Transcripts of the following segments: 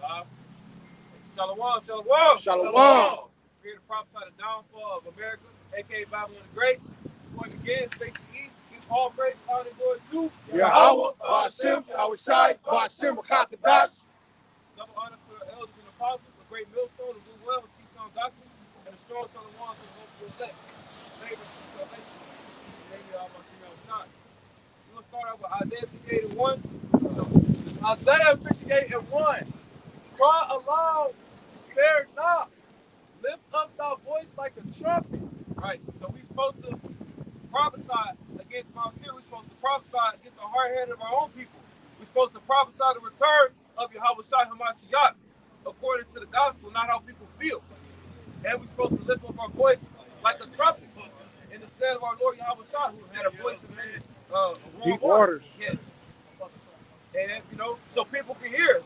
Uh, Shalom, shalom. Shalom. We're here to prophesy the downfall of America, aka Babylon the Great. Before we begin, face the east. Give all praise, honor, and glory to Yahweh, Ba'ashem, Yahushai, Ba'ashem, Chakadash. double honor to the elders and apostles, a great millstone, to do well and teach sound doctrine, and a strong shalom to the hopeful elect. Favor to salvation. Maybe all my female shine. We're going to start out with Isaiah 58 and 1. Isaiah 58 and 1. Cry aloud, spare not. Lift up thy voice like a trumpet. Right. So we're supposed to prophesy against Mount Seir. We're supposed to prophesy against the hard head of our own people. We're supposed to prophesy the return of Yahweh Shai Hamashiach according to the gospel, not how people feel. And we're supposed to lift up our voice like a trumpet in the stead of our Lord Yahweh Shai, who had a voice of many Deep waters. Yeah. And, so people can hear us.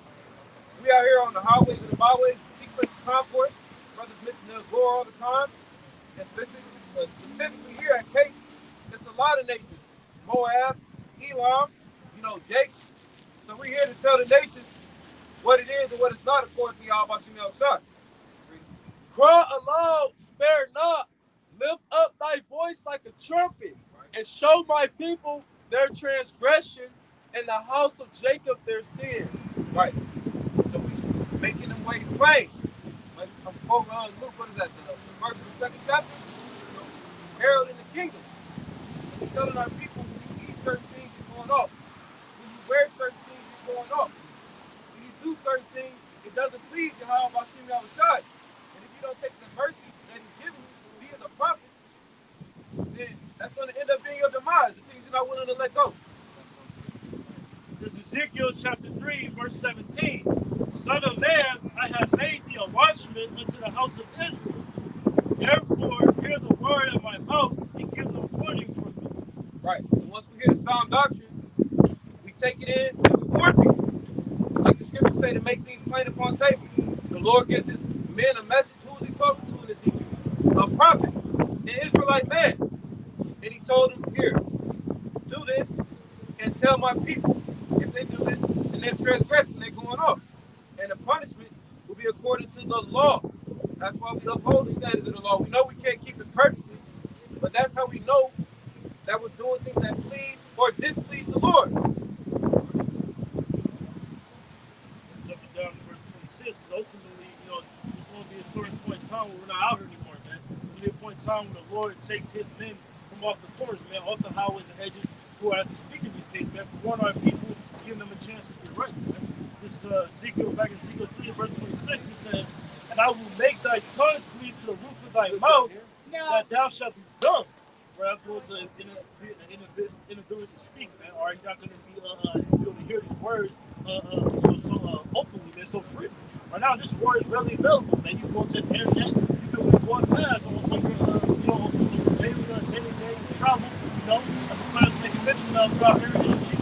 We out here on the highways and the byways, secret concourse. Brothers mention their glory all the time. And specifically here at Cape, there's a lot of nations. Moab, Elam, Jake. So we're here to tell the nations what it is and what it's not according to Yahweh Shem Shai. Cry aloud, spare not. Lift up thy voice like a trumpet, and show my people their transgression, and the house of Jacob their sins. Right. So we making them ways plain. Like I'm quoting Luke, what is that? The first and second chapter? Herald in the kingdom. And we're telling our people when you eat certain things, you're going off. When you wear certain things, you're going off. When you do certain things, it doesn't please Yahweh Bashim Yahushai. And if you don't take the mercy that he's given you via the prophet, then that's going to end up being your demise, the things you're not willing to let go. This is Ezekiel chapter 3, verse 17. Son of man, I have made thee a watchman unto the house of Israel. Therefore, hear the word of my mouth and give them warning for me. Right. And once we hear the sound doctrine, we take it in and we warn people. Like the scriptures say, to make things plain upon tables. The Lord gives his men a message. Who is he talking to in Ezekiel? A prophet, an Israelite man. And he told them, here, do this and tell my people. If they do this, then they're transgressing, they're going off. And the punishment will be according to the law. That's why we uphold the standards of the law. We know we can't keep it perfectly, but that's how we know that we're doing things that please or displease the Lord. Jumping down to verse 26, because ultimately, this won't be a certain point in time where we're not out here anymore, man. There's going to be a point in time when the Lord takes his men from off the corners, man, off the highways and hedges, who are actually speaking these things, man, for warning our people, giving them a chance to get right, man. This Ezekiel, back in Ezekiel 3, verse 26, it says, and I will make thy tongue cleave to the roof of thy mouth, that thou shalt be dumb. Where that's going to inability to speak, man. Or you're not going to be able to hear these words so openly, man, so freely. Right now, this word is readily available, man. You can go to the internet, you can read one pass on your day-to-day travel, as a class making mention of out here in Jesus.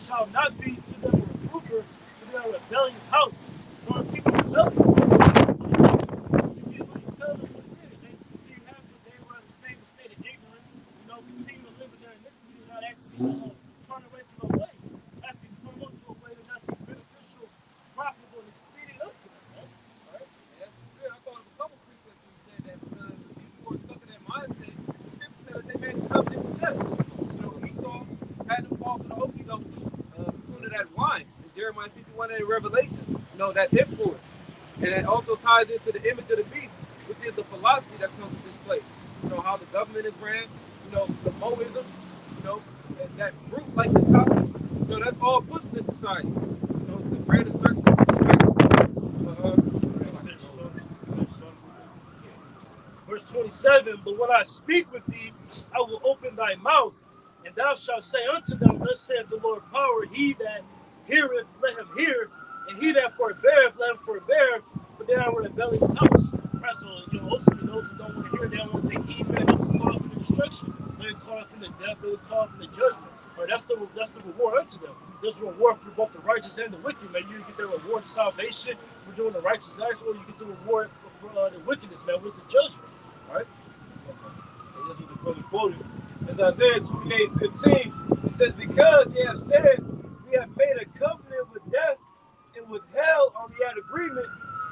Shall not be to them a reprover for their rebellious house. So our people rebellious. You tell them what it is. They have to, they were in the same state of ignorance, continue to live in their iniquity and not actually turn away from their ways. Actually come onto a way that's actually beneficial, profitable, and expedient unto them, man. All right? Yeah, that's good. I thought of a couple precepts who said that because people were stuck in that mindset. The scripture said that they made a covenant with death. So Esau had them fall for the okie doke. To that wine in Jeremiah 51 and Revelation, that influence. And it also ties into the image of the beast, which is the philosophy that comes with this place. How the government is ran, the Moism, that group like the top, that's all pushing this society. The greater search. Verse 27, but when I speak with thee, I will open thy mouth, and thou shalt say unto them, thus saith the Lord power, he that heareth, let him hear, and he that forbeareth, let him forbear, for they are a rebellious house. Right, so, ultimately, those who don't want to hear, they don't want to take heed, man, they're caught up in the destruction. They're caught up in the death, they're caught up in the judgment. Right, that's the reward unto them. There's a reward for both the righteous and the wicked, man. You get the reward of salvation for doing the righteous acts, or you get the reward for the wickedness, man, with the judgment. Right? And this is the quoted It's Isaiah 28:15. It says, because ye have said, we have made a covenant with death, and with hell are we at agreement.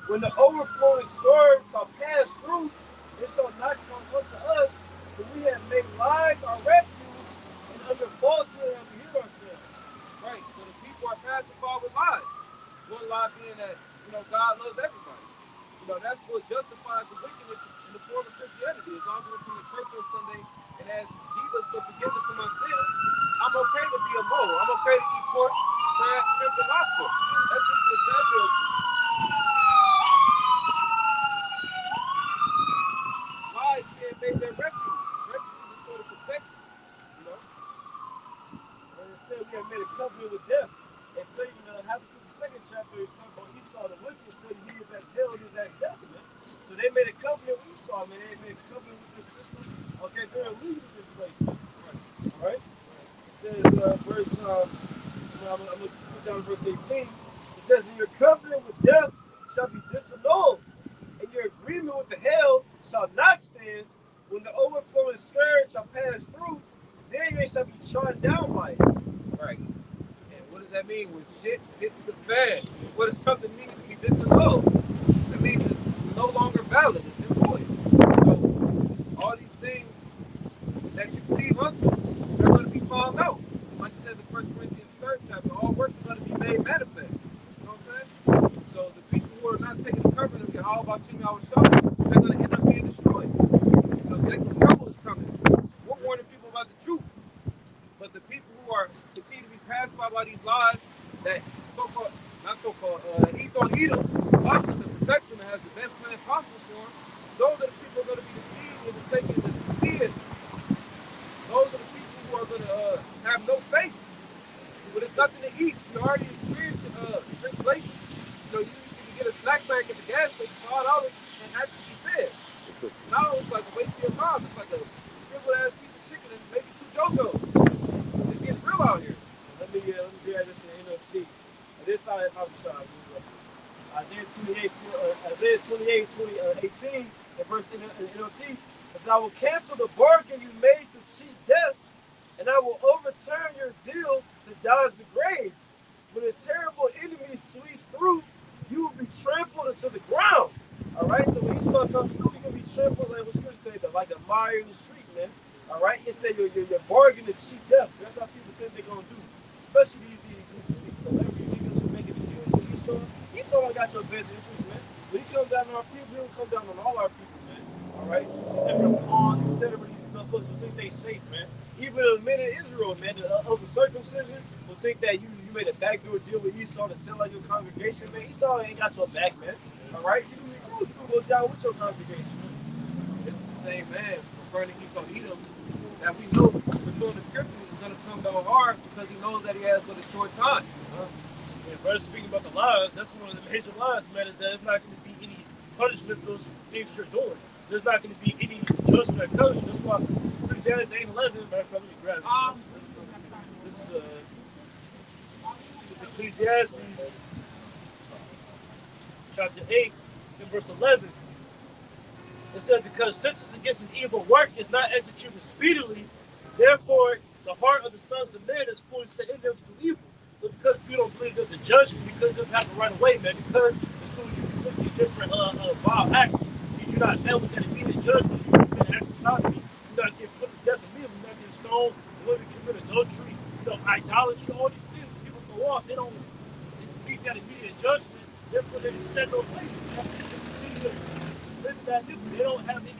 When the overflowing scourge shall pass through, it shall not come unto us, for we have made lies our refuge, and under falsehood have we hid ourselves. Right. So the people are pacified with lies. One lie being that, God loves everybody. That's what justifies the wickedness in the form of Christianity. As long as we come to church on Sunday and ask Jesus for forgiveness for my sins, I'm okay to be a mole. I'm okay to eat pork, crab, shrimp, and lobster. That's just an example of lies being made their refuge. Refuge is sort of protection, you know. And it said we have made a covenant with death. And so, halfway through the second chapter, it talks about Esau the wicked, so he is as hell, he is as death, man. So they made a covenant with Esau, man. They made a covenant with this system. Okay, they're illegal this place, man. All right? It says, I'm going to put down verse 18. It says, and your covenant with death shall be disannulled, and your agreement with the hell shall not stand. When the overflowing scourge shall pass through, then they shall be trodden down by it. Right. And what does that mean when shit hits the fan? What does something mean to be disannulled? That means it's no longer valid. It's void. So all these things that you cleave unto, they're going to be found out. Like it says in 1 Corinthians 3rd chapter, all works are going to be made manifest. You know what I'm saying? So the people who are not taking the covenant of Yahweh Shem Yahweh, they're going to end up being destroyed. Jacob's trouble is coming. We're warning people about the truth. But the people who are continue to be pacified by these lies that so-called, not so-called, Esau and Edom, offers them the protection and has the best plan possible for them, those are the people who are going to be deceived into taking the sin. Those are the people who are going to have no faith. But it's nothing to eat. You already experienced inflation. You can get a snack pack at the gas station for $5 and actually be fed. Now it's like a waste of your time. It's like a shriveled ass piece of chicken and maybe 2 JoJo's. It's getting real out here. Let me do this in NLT. This side, Isaiah 28:18, and verse NLT. It says, I will cancel the bargain you made to cheat death, and I will overturn your deal to dodge the grave. When a terrible enemy sweeps through, you will be trampled into the ground. All right, so when Esau comes through, you're going to be trampled, like what Scripture say, like a mire in the street, man. All right, it said you're bargaining to cheat death. That's how people think they're going to do, especially these celebrities who make it deal. Esau don't got your best interest, man. When he comes down on our people, he don't come down on all our people, man. All right, different pawns, etc. These motherfuckers who think they safe, man. Even the men in Israel, man, of the circumcision, will think that you made a backdoor deal with Esau to sell out your congregation, man. Esau ain't got your back, man. All right, you go down with your congregation. This is the same man referring to Esau Edom that we know for sure in the scriptures is going to come down hard because he knows that he has but a short time. And brother, speaking about the lies, that's one of the major lies, man, is that there's not going to be any punishment for those things you're doing. There's not going to be any judgment that comes. That's why Ecclesiastes 8:11, matter of fact, let me grab it. This is Ecclesiastes chapter 8 and verse 11. It said, because sentence against an evil work is not executed speedily, therefore the heart of the sons of men is fully set in them to do evil. So because you don't believe there's a judgment, because it doesn't happen right away, man, because as soon as you commit these different vile acts, you're not met with that immediate judgment, you've been exercised, you're not getting put to death immediately, you're not getting stoned, you're going to commit adultery, idolatry, all these things. People go off, they don't meet that immediate judgment, therefore they just set those things. They continue to live that living. They don't have any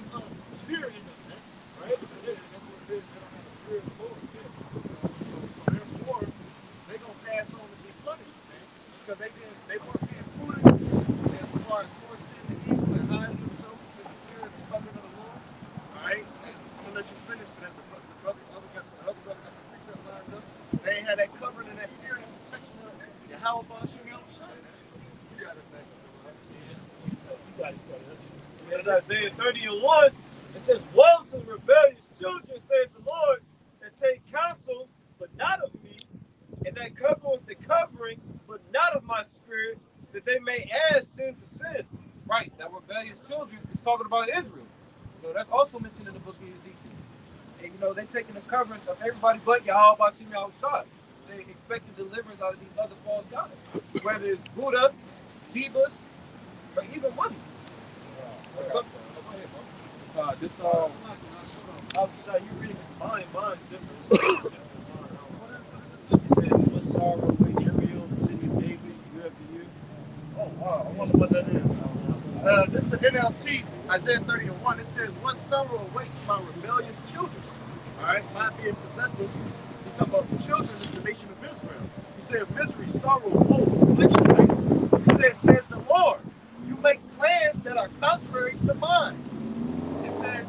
fear in them, man. Right? That's what it is. They don't have a fear of the Lord. So therefore, they're going to pass on to be punished, man. Because they weren't being prudent as far as foreseeing the evil and hiding themselves in the fear of the covenant of the Lord. All right? I'm going to let you finish, but as the other got the precepts lined up, they ain't had that covering and that fear and that protection of Yahweh Shem Yahweh. You got it, man. You got it. It's Isaiah 30:1. It says, woe to the rebellious children, saith the Lord, that take counsel, but not of me, and that cover with the covering, but not of my spirit, that they may add sin to sin. Right, that rebellious children is talking about Israel. That's also mentioned in the book of Ezekiel. And, you know, they're taking the covering of everybody but Yahweh Bashim Yahushua. They expecting deliverance out of these other false gods, whether it's Buddha, Jebus, or even money. Or something. This Outside, you reading mine's different. You said, what sorrow when Uriel, the city of David, year after year? Oh, wow. I wonder what that is. This is the NLT, Isaiah 30:1. It says, what sorrow awaits my rebellious children? All right, not being possessive. He's talking about the children is the nation of Israel. He said, misery, sorrow, woe, affliction, right? He says the Lord, you make plans that are contrary to mine. It says,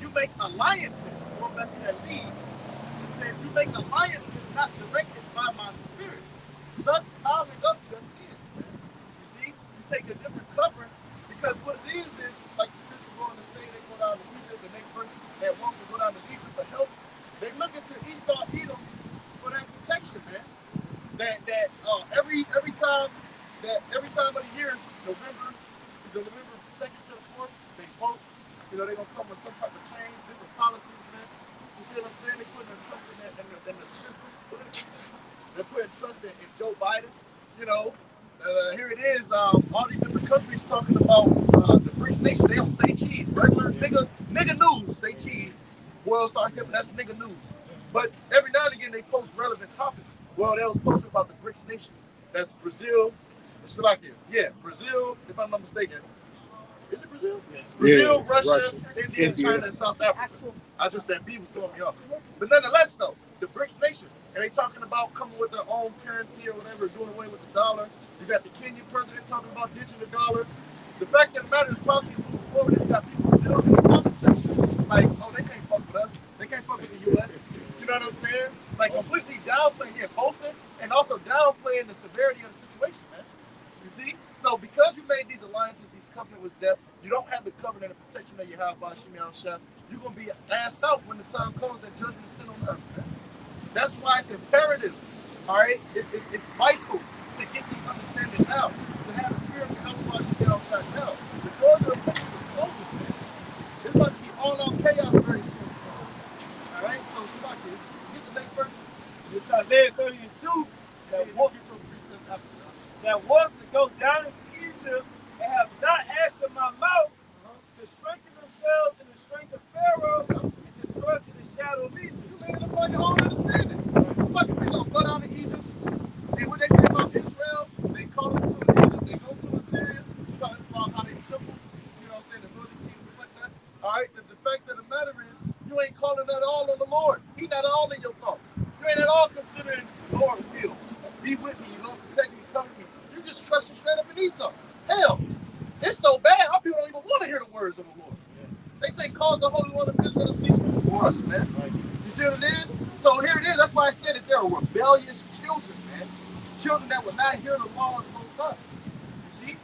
you make alliances, or better than lead. It says, you make alliances not directed by my spirit, thus piling up your sins. Man. You see, you take a different covering, because what it is, like the scripture going to say, they go down to Egypt, the next person that wants to go down to Egypt for help, they looking to Esau, Edom for that protection, man. That every time of the year, November 2nd to the 4th, they vote. You know, they're gonna come with some type of change, different policies, man. You see what I'm saying? They're putting their trust in the system, political system. They're putting trust in Joe Biden. You know, here it is. All these different countries talking about the BRICS nation. They don't say cheese. Regular nigga news say cheese. World Star Hip, that's nigga news. But every now and again they post relevant topics. Well, they was posting about the BRICS nations. That's Brazil, Slovakia. Yeah, Brazil, if I'm not mistaken. Is it Brazil? Yeah. Brazil, Russia, India, China, and South Africa. I just, that B was throwing me off. But nonetheless, though, the BRICS nations, and they talking about coming with their own currency or whatever, doing away with the dollar. You got the Kenyan president talking about ditching the dollar. The fact of the matter is, policy is moving forward. It's got people still in the comment section like, oh, they can't fuck with us. They can't fuck with the U.S. You know what I'm saying? Like, completely downplaying, posting, and also downplaying the severity of the situation, man. You see? So because you made these alliances, these covenant with death, you don't have the covenant and protection that you have by Shemi Al-Shah. You're going to be asked out when the time comes that judgment is sent on earth, man. That's why it's imperative, all right? It's vital to get this understanding out, to have the fear of the help by Shemi Al-Shah now. The doors of repentance is closing, man. It's about to be all-out chaos very soon. All right? So, Shabaki, get the next verse. It's Isaiah 30:2. That was to go down into Egypt and have not asked in my mouth to strengthen themselves in the strength of Pharaoh and to trust in the shadow of Egypt. You leave it upon your own understanding. Fuck, we gonna go down to Egypt. And what they say about Israel, they call them to Egypt, they go to Assyria, talking about how they simple, you know what I'm saying, the northern kingdom and whatnot. All right, the fact of the matter is, you ain't calling at all on the Lord. He not all in your thoughts. You ain't at all considering, Lord will be with me, Lord protect me, cover me. You just trust straight up in Esau. Hell, it's so bad, our people don't even want to hear the words of the Lord. They say, cause the Holy One of Israel to cease from before us, man. You see what it is? So here it is. That's why I said that there are rebellious children, man. Children that will not hear the law of the Most High. You see?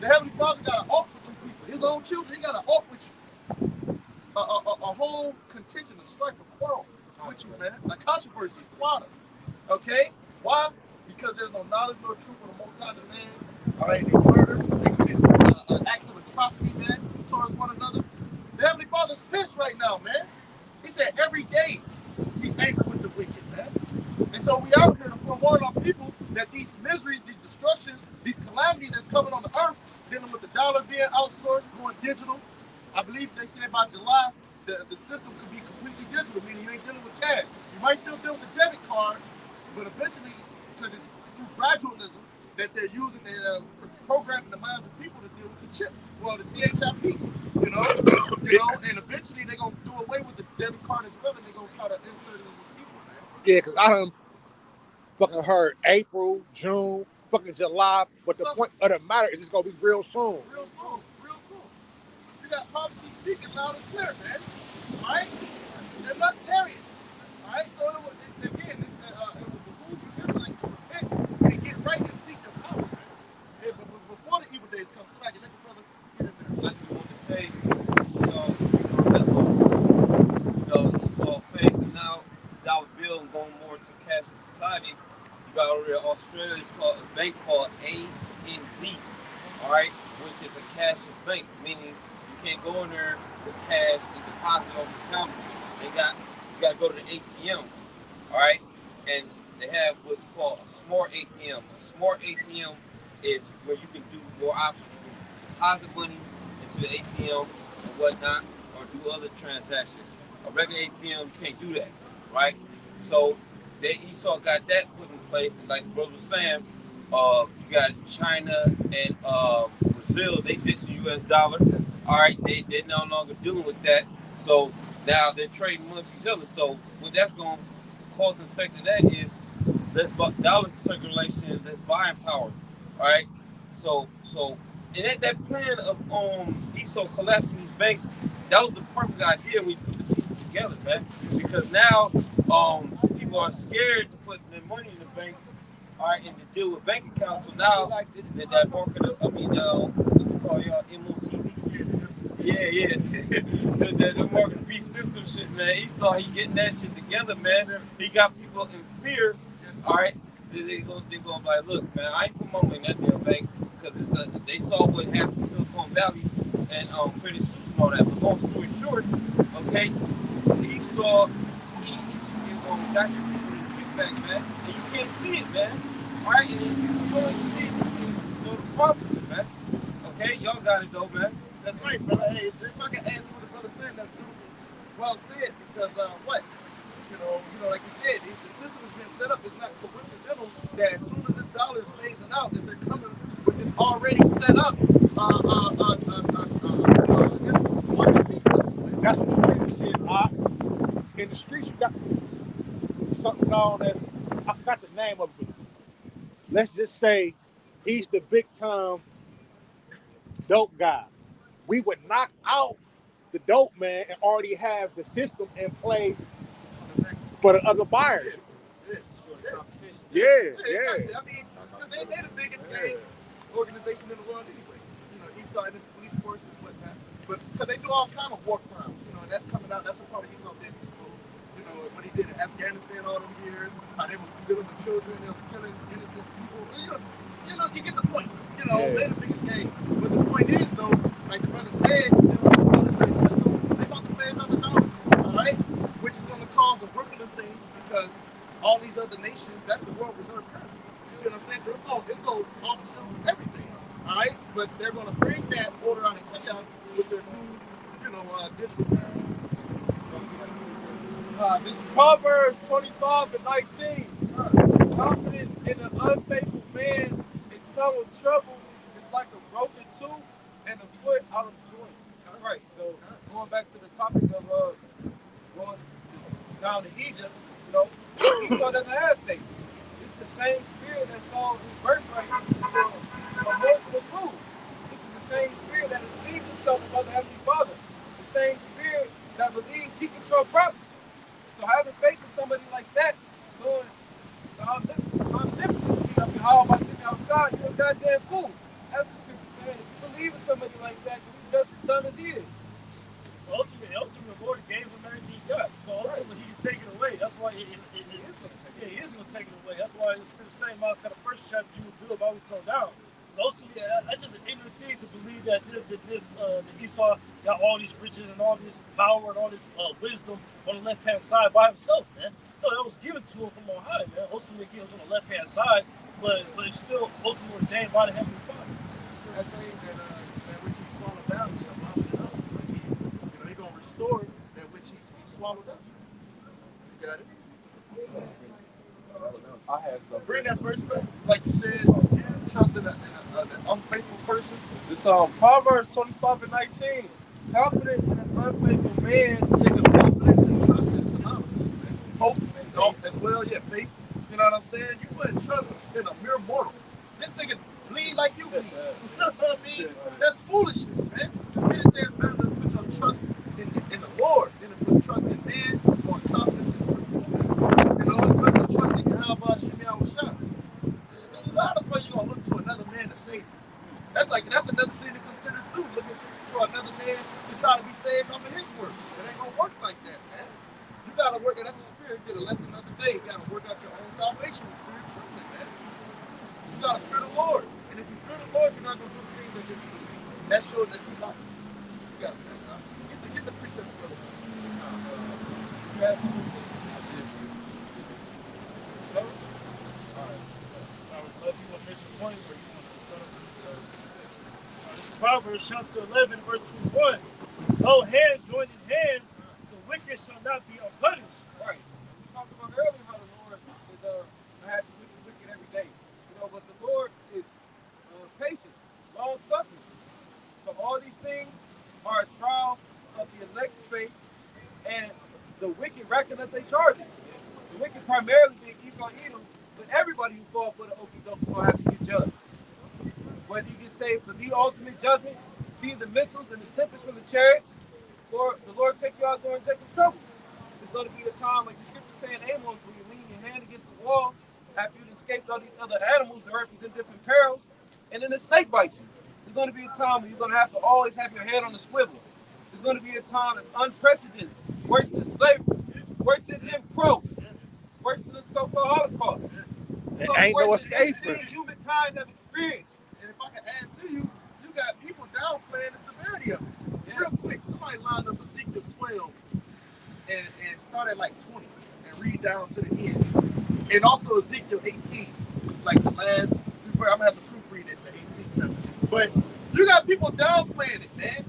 The Heavenly Father got an oath with you people. His own children, he got an oath with you. A whole contention, a strife, a quarrel with you, man. A controversy, plot. Okay? Why? Because there's no knowledge nor truth on the Most High of man. All right, they murder, they commit acts of atrocity, man, towards one another. The Heavenly Father's pissed right now, man. He said every day he's angry with the wicked, man. And so we out here to forewarn our people that these miseries, these destructions, these calamities that's coming on the earth, dealing with the dollar being outsourced, going digital. I believe they said by July, the system could be completely digital, meaning you ain't dealing with cash. You might still deal with the debit card, but eventually, because it's through gradualism that they're using, they're programming the minds of people to deal with the chip. Well, the CHIP, you know, and eventually they're gonna do away with the debit card as well, and they're gonna try to insert it into people, man. Yeah, because I done fucking heard April, June, fucking July, but the point of the matter is it's gonna be real soon. Real soon, real soon. You got prophecy speaking loud and clear, man. All right? They're not tarrying. All right? So it will behoove the Israelites to repent and get right and seek their power, man. Yeah, but before the evil days come, so I can let the brother get in there. I just want to say, speaking on that law, Esau phasing out the dollar bill and going more to cashless society. You got over here Australia, it's called a bank called ANZ, all right, which is a cashless bank, meaning you can't go in there with cash and deposit on the counter. you gotta go to the ATM, all right, and they have what's called a smart ATM. A smart ATM is where you can do more options. You can deposit money into the ATM and whatnot, or do other transactions. A regular ATM you can't do that, right? So Esau got that put in place, and like the brother was saying, you got China and Brazil. They ditched the U.S. dollar. All right, they're no longer dealing with that. So now they're trading amongst each other. So what that's going to cause the effect of that is less dollar circulation, less buying power. All right. So and that plan of Esau collapsing these banks, that was the perfect idea when you put the pieces together, man. Because now people are scared to put their money in the bank, all right, and to deal with bank accounts. So now that market, what's it called, y'all, MOTB. Yeah, the market beast system shit, man. He getting that shit together, man. He got people in fear. All right, they gonna be like, look, man, I ain't put my money in that damn bank because they saw what happened to Silicon Valley and Credit Suisse and all that. But long story short, okay, he saw he got your people in the trick back, man, and you can't see it, man. All right, and if you don't see the prophecies, man. Okay, y'all got it though, man. That's right, brother. Hey, if I can add to what the brother said, that's beautiful. Well said, because what? You know, like you said, the system has been set up. It's not coincidental that as soon as this dollar is phasing out, that they're coming with this already set up market beast system. That's what the streets said. In the streets, you got something known as, I forgot the name of it. Let's just say he's the big time dope guy. We would knock out the dope man and already have the system in play for the other buyers. Yeah. Exactly. I mean, they're the biggest gang organization in the world anyway. You know, Esau and his police force and whatnot. But because they do all kind of war crimes, you know, and that's coming out. That's a part of Esau being exposed. You know, what he did in Afghanistan all them years, how they was dealing with children, they was killing innocent people. You get the point. You know, they're the biggest gang. But the point is, though, like the brother said, the military system, they about to phase out the dollar, all right? Which is going to cause a rippling of things because all these other nations, that's the world reserve currency. You see what I'm saying? So it's going to offset everything, all right? But they're going to bring that order out of chaos with their new, digital currency. This is Proverbs 25:19. Confidence in an unfaithful man in time of trouble is like a broken tooth and a foot out of joint. Right. So going back to the topic of going down to Egypt, Esau doesn't have faith. It's the same spirit that saw his birthright for most of the food. This is the same spirit that esteems himself above the Heavenly Father. The same spirit that believes he control prophecy. So having faith in somebody like that, knowing the omnipotency of how am I sitting outside, you're a goddamn fool. That's what the scripture says. If you believe in somebody like that, you're just as dumb as he is. Ultimately, the Lord gave him everything he got. So ultimately, he can take it away. That's why he is going to take it away. That's why the scripture saying about the first chapter, you will build, I will throw down. Ultimately, that's just an ignorant thing to believe that Esau got all these riches and all this power and all this wisdom on the left-hand side by himself, man. No, that was given to him from on high, man. Ultimately, he was on the left-hand side, but it's still ultimately ordained by the Heavenly Father. That's saying that which he swallowed down, he's going to restore that which he swallowed up. You got it? I had some. Bring that verse back. Like you said, trust in an unfaithful person. This Proverbs 25:19. Confidence in an unfaithful man. Yeah, because confidence and trust is synonymous. Hope as well, faith. You know what I'm saying? You put trust in a mere mortal. This nigga bleed like you bleed. You know what I mean? That's foolishness, man. This nigga says better to put your trust in the Lord than to put trust in man or confidence in person. It's better to trust in Yahweh Shemiah Shah. A lot of you gonna look to another man to save you. That's another thing to consider too. Looking for another man to try to be saved off of his works. It ain't gonna work like that, man. You gotta work, and that's a spirit. Did a lesson the other day. You gotta work out your own salvation with fear and trembling, man. You gotta fear the Lord, and if you fear the Lord, you're not gonna do the things that displease Him. That shows that you like Him. You gotta get the precept of the Lord. You had something to say? No? All right. I would love you to straight to the point where you want to start off this is Proverbs chapter 11, verse 21. Though hand joined in hand, the wicked shall not be unpunished. Right. We talked about earlier how the Lord is I have to be wicked every day. You know, but the Lord is patient, long suffering. So all these things are a trial of the elect's faith, and the wicked reckon up their charges. The wicked primarily being Esau Edom, but everybody who falls for the okie doke is gonna have to get judged. Whether you get saved for the ultimate judgment, be the missiles and the tempest from the chariots, or the Lord take you out during Jacob's trouble. It's going to be a time, like the scripture saying, Amos, where you lean your hand against the wall after you've escaped all these other animals that represent different perils, and then the snake bites you. There's going to be a time where you're going to have to always have your head on the swivel. There's going to be a time that's unprecedented, worse than slavery, worse than Jim Crow, worse than the so-called Holocaust. There ain't no escaping. Humankind have experienced. And if I can add to you, you got people downplaying the severity of it. Yeah. Real quick, somebody lined up Ezekiel 12 and start at like 20 and read down to the end. And also Ezekiel 18, like the last, I'm going to have to proofread it, the 18th chapter. But you got people downplaying it, man.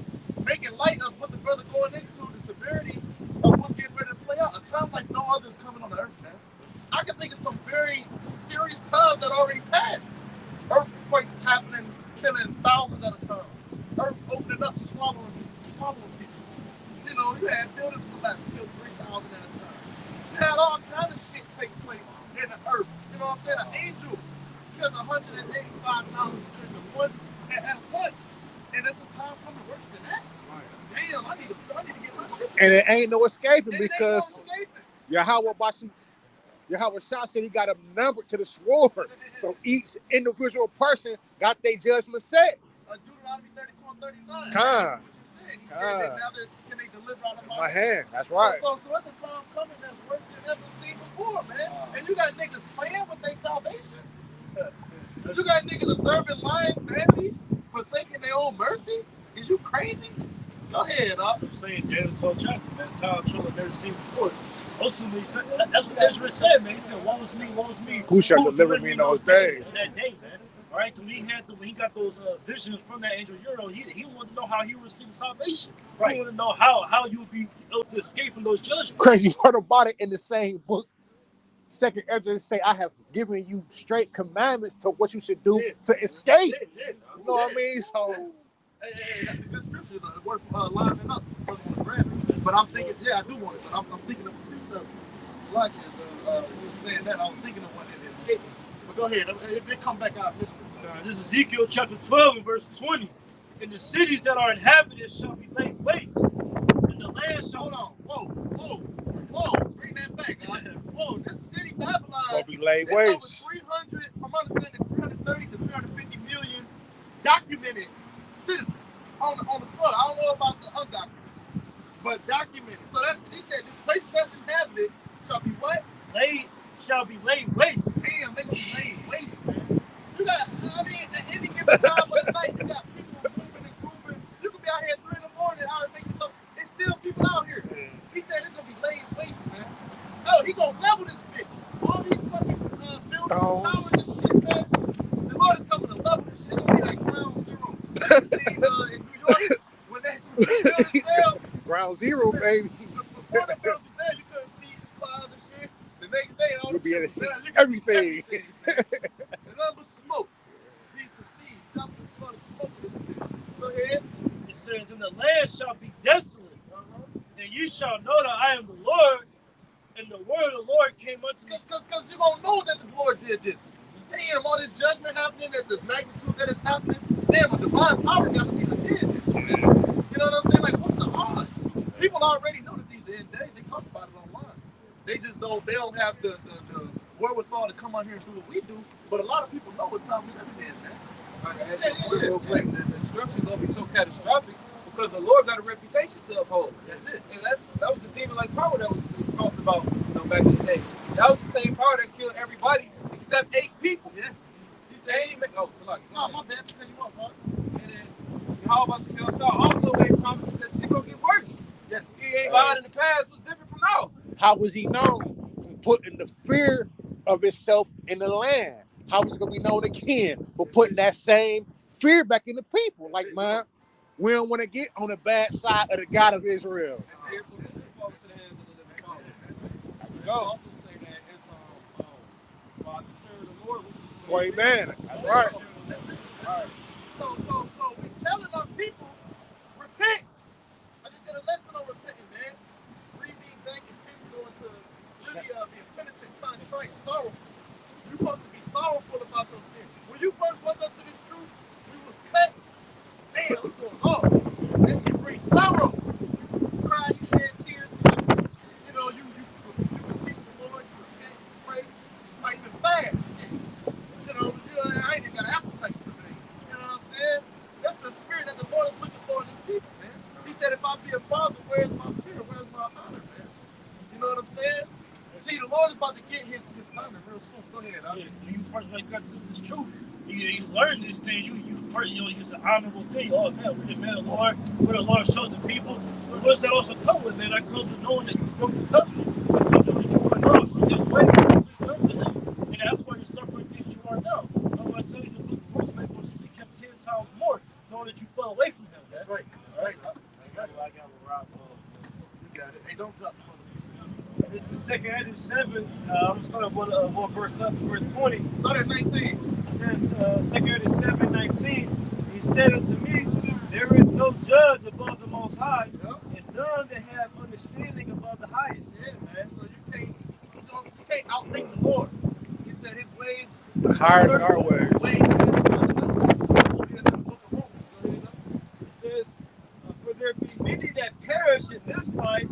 Making light of what the brother going into, the severity of what's getting ready to play out. A time like no other is coming on the earth, man. I can think of some very serious times that already passed. Earthquakes happening, killing thousands at a time. Earth opening up, swallowing people. You know, you had buildings collapse, killed 3,000 at a time. You had all kind of shit take place in the earth. You know what I'm saying? An angel killed 185,000 children at once. And there's a time coming worse than that. Damn, I need to get my shit. And it ain't no escaping And because ain't no escaping. Yahweh Shah said he got them numbered to the sword. So each individual person got their judgment set. Deuteronomy 32 and 39. Time. What you said. He said that now can they deliver out of My hand. That's right. So it's a time coming that's worse than ever seen before, man. And you got niggas playing with their salvation. You got niggas observing lying families, forsaking their own mercy. Is you crazy? Go ahead, up. I'm saying David told chapter, man, time trouble never seen before. Ultimately, that's what Ezra said, man. He said, woe is me. Who shall deliver me in those days? In that day, man. All right, when he got those visions from that angel Uriel, he wanted to know how he would receive salvation. Right. He wanted to know how you would be able to escape from those judgments. Crazy part about it in the same book. Second Ezra say, I have given you straight commandments to what you should do to escape. You know what I mean? So Hey, that's a good scripture. The word for lining up. Brother want to grab it. But I'm thinking, I do want it. But I'm thinking of a precept. Like when you were saying that, I was thinking of one that escaped. But go ahead. If they come back out, this is Ezekiel chapter 12 and verse 20. And the cities that are inhabited shall be laid waste. And the land shall... Hold on. Whoa. Bring that back, guys. Whoa, this city Babylon. gonna be laid There's waste. over 300, I'm understanding 330 to 350 million documented citizens on the soil. I don't know about the undocumented, but documented. So he said the places that's inhabited shall be what? Shall be laid waste. Damn, they gonna be laid waste, man. You got, at any given time of the night, you got people moving and grooving. You could be out here at 3 in the morning, out making stuff. There's still people out here. He said it's gonna be laid waste, man. Oh, he gonna level this bitch. All these fucking buildings, towers and shit, man. The Lord is coming to level this shit. It's gonna be like ground zero. In New York, when buildings fell, Ground zero, baby. Before the buildings was there, you couldn't see the clouds and shit. The next day, all You'll the be able to shit see was there. You can everything. See everything. And nothing but smoke. Being perceived. Just the smell of smoke in this bitch. Go ahead. It says, and the land shall be desolate. And you shall know that I am the Lord, and the word of the Lord came unto me. Because you don't know that the Lord did this. Damn, all this judgment happening at the magnitude that is happening. Damn, a divine power got to be the did this. You know what I'm saying? Like, what's the odds? People already know that these the end days. They talk about it online. They just don't. They don't have the wherewithal to come out here and do what we do. But a lot of people know what time we live in, man. Real quick, the destruction is gonna be so catastrophic because the Lord got a reputation to uphold. That's it. And that was the demon-like power that was talked about, back in the day. That was the same power that killed everybody except 8 people. Yeah. He And said, he made, oh, like, no, my bad. Tell you what, bro. and then how about the also made promises that shit gonna get worse. Yes. He ain't lied in the past was different from now. How was he known? From putting the fear of himself in the land. How was he going to be known again? For putting that same fear back in the people. Like, man, we don't want to get on the bad side of the God of Israel. You also say that it's by the fear of the Lord. Well, amen. That's right. So we telling our people, repent. I just did a lesson on repenting, man. Read me back in Pisco into Lydia, the impenitent, contrite, sorrowful. You're supposed to be sorrowful about your sins. When you first woke up to this truth, we was cut. Damn, it was going hard. That shit brings sorrow. You cry, you shed tears. You know, you beseech the Lord, you repent, you pray, you might even fast. You know, I ain't even got an appetite for things. You know what I'm saying? That's the spirit that the Lord is looking for in his people, man. He said, if I be a father, where's my fear? Where's my honor, man? You know what I'm saying? See, the Lord is about to get his honor real soon. Go ahead. Yeah, when you first wake up to this truth, you learn these things. You first, it's an honorable thing. Oh man, we're the man of the Lord. We're the Lord's chosen people. But what does that also come with, man? That comes with knowing that you broke the covenant. That comes with that you went off from his way. Please come to him. And that's why you're suffering things you are now. I'm going to tell you the book of man, going to seek him 10 times more, knowing that you fell away from him. That's right. That's right. I got a round. You got it. Hey, don't drop the other pieces. This is 2 Edom 7. I'm going to start one verse up, verse 20. Start at 19. It says, 2 Edom 7:19. He said unto me, there is no judge above the Most High, and none that have understanding above the highest. Yeah, man. So you can't outthink the Lord. He said his ways Higher than our ways. It says, for there be many that perish in this life,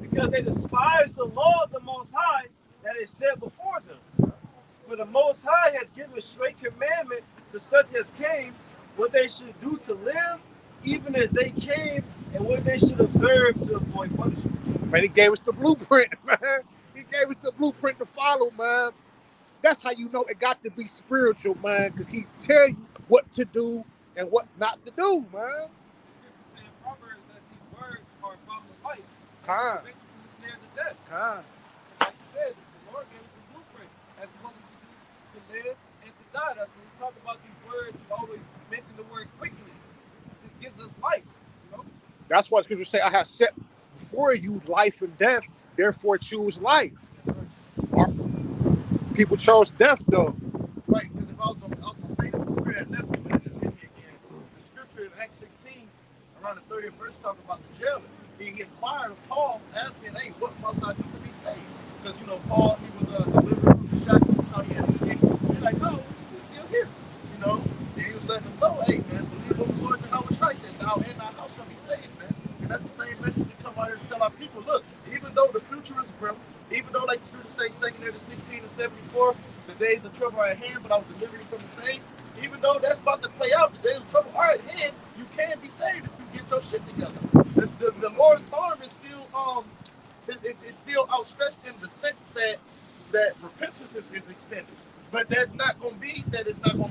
because they despise the law of the Most High that is set before them. For the Most High hath given straight commandment to such as came, what they should do to live, even as they came, and what they should observe to avoid punishment. Man, he gave us the blueprint, man. He gave us the blueprint to follow, man. That's how you know it got to be spiritual, man, because he tell you what to do and what not to do, man. Scripture said in Proverbs that these words are a problem of life. Time. Prevent you from the snares of death. Time. Like you said, the Lord gave us the blueprint as to what we should do to live and to die. That's when we talk about these words, we always mention the word quickening. This gives us life, you know? That's why scripture say, I have set before you life and death, therefore choose life. People chose death, though. Right, because if I was going to say that the spirit had left me, but it just hit me again. The scripture in Acts 16, around the 30th verse, talking about the jailer. He inquired of Paul, asking, hey, what must I do to be saved? Because, you know, Paul, he was delivered from the shackles, how he had escaped. They're like, no, he's still here. You know, and he was letting them know, hey, man, believe on the Lord Jehovah Christ, and thou and thy house shall be saved, man. And that's the same message we come out here to tell our people. Look, even though the future is grim, even though, like the scripture says, 2 Edom 16 and 74, the days of trouble are at hand, but I will deliver you from the same. Even though that's about to play out, the days of trouble are at hand, you can be saved if you get your shit together. The Lord's arm is still it's still outstretched in the sense that repentance is extended. But that's not gonna be that it's gonna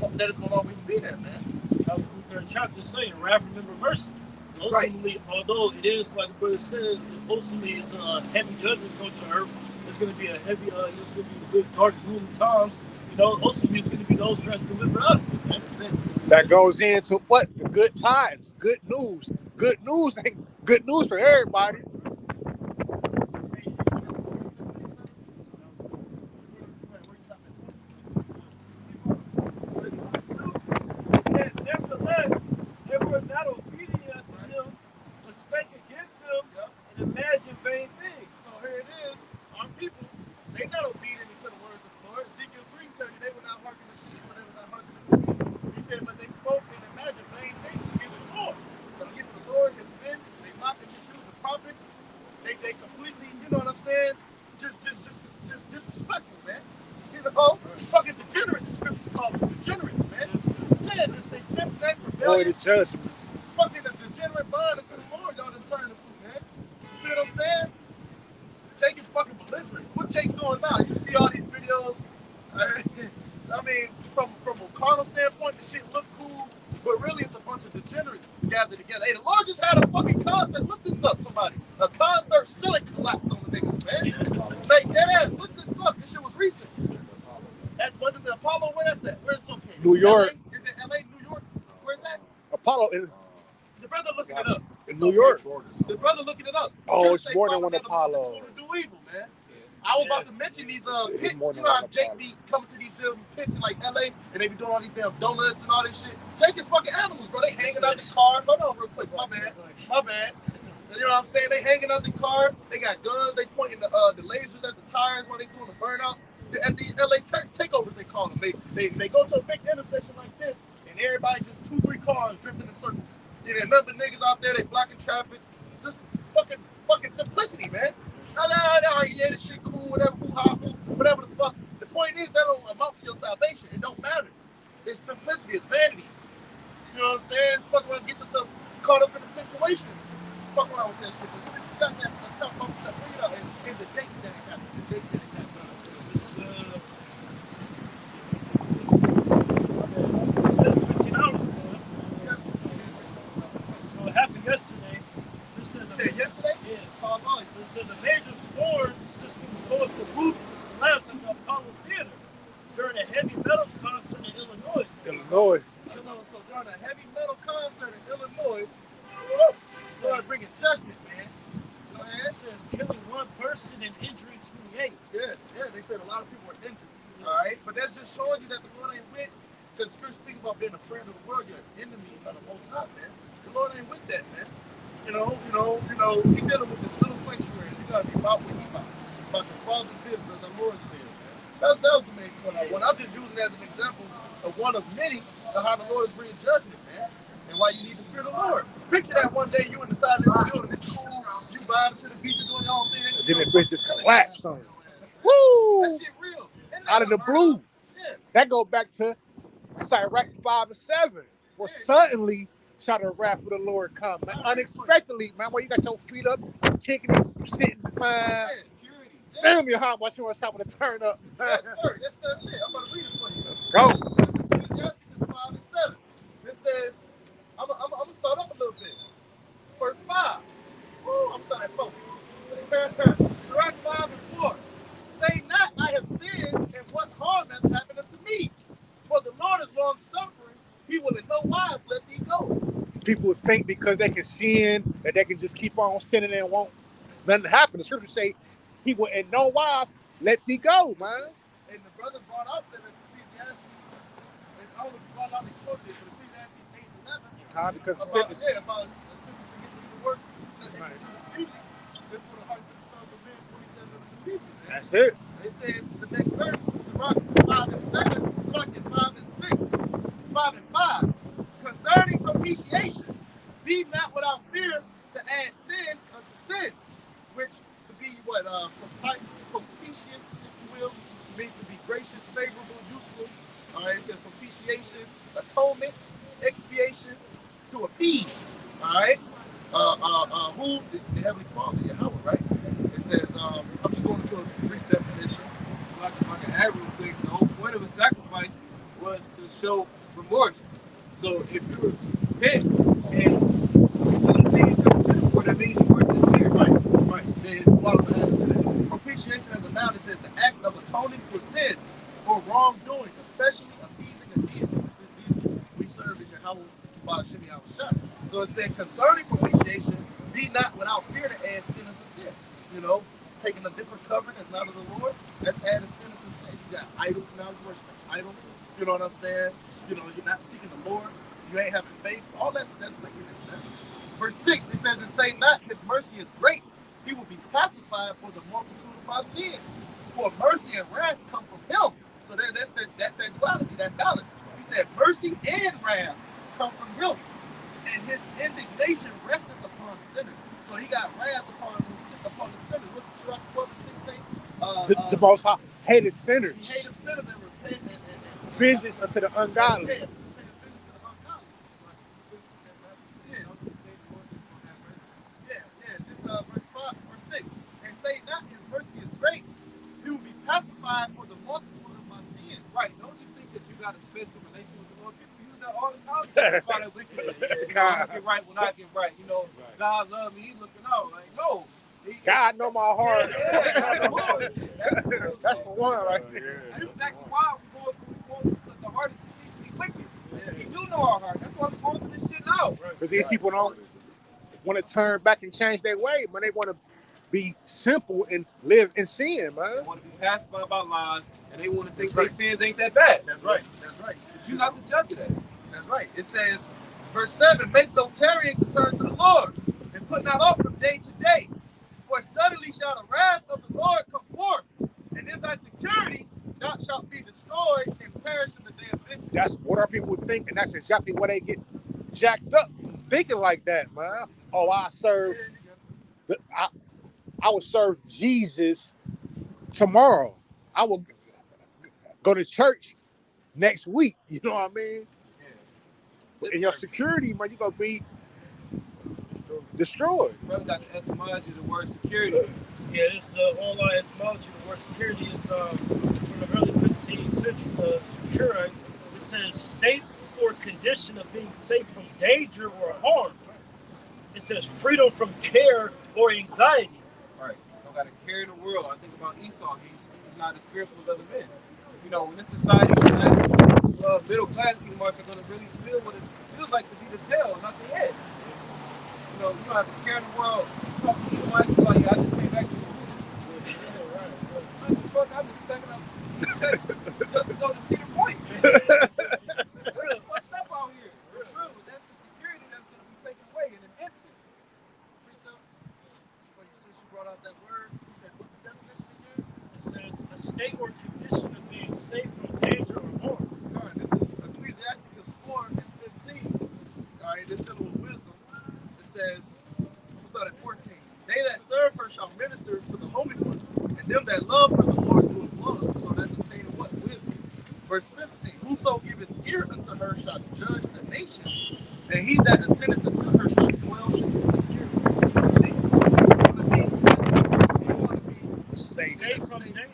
always be there, man. The third chapter is saying, wrath, remember mercy. Ultimately, although it is, like the brother said, ultimately it's a heavy judgment coming to the earth. It's going to be a heavy, it's going to be big, dark, gloomy times. You know, ultimately it's going to be those trying to deliver out of it, man. That's it. That goes into what? The good times, good news. Good news ain't good news for everybody. Nevertheless, they were not obedient to him, but spake against him and imagined vain things. So here it is. Our people, they not obedient to the words of the Lord. Ezekiel 3 tells you they were not hearkening to me, but they were not hearkening to me. He said, but they spoke and imagined vain things against the Lord. But against the Lord, his men, they mocked and misused the prophets. They completely, you know what I'm saying? Just disrespectful, man. You know, fucking degenerates. The scriptures call them degenerates, man. Yeah, they stiff neck Boy, the rebellious. judgment. Fucking the degenerate bond into the Lord, y'all done turned into, man. You see what I'm saying? Jake is fucking belligerent. What Jake doing now? You see all these videos. I mean, from a carnal standpoint, the shit look cool, but really it's a bunch of degenerates gathered together. Hey, the Lord just had a fucking concert. Look this up, somebody. A concert ceiling collapsed on the niggas, man. New York. Is it LA, New York? Where's that? Apollo in The brother looking it up. New York. The brother looking it up. Oh, it's Say more than Father one got a Apollo. multitude to do evil, man. I was about to mention these It's pits. more You than know how one Jake Apollo. be coming to these damn pits in like LA and they be doing all these damn donuts and all this shit. Jake is fucking animals, bro. They hanging out the car. Hold on real quick. My bad. You know what I'm saying? They hanging out the car. They got guns. They pointing the lasers at the tires while they doing the burnouts. At the LA takeovers, they call them. They go to a big intersection like this, and everybody just 2-3 cars drifting in circles. And then another niggas out there, they blocking traffic. Just fucking simplicity, man. Yeah, this shit cool, whatever, whatever the fuck. The point is that don't amount to your salvation. It don't matter. It's simplicity. It's vanity. You know what I'm saying? Fuck around, get yourself caught up in the situation. Fuck around with that shit. Since you got that account number, bring it up and the date that it happened. The date that it happened. That's 15 hours ago. So it happened yesterday. This You is said yesterday? Yeah. Call on. This is a major storm system caused the roof to collapse at the Apollo Theater during a heavy metal concert in Illinois. Illinois. So during a heavy metal concert in Illinois, started bringing judgment, man. Go ahead. It says killing one person and injuring 28. Yeah, they said a lot of people were injured. All right, but that's just showing you that the Lord ain't with. Because Scripture speaking about being a friend of the world, you're an enemy of the Most High, man. The Lord ain't with that, man. You know, he dealing with this little sanctuary. You gotta be about what he about your father's business, as the Lord said, man. That was the main point I want. I'm just using it as an example of one of many of how the Lord is bringing judgment, man, and why you need to fear the Lord. Picture that one day you in the side of the building, it's cool, you vibing to the beat, you're doing your own thing. And then that bitch just collapsed on you. Woo! Woo! That shit real. Out of the blue. Yeah. That go back to Sirach 5 and 7. For suddenly shall the wrath of the Lord come. Man, unexpectedly, man, where you got your feet up, kicking it, you sitting, man. Damn, your heart, watch you want something to turn up. Yes, sir. That's it. I'm going to read it for you. Let's go. Ecclesiastes 5 and 7. It says, I'm going to start up a little bit. Verse 5. Woo, I'm starting at 4. Sirach 5 and 4. Say not, I have sinned, and what harm hath happened unto me? For the Lord is long suffering, he will in no wise let thee go. People think because they can sin that they can just keep on sinning and won't nothing happen. The scriptures say he will in no wise let thee go, man. And the brother brought out that Ecclesiastes, and I don't know if he brought out the quote this, but Ecclesiastes 8 and 11. Because About sin a sentence against the work that executes speedily. Therefore the heart of the sons of men, 27 of the people. that's it. It says the next verse, Sirach 5 and 7, Sirach 5 and 6, 5 and 5. Concerning propitiation, be not without fear to add sin unto sin, which to be what propitious, if you will, means to be gracious, favorable, useful. All right, it says propitiation, atonement, expiation, to appease. All right, who the Heavenly Father, Yahweh, right? It says, I'm just going into a brief definition. Like I can add real quick, the whole point of a sacrifice was to show remorse. So if you repent and the things come to for that means you were sincere. Right. Then what I'm adding to that. Propitiation as a noun, it says the act of atoning for sin or wrongdoing, especially appeasing a deity. We serve as Yahweh Ba'ashim Yahushua. So it said concerning propitiation, be not without fear to add sin into sin. You know, taking a different covenant that's not of the Lord, that's adding sin into sin. You got idols now, you worship idols. You know what I'm saying? You know, you're not seeking the Lord. You ain't having faith. All that's wickedness, man. Verse 6, it says, and say not, his mercy is great. He will be pacified for the multitude of our sins. For mercy and wrath come from him. So that's that duality, that balance. He said, mercy and wrath come from him. And his indignation rested upon sinners. So he got wrath upon the sinners. What did Sirach 12 and 6 say? The Most High hated sinners. He hated sinners and repent and Vengeance unto the ungodly. Yeah, this verse 5, verse 6. And say not his mercy is great. He will be pacified for the multitude of my sins. Right. Don't just think that you got a special relationship with the Lord. People use that all the time to justify that wickedness. I get right when I get right. You know, God love me, he's looking out. Like, no. God know my heart. That's That's the one right there. That's exactly why we're going through the heart of the sheep. You do know our heart. That's why we're going through this shit now. Because these people don't want to turn back and change their way, man. They want to be simple and live in sin, They man. want to be pacified about lies, and they want to think That's their right. sins ain't that bad. That's right. That's right. But you're not the judge of that. That's right. It says, verse 7, make no tarrying to turn to the Lord, and put not off from day to day. For suddenly shall the wrath of the Lord come forth, and in thy security thou shalt be destroyed and perish in the day of vengeance. That's what our people think, and that's exactly why they get jacked up thinking like that, man. Oh, I will serve Jesus tomorrow. I will go to church next week. You know what I mean? This In your verse- security, man, you're gonna be destroyed. Brother got the etymology of the word security. Yeah, this online etymology. The word security is from the early 15th century. Secure. It says state or condition of being safe from danger or harm. It says freedom from care or anxiety. Right. Don't got to carry the world. I think about Esau. He's not as fearful as other men. You know, in this society, middle class people are going to really feel what it feels like to be the tail, not the head. You know, you don't have to carry the world. You talk to your wife, you're like, I just came back to the fuck, I'm just stacking up just to go to Cedar Point. We're fucked up out here. For real. That's the security that's going to be taken away in an instant. Since you brought out that word, you said, what's the definition again? It says a state or condition of being safe from danger or harm. All right, this is Ecclesiasticus 4 and 15. All right, this dealing with wisdom. It says, we'll start at 14. They that serve her shall minister to the Holy One, and them that love her the Lord will love. So that's attaining what? Wisdom. Verse 15. Whoso giveth ear unto her shall judge the nations, and he that attendeth unto her shall dwell secure. See, you want to be Safe. Safe from danger.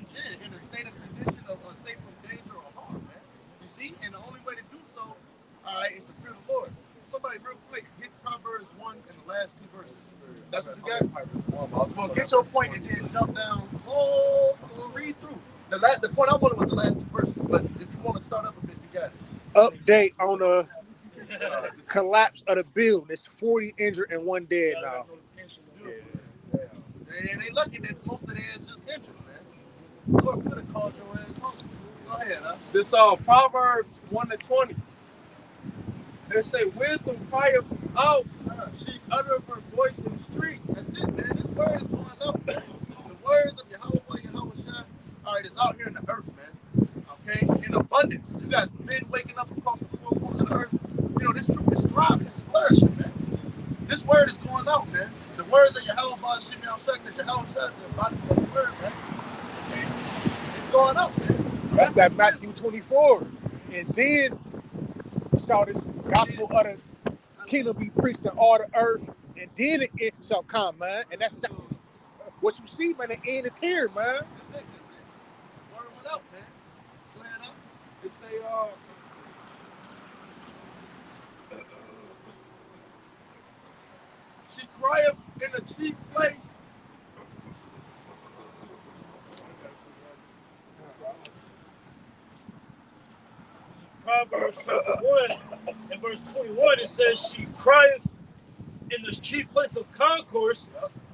in a state of condition of safe from danger or harm, man. You see, and the only way to do so, all right, is to fear the Lord. Somebody real quick, get Proverbs 1 and the last 2 verses. That's what you got? Well, get your point and then jump down. Oh, we'll read through. The point I wanted was the last 2 verses, but if you want to start up a bit, you got it. Update on the collapse of the building. It's 40 injured and 1 dead now. And they lucky that most of their ass just injured, man. The Lord could have called your ass home. Go ahead, huh? This Proverbs 1-20. They say wisdom crieth out, she uttereth her voice in the streets. That's it, man. This word is going up. The words of Yahweh Shai, all right, is out here in the earth, man. Okay? In abundance. You got men waking up across the 4 corners of the earth. You know, this truth is thriving. It's flourishing, man. This word is going out, man. The words of Yahweh Shai, Yahweh Shai, the body of the word, man. Okay? It's going out, man. That's that Matthew 24. And then we saw this gospel of the kingdom be preached in all the earth, and then the end shall come, man. And that's what you see, man. The end is here, man. That's it. The word went out, man. Go ahead, up. It say, she crieth in the chief place. Proverbs chapter 1 and verse 21, it says, she crieth in the chief place of concourse,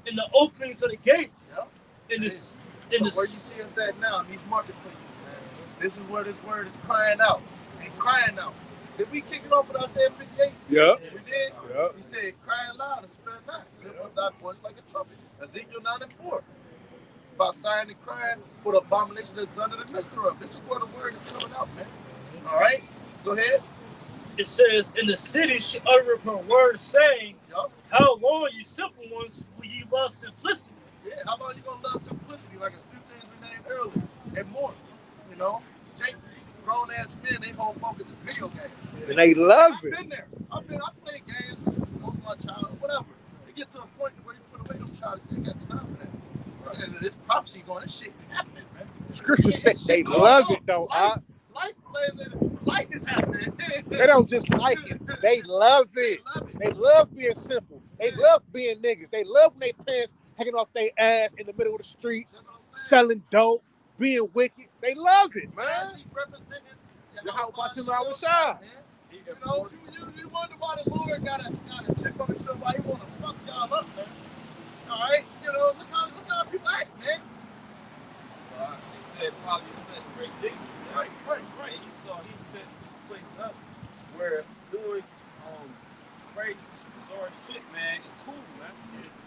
in the openings of the gates. Yep. In So the where you see us at now, in these marketplaces, man, this is where this word is crying out. And crying out. Did we kick it off with Isaiah 58? Yeah. We did? Yeah. He said, crying loud and spare not. Lift up thy voice like a trumpet. Ezekiel 9 and 4. About sighing and crying for the abomination that's done in the midst thereof. This is where the word is coming out, man. All right? Go ahead. it says, in the city she uttereth her word, saying, Yup. how long, you simple ones, will ye love simplicity? Yeah, how long you gonna love simplicity? Like a few things we named earlier and more. You know, Jake, grown ass men, they whole focus is video games. And they love I've it. been there. I played games most of my childhood, whatever. They get to a point where you put away them childish, they ain't got time for that. And this prophecy going, this shit happening, man. Scripture says they love it though. Life is happening. They don't just like it. They love it. They love being simple. They love being niggas. They love when they pants hanging off their ass in the middle of the streets, That's what I'm saying. selling dope, being wicked. They love it, man. Representing Yahweh Shai. You know, you wonder why the Lord got a chip on the shoulder, why he want to fuck y'all up, man. All right, you know, look how people act, man. They said probably set great dignity. Right. And he set this place up where doing crazy, bizarre shit, man, is cool, man.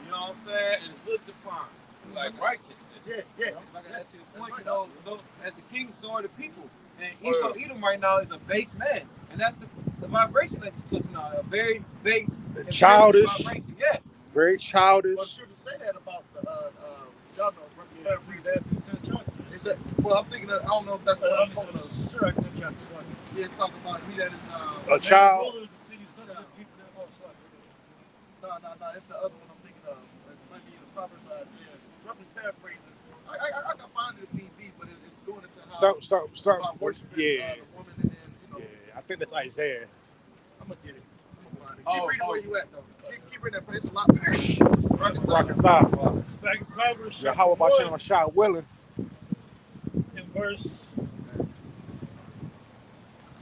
You know what I'm saying? And it's looked upon like righteousness. Yeah. Like I had to the point, you know, so as the king saw the people, and Edom right now is a base man, and that's the vibration that he's pushing out, a very base, childish vibration. Yeah. Very childish. Well, sure to say that about the y'all know, Well, I'm thinking of, I don't know if that's what I'm talking about. Sure, I can chapter 20. Yeah, talking about he that is A child. No, it's the other one I'm thinking of. It might be the Proverbs Isaiah. Roughly paraphrasing. I can find it in BB, but it's going into how Something. about worshiping Yeah. the woman, and then Yeah, I think that's Isaiah. I'm gonna get it. I'm gonna find it. Keep reading where you at though. Keep reading that place. It's a lot better. Rocket thigh. It's back in Proverbs. Yeah, how about Shem shot willing? In verse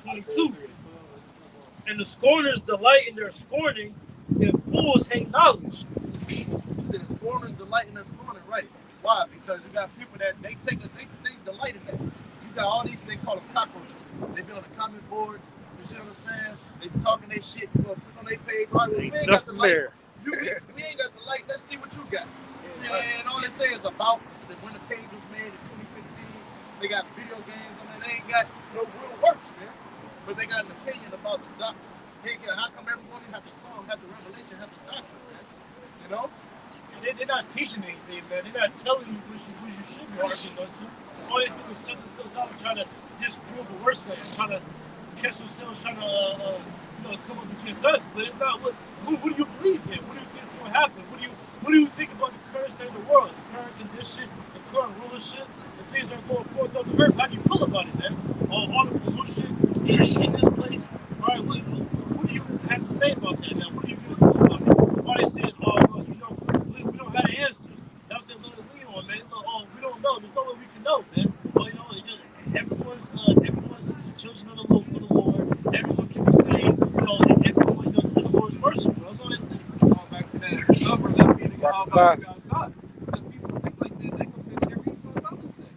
22. And the scorners delight in their scorning, and fools hate knowledge. He said scorners delight in their scorning, right? Why? Because you got people that they delight in that. You got all these, they call them cockroaches. They be on the comment boards. You see what I'm saying? They be talking their shit. You go click on their page. Right? We ain't got the light. We ain't got the light. Let's see what you got. Yeah, and all they say is about when the page was made in 2015. They got video games on there. They ain't got no real works, man. But they got an opinion about the doctrine. How come everyone have the song, have the revelation, have the doctrine, man? You know? They're not teaching anything, man. They're not telling you who you should be arguing to. All they do is set themselves out and try to disprove the worst of it, trying to catch themselves trying to come up against us. But it's not who do you believe in? What do you think is going to happen? What do you think about the current state of the world, the current condition, the current rulership, the things that are going forth on the earth? How do you feel about it, man? All the pollution in this place. All right, what do you have to say about that, man? What are you going to do about it? Why they saying, we don't have the answers. That's what they're lean on, man. We don't know. There's no way we can know, man. It's just everyone's children of the Lord. Everyone can be saved. And everyone, the Lord is merciful. That's all they say. Going back to that summer, that meeting all about you outside. Because people think like that, they gonna say whatever you so tough to say.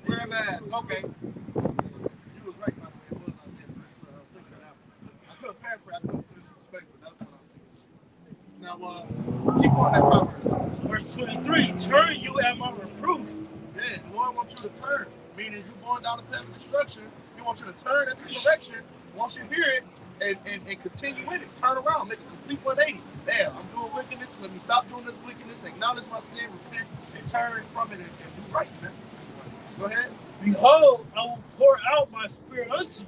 Wear a mask, okay. You was right, by the way. It was out there. I was thinking of that one. I could have paraphrased. I couldn't put it in perspective, but that's what I was thinking. Now, keep on that Proverbs. Verse 23, turn you at my reproof. Yeah, the Lord wants you to turn. Meaning you going down the path of destruction, He wants you to turn at the direction. Once you hear it, and continue with it. Turn around, make a complete 180. There, I'm doing wickedness. Let me stop doing this wickedness, acknowledge my sin, repent, and turn from it and do right, man. Go ahead. Behold, I will pour out my spirit unto you.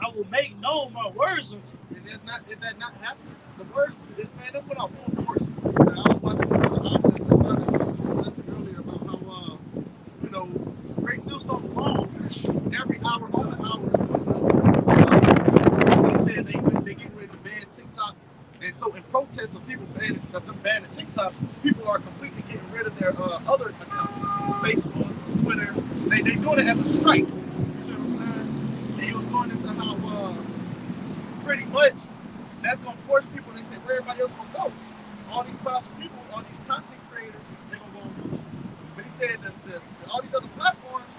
I will make known my words unto you. And is that not happening? The words, man, they put out full force. And I was watching a lesson earlier about how, great news on the wall, every hour on the hour is putting up. They said they get ready to ban TikTok. And so in protest of people banning TikTok, people are completely getting rid of their other accounts. Facebook, Twitter. They doing it as a strike. You see what I'm saying? And he was going into how pretty much that's going to force people. They say where everybody else going to go. All these powerful people, all these content creators, they're going to go on YouTube. But he said that all these other platforms,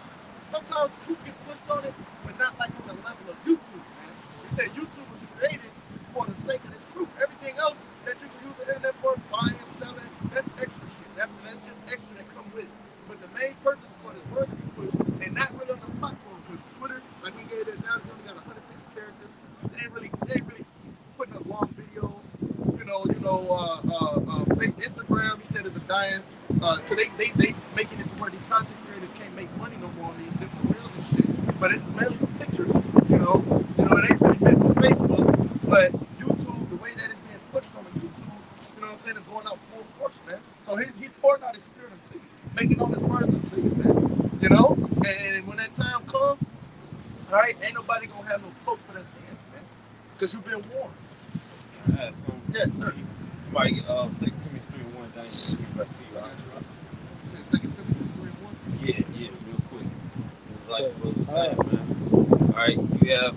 sometimes the truth gets pushed on it, but not like on the level of YouTube, man. He said YouTube was created for the sake of this truth. Everything else that you can use the internet for, buying, selling, that's extra shit. That's just extra that come with it. But the main purpose is for this word to be pushed, and not really on the platform. Because Twitter, like we gave it down, we only got 150 characters. They ain't really putting up long videos. Instagram, he said, is a dying. Cause they making it to where these content creators can't make money no more on these different reels and shit. But it's mainly for pictures, it ain't really meant for Facebook. But YouTube, the way that it's being pushed on YouTube, is going out full force, man. So he's pouring out his spirit into you, making all his words into you, man. And when that time comes, all right, ain't nobody gonna have no cloak for their sins, man. Because you've been warned. Yes, sir. Somebody, 2 Timothy 3:1, thank you. Back to you, all right? Say 2 Timothy 3:1? Yeah, real quick. Like the brother said, man. All right, you have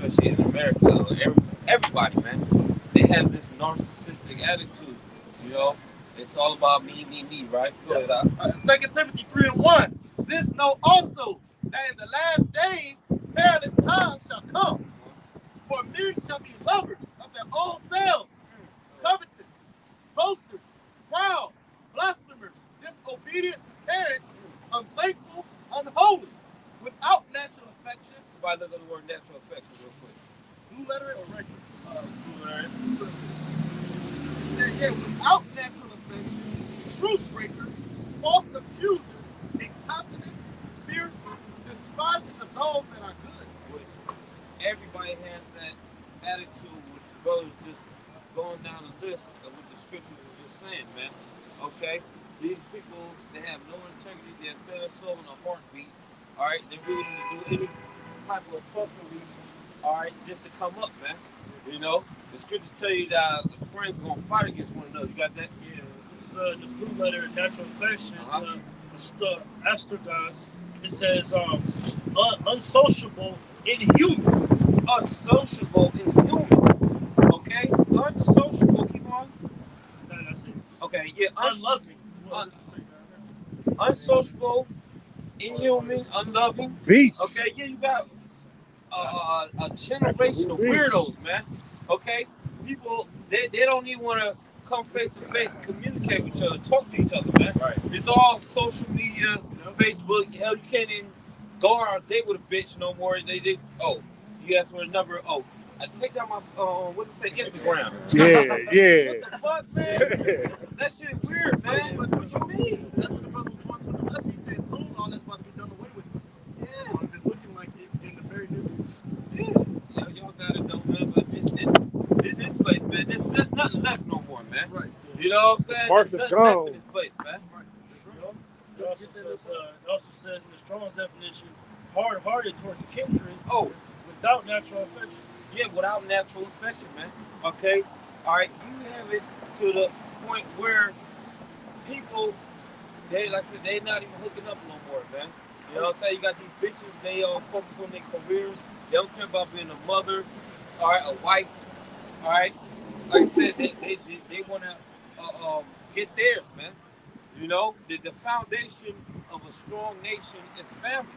especially in America, everybody, man, they have this narcissistic attitude. You know, it's all about me, right? Go ahead, Doc. 2 Timothy 3:1. This know also that in the last days perilous times shall come. For men shall be lovers of their own selves, covetous, boasters, proud, blasphemers, disobedient to parents, unfaithful, unholy, without natural affection. Somebody look at the word natural affection real quick. Blue letter or regular? Blue letter. It said, yeah, without natural affection, truce breakers, false accusers, incontinent, fierce, despisers of those that are good. Everybody has that attitude with the brothers just going down the list of what the scripture was just saying, man. Okay? These people, they have no integrity, they're set their soul in a heartbeat. Alright, they're willing to do any type of fuckery, alright, just to come up, man. You know? The scriptures tell you that friends are gonna fight against one another. You got that? Yeah, this is the blue letter, natural affection. It's the astrogos. It says unsociable, inhuman. Unsociable, inhuman. Okay? Unsociable, keep on. That's it. Okay, yeah, Unloving. Unsociable, inhuman, unloving. Beast. Okay, yeah, you got a generation of weirdos, man. Okay? People, they don't even want to come face to face and communicate with each other, talk to each other, man. Right. It's all social media, Facebook. Hell, you can't even go on a date with a bitch no more. They you ask for a number. Oh, I take down my what did it say? Instagram. Yeah. What the fuck, man? That shit weird, man. What you mean? That's what the brother was going to unless he said soon all that's about to be done away with. Yeah. It's looking like it in the very near Yeah. Y'all got it though, man. But this place, man. There's nothing left no more, man. Right. You know what I'm saying? Martha's There's nothing gone. left in this place, man. Right. It also says in the Strong's definition, hard-hearted towards kindred. Oh, Without natural affection. yeah, without natural affection, man. Okay? All right, you have it to the point where people, they, like I said, they're not even hooking up no more, man. You know what I'm saying? You got these bitches, they all focus on their careers. They don't care about being a mother, all right, a wife, all right? Like I said, they want to get theirs, man. You know, the foundation of a strong nation is family.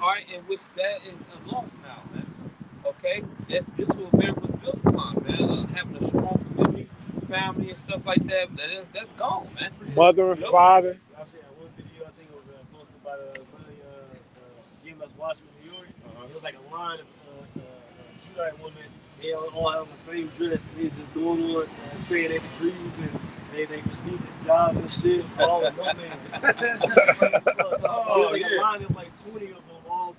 All right, in which that is a loss now, man. Okay, this what America was built upon, man. Having a strong community, family, and stuff like that. That's gone, man. Mother and father. I seen that one video, I think it was posted by the GMS Watchman in New York. It was like a line of Judite women. They all have the same dress, and they just going on saying their degrees and they prestigious job and shit. All of them, man. Oh, like yeah. a line of like 20 of them all.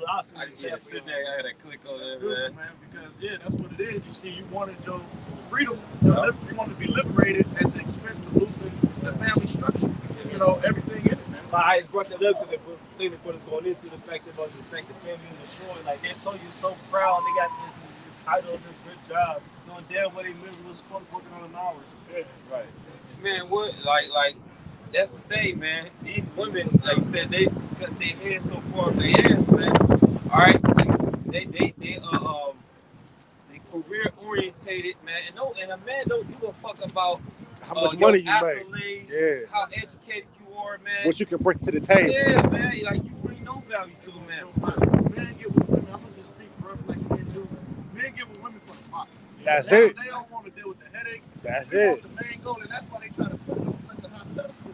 I'll send I the just chat. sit there, I gotta click on that, Beautiful, man. man, because yeah, that's what it is. You see, you wanted your freedom, you want to be liberated at the expense of losing the family structure. You know, everything in it, man. I brought that up because they put us going into the fact that the family is destroyed. Like you're so proud. They got this title, this good job, doing damn well they miserable as fuck working on them hours. Yeah, right. Man, what like that's the thing, man. These women, like you said, they cut their head so far up their ass, man. All right, like, they career orientated, man. And a man don't give a fuck about How much your money you make. accolades, Yeah. how educated you are, man. What you can bring to the table. Yeah, man. Like you bring no value to a man. Men get with women. I'm gonna just speak roughly like men do. Men get with women for the box. That's it. They don't want to deal with the headache. That's They it. want the main goal, and that's why they try to put it on such a high pedestal.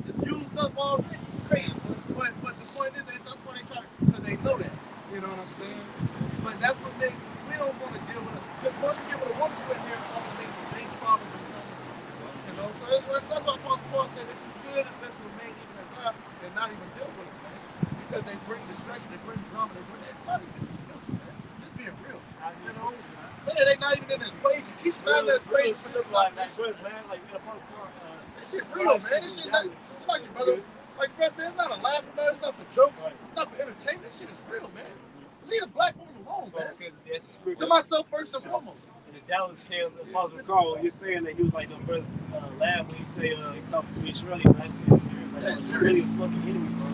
It's used up already. But the point is that that's why they try to, because they know that. You know what I'm saying? But that's what we don't want to deal with it. Because once you get with a woman, you in here, all the big problems and problems. You know, so that's why Paul said if you could invest in a man even as high, and not even deal with it, man. Because they bring distraction, they bring drama, they bring everybody bitches filthy, man. Just being real. You know? Yeah, they not even in the equation. Keep not in the equation for this like like good, man. Like in a post that shit real, man. This shit not, it's like your brother. Like Brett said, it's not a laughing matter, it's not for jokes, it's not for entertainment. This shit is real, man. Leave a black woman alone, man. To myself first and foremost. Dallas fans, Apostle Carl, you're saying that he was like, no, brother, laugh when he say, he talked to me Shirley, but I see it serious. Like, That's she really serious. fucking hitting me, bro.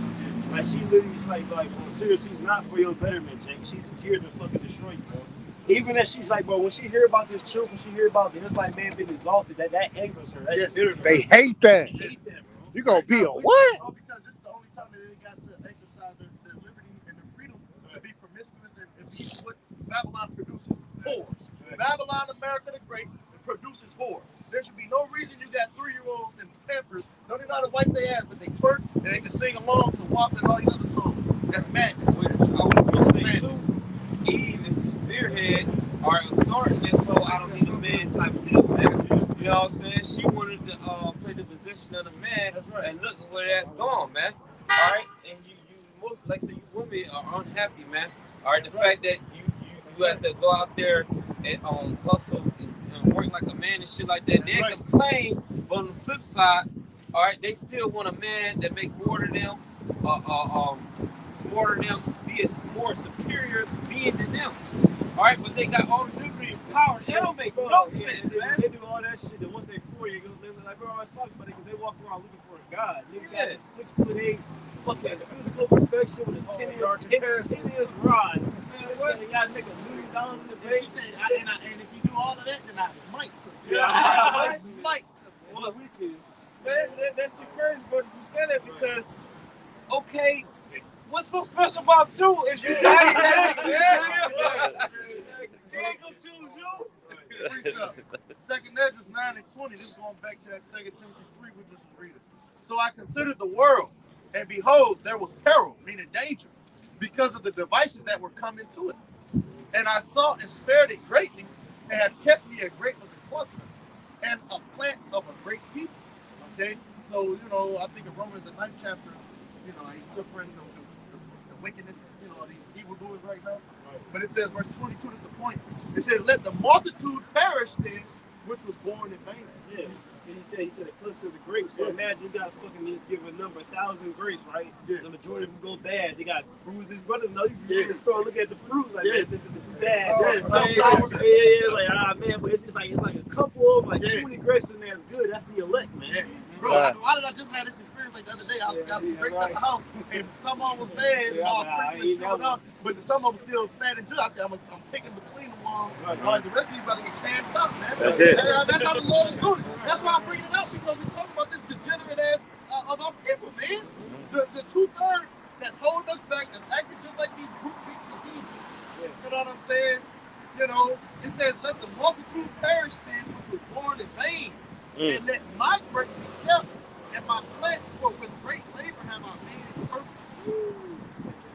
Like, she literally is like, well, seriously, she's not for your betterment, Jake. She's here to fucking destroy you, bro. Even that she's like, bro, when she hear about this truth, when she hear about the Israelite man being exalted, that angers her. That's Yes. bitter. They hate that. They hate that, bro. You gonna be a All what? because this is the only time that they got to exercise their liberty and their freedom to be promiscuous and be what Babylon produces whores. Babylon, America the Great, produces whores. There should be no reason you got 3-year-olds in Pampers, don't even know how to wipe their ass, but they twerk and they can sing along to WAP and all these other songs. That's madness. Which I would say too, Eve is spearhead or starting this whole I don't need a man type of deal, man. You know what I'm saying? She wanted to play the position of the man, That's right. and look where that's gone, man. All right, and you most like say you women are unhappy, man. All right, the fact that you have to go out there and hustle and work like a man and shit like that. That's They right. complain, but on the flip side, all right, they still want a man that make more than them, smarter than them, be as more superior being than them. All right, but they got all the liberty and power. That don't make no sense, man. They do all that shit, and once they 40, they're like, bro, I was talking about it, because they walk around looking for a god. Nigga got a 6'8", fucking physical perfection with a 10-inch rod. What? You gotta make $1 million in the And bank. she said, and if you do all of that, then I might some. Yeah. I might some. On the weekends. Man, that shit crazy, but you said that because, okay, what's so special about you if you He ain't gonna choose you. Precept. Second Ezra 9:20. This is going back to that 2 Timothy 3 we just was reading. So I considered the world, and behold, there was peril, meaning danger, because of the devices that were coming to it. And I saw and spared it greatly, and had kept me a great of the cluster, and a plant of a great people. Okay? So, you know, I think of Romans, the 9th chapter, you know, he's suffering the wickedness, you know, these evildoers right now. But it says, verse 22, this is the point. It says, let the multitude perish then, which was born in vain. Yeah. And he said a cluster of the grapes. So imagine you got fucking just give a number 1,000 grapes, right? Yeah. The majority of them go bad. They got bruises. Brothers know you Yeah. can start looking at the fruit like Yeah. the bad. Oh, Yeah, it's right? sour. Yeah, like man, but it's like a couple of them, like Yeah. 20 grapes in there is good. That's the elect, man. Yeah. Bro, why did I just have this experience like the other day? I got some grapes at the house, and some of them was bad, and all pretty showed up, but some of them still fat and juicy. I said, I'm picking between them all. The rest of you better get can't stop, man. That's it. That's how the Lord is doing it. That's why I'm bringing it up, because we talk about this degenerate ass of our people, man. The 2/3 that's holding us back, that's acting just like these brute beasts of Egypt. You know what I'm saying? You know, it says, let the multitude perish then, which was born in vain. And let my grape be kept, and my plant, for with great labor have I made it perfect.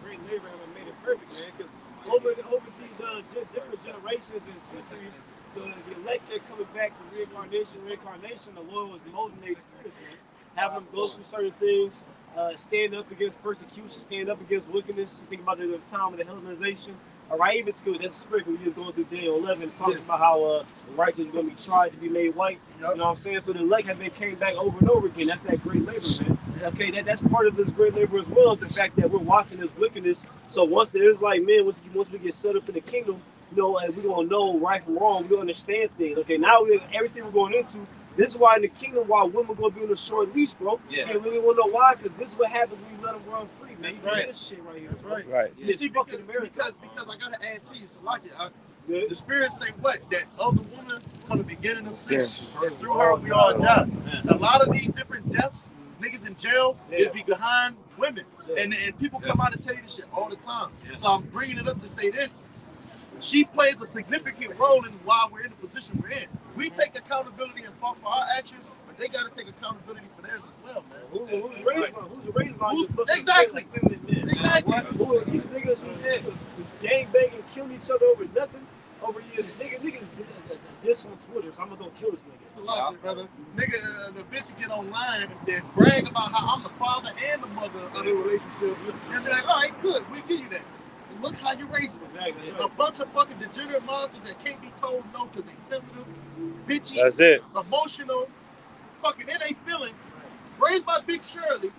Great labor have made it perfect, man. Because over these different generations and centuries, the elect kept coming back to reincarnation. The Lord was molding their spirits, man. Having them go through certain things, stand up against persecution, stand up against wickedness. Think about it at the time of the Hellenization. All right, even school, that's a sprinkle. We just going through Daniel 11, talking about how the righteous is going to be tried to be made white. Yep. You know what I'm saying? So the elect have been came back over and over again. That's that great labor, man. Okay, that's part of this great labor as well, is the fact that we're watching this wickedness. So once there is like, man, once we get set up in the kingdom, you know, and we're going to know right from wrong. We're going to understand things. Okay, now everything we're going into, this is why in the kingdom, why women going to be on a short leash, bro. Yeah. You really want to know why? Because this is what happens when you let them run free, man. That's You do right. this shit right here. That's right. Right. You see, fucking because I gotta add to you, Salaki. Yeah. The Spirit say what? That other woman from the beginning of sin, Yes. and through her we all die. A lot of these different deaths, niggas in jail, Yeah. it be behind women, Yeah. and people come out and tell you this shit all the time. Yeah. So I'm bringing it up to say this. She plays a significant role in why we're in the position we're in. We take accountability and fought for our actions, but they got to take accountability for theirs as well, man. Who's raised by Who's- the fucking exactly. feminine men? Exactly. Who are these niggas who gang banging, killing each other over nothing? Over years, niggas this on Twitter, so I'm gonna go kill this nigga. It's a lot, brother. Nigga, the bitch get online and then brag about how I'm the father and the mother of the relationship, and be like, all right, good, we give you that. And look how you raise it. Exactly. A bunch of fucking degenerate monsters that can't be told no because they sensitive, bitchy, That's it. emotional, fucking in their feelings. Raised by Big Shirley.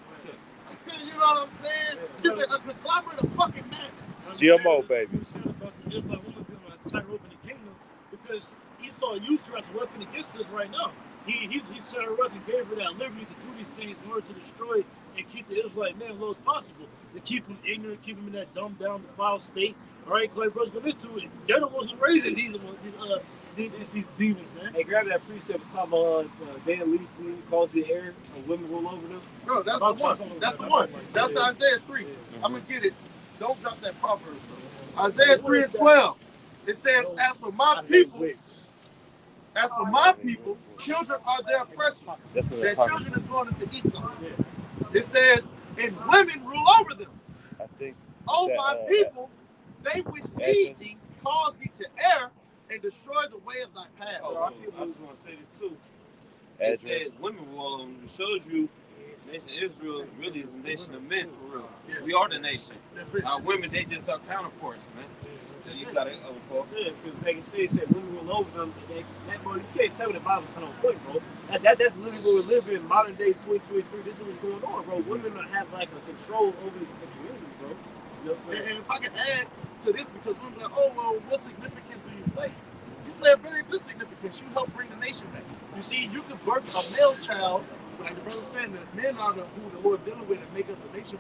You know what I'm saying? Just a conglomerate of fucking madness. GMO, baby. You said about the Israelite woman being on a tightrope in the kingdom, because Esau Esau used her as a weapon against us right now. He set her up and gave her that liberty to do these things in order to destroy and keep the Israelite man as low as possible. To keep them ignorant, keep them in that dumbed down, defiled state. All right, Clay Brothers go into it. They're the ones who's raising these demons, man. Hey, grab that precept talking about they at least cause the air and women rule over them. Bro, that's the one. That's the one. That's the Isaiah 3. I'm going to get it. Don't drop that proverb, bro. Isaiah 3 and 12. It says, as for my people, children are their oppressors. Their children is going into Esau. It says, and women rule over them. I think. Oh, my people, they which lead thee, cause thee to err, and destroy the way of thy path. Oh, I was going to say this too. It It says women rule over them. It shows you nation Israel really is a nation of men for real. Yeah. We are the nation. That's it. Women, they just are counterparts, man. That's You it. got it, Paul. Yeah, because like I said, women rule over them. That bro, you can't tell me the Bible's kind of point, bro. That's literally what we're living in modern day 2023. This is what's going on, bro. Women have like a control over the communities, bro. You know, And if I could add to this, because women are like, oh, well, what significance do you play? You play a very good significance. You help bring the nation back. You see, you could birth a male child, like the brother saying, that men are who the Lord dealing with and make up the nation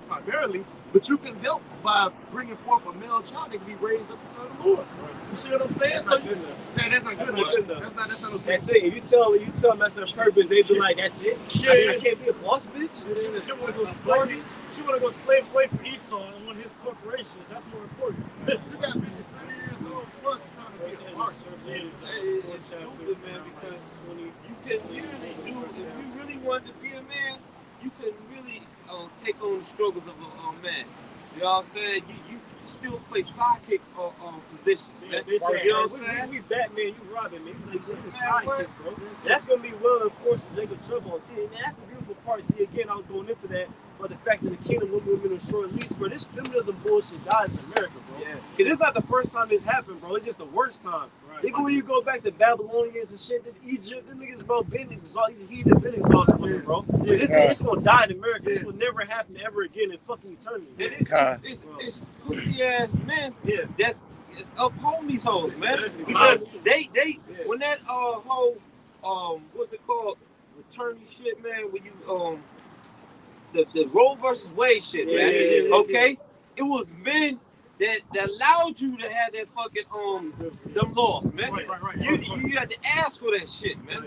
primarily, but you can help by bringing forth a male child that can be raised up to serve the Lord. You see what I'm saying? That's not good enough. That's not good That's not enough. good enough. That's not okay. That's it. If you tell them that's their purpose, they be like, that's it. I can't be a boss bitch. She want to go slave. She want to go slave away for Esau and one of his corporations. That's more important. You got bitches 30 years old plus trying to be a part. It's stupid, man, because you can literally do, if you really wanted to be a man, you could really take on the struggles of a man. You know what I'm saying? You still play sidekick positions, man. You know what I'm saying? We Batman, you Robin, man. You like the Man, sidekick, bro. That's gonna be well enforced in Jacob Trouble. See, man, that's the beautiful part. See, again, I was going into that, but the fact that the kingdom women on short lease, bro, this feminism bullshit dies in America, bro. Yeah. See, this is not the first time this happened, bro. It's just the worst time. Right. Even when you go back to Babylonians and shit, Egypt, them niggas, bro, been exalted, he's been exalted, bro. It's gonna die in America. This will never happen ever again in fucking eternity. It's pussy ass men Yeah. that's uphold these hoes, man. Because they when that whole what's it called, attorney shit, man, when you the Roe versus Wade shit, man. Okay, it was men that allowed you to have that fucking them laws, man. Right. You had to ask for that shit, man.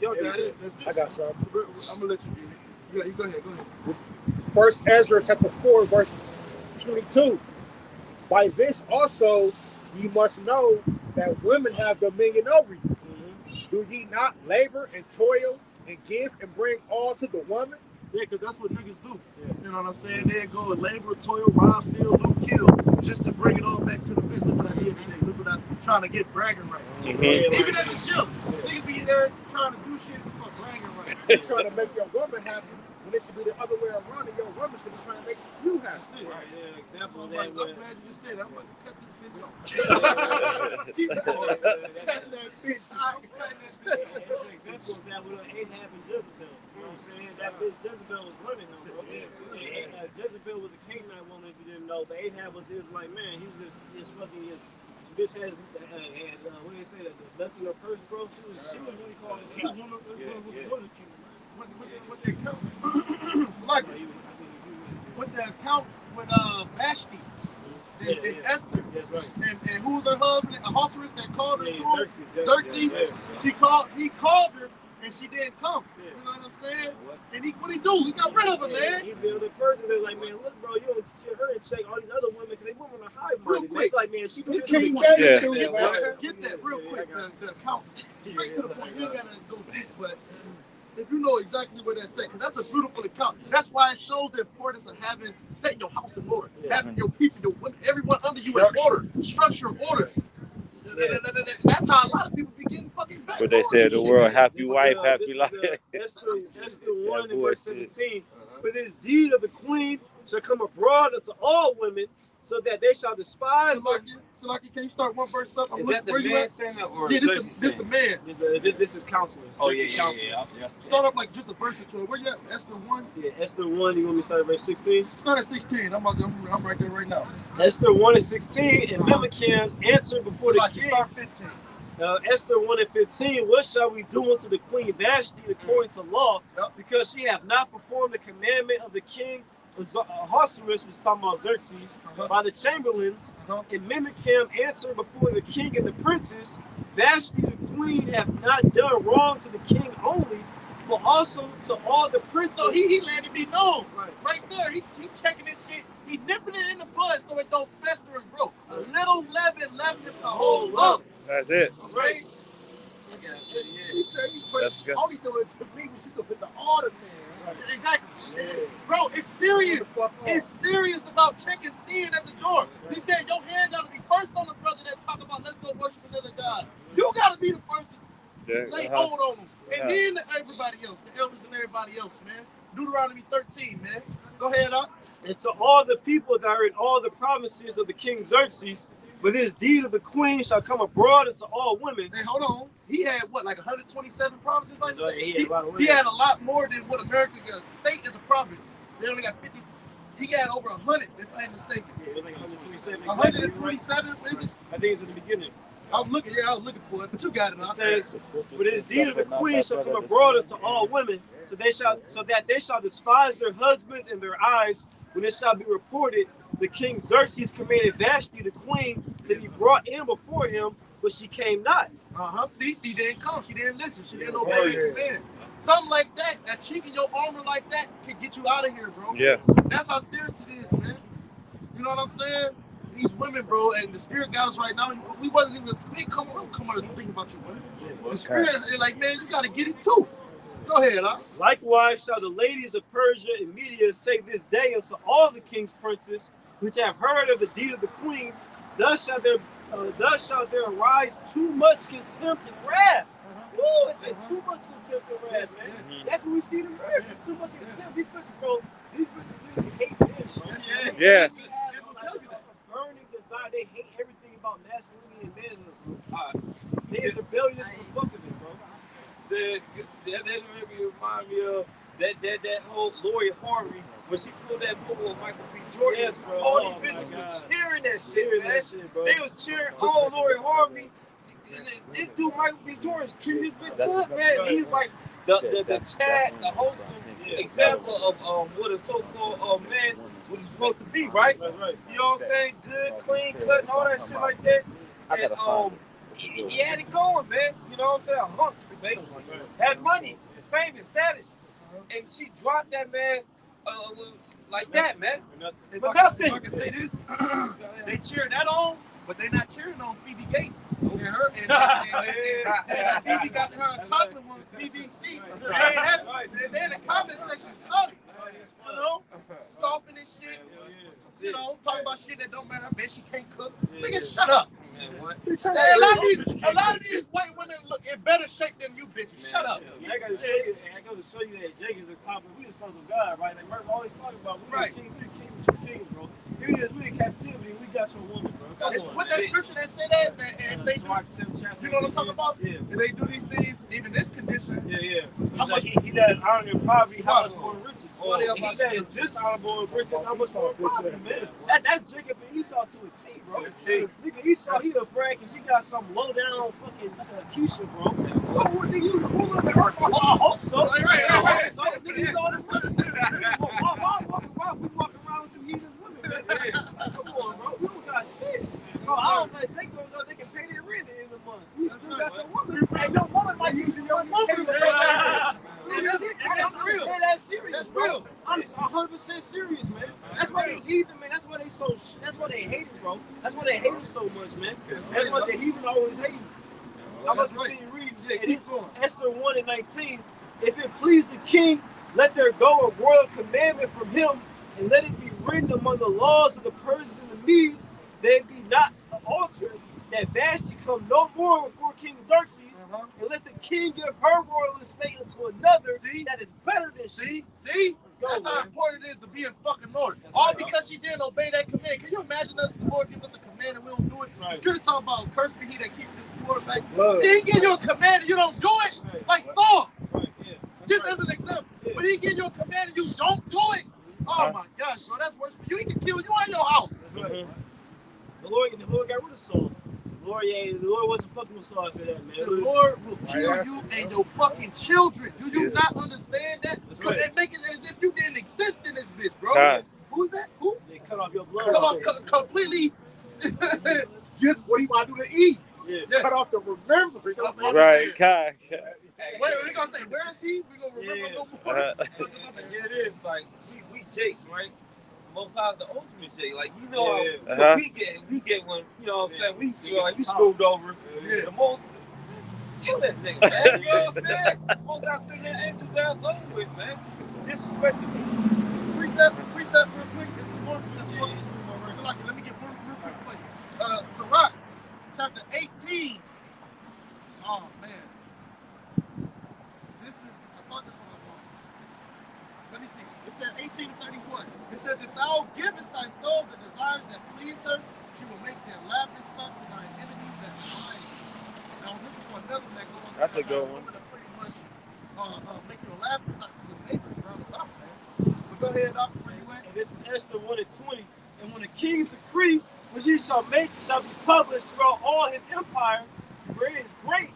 Y'all got it. That's it. I got some. I'm gonna let you get it. You go ahead. First Ezra chapter 4, verse 22. By this also ye must know that women have dominion over you. Do ye not labor and toil and give and bring all to the woman? Yeah, because that's what niggas do. You know what I'm saying? They go and labor, toil, rob, steal, loot, kill, just to bring it all back to the business. Look what I did today. Look what I'm trying to get bragging rights. Even at the gym, niggas be there trying to do shit for bragging rights. You're trying to make your woman happy when it should be the other way around, and your woman should be trying to make you happy. That's what I'm glad you just said. I'm about to cut this bitch off. Keep going. Cut that bitch out. That's an example of that with Ahab and Jezebel. You know what I'm saying? That bitch Jezebel was running them, bro. Jezebel was a Canaanite woman, if you didn't know. But Ahab was like, man, he was his fucking bitch had what do they say, the nuts in her purse, bro. She was really called. She was one of the kingdom. With the account, with the account with Vashti and Esther, That's right. and who was her husband? Ahasuerus that called her to him. Xerxes. Xerxes. He called her, and she didn't come. You know what I'm saying? And what he do? He got rid of her, man. He's the other person that's like, man, look, bro, you don't see her and check all these other women because they women are high Real minded. quick. Like, man, she do this. King Like, James Yeah. to you, man. Get that real quick. The account straight to the point. You ain't gotta go deep, but if you know exactly where that's at, because that's a beautiful account. That's why it shows the importance of setting your house in order, having your people, your women, everyone under you in order, structure, order. That's how a lot of people be getting fucking back. But they said the world happy wife, happy life. That's the one in boy verse shit. 17. For this deed of the queen shall come abroad unto all women, so that they shall despise. Salaki, can you start one verse up? I'm Is looking that the where you man at. saying that or Yeah, Xerxes this saying the it? man. This is counselors. Oh This yeah, is yeah, counselors. yeah. Start up like just a verse or two. Where you at? Esther 1. Yeah, Esther 1, you want me to start at verse 16? Start at 16. I'm right there right now. Esther 1 and 16, and Memucan answered before the Salaki, king. start 15. Esther 1:15, what shall we do unto the queen Vashti according to law? Yep. Because she hath not performed the commandment of the king Ahasuerus, was talking about Xerxes, by the chamberlains, and Memucan answered before the king and the princes, Vashti the queen hath not done wrong to the king only, but also to all the princes. So he let it be known. Right. Right there. He checking this shit. He nipping it in the bud so it don't fester and grow. A little leaven leavening the whole lump. That's it. Right? He said he put, That's good. all he do is to me, she could put the order man. Exactly. Bro, it's serious. It's serious about checking sin at the door. He said your hand gotta be first on the brother that talk about let's go worship another God. You gotta be the first to lay hold on them. And then everybody else, the elders and everybody else, man. Deuteronomy 13, man. Go ahead, up. And to all the people that are in all the provinces of the king Xerxes, with his deed of the queen shall come abroad unto all women. Hey, hold on. He had what, like 127 provinces? Like So he had a lot of women. he had a lot more than what America got. State is a province. They only got 50. He got over 100, if I'm mistaken. Yeah, it was like 127. 127, is it? I think it's in the beginning. I was looking for it, but you got it. It says, "With his deed of the queen shall come abroad unto all women, so that they shall despise their husbands in their eyes. When it shall be reported, the king Xerxes commanded Vashti the queen to be brought in before him, but she came not." See, she didn't come. She didn't listen. She didn't obey the command. Something like that, that chink in your armor like that, can get you out of here, bro. Yeah. That's how serious it is, man. You know what I'm saying? These women, bro, and the spirit got us right now. We didn't come around thinking about you women. The spirit is like, man, you gotta get it too. Go ahead, huh? Likewise shall the ladies of Persia and Media say this day unto all the king's princes, which have heard of the deed of the queen, thus shall there arise too much contempt and wrath. Woo, it said too much contempt and wrath, man. That's what we see in America. It's too much contempt. These bitches, bro, these bitches really hate this, bro. Yeah. They will tell you that. Burning desire. They hate everything about masculinity and manhood. They're rebellious motherfuckers, bro. That maybe remind me of that whole Lori Harvey when she pulled that movie with Michael B. Jordan. Yes, bro. All these bitches was cheering that shit, man. They was cheering on Lori Harvey. This dude Michael B. Jordan's treating this bitch good, man. He's like the Chad, the wholesome example of what a so-called man was supposed to be, right? You know what I'm saying? Good, clean cut, and all that shit like that. And he had it going, man. You know what I'm saying? A hunk, basically. Had money, fame, and status. And she dropped that man like that, man. But nothing. I can say this. They cheer that on, but they're not cheering on Phoebe Gates. And her and Phoebe got her a chocolate one, BBC. They're in the comment section, sorry. You know, scoffing and shit. You know, talking about shit that don't matter. I bet she can't cook. Nigga, shut up. A lot of these white women look in better shape than you bitches. Shut up. I gotta show you that Jake is the top of we the sons of God, right? Like Murph always talking about we the king with two kings, bro. Here it is, we in captivity, we got your woman, bro. It's what that scripture that say that if they do, you know what I'm talking about? Yeah. If they do these things, even this condition. Yeah. He that is honored in poverty, how much more riches? He that is dishonorable in riches, how much more poverty, man? That's Jacob and Esau to a T, bro. Nigga, Esau, he a brag and she got some low down fucking Keisha, bro. So what nigga, you cool up the earth? I hope so. Right. So nigga, you know the women. We walking around with you heathens women, man. Come on, bro. We don't got shit. Bro, I don't think they don't know they can pay their rent in the month. You still got your woman. And your woman might use your woman. That's real. That's serious. That's real. I'm 100% serious, man. That's why these heathen, man. That's why they so. That's why they hate it, bro. That's why they hate it so much, man. That's why the heathen always hate it. I'm going to continue reading. Keep going. Esther 1:19. If it please the king, let there go a royal commandment from him, and let it be written among the laws of the Persians and the Medes, they be not altered, that Vashti come no more before King Xerxes, and let the king give her royal estate unto another that is better than she. See? That's how important it is to be in fucking Lord. All because she didn't obey that command. Can you imagine us, the Lord give us a command and we don't do it? It's good to talk about curse be he that keep this sword back. He give you a command and you don't do it, like Saul. Just as an example. But he give you a command and you don't do it. Oh my gosh, bro, that's worse for you. He can kill you in your house. The Lord got rid of Saul. The Lord wasn't fucking with sorry for that, man. The Lord will kill you and your fucking children. Do you not understand that? Right. And make it as if you didn't exist in this bitch, bro. God. Who's that? Who? They cut off your blood. Cut off completely. Just what he about to do to Eve. Yeah. Yes. Cut off the remembrance. Right, God. Wait, we gonna say, where is he? We gonna remember no more. Yeah, it is like we Jakes, right? Most High's the ultimate Jake. Like you know, Uh-huh. we get when you know what I'm saying. We feel like we screwed over. Yeah. The most kill that nigga, man. You know what I'm saying? Most High send that angel down over with, man. Disrespecting me. Precept real quick. It's more. So like, let me get one real quick play. Sirach, chapter 18. Oh man, this is. I thought this one was wrong. Let me see. It says 18:31. It says, if thou givest thy soul the desires that please her, she will make thee a laughing stock to thine enemies that find thee. Now I'm looking for another one that goes on. That's a good one. To pretty much make you a laughing stock to your neighbors around about, man. But go ahead, Doc, where you at? And this is Esther 1:20. And when the king's decree, which he shall make, shall be published throughout all his empire, for it is great,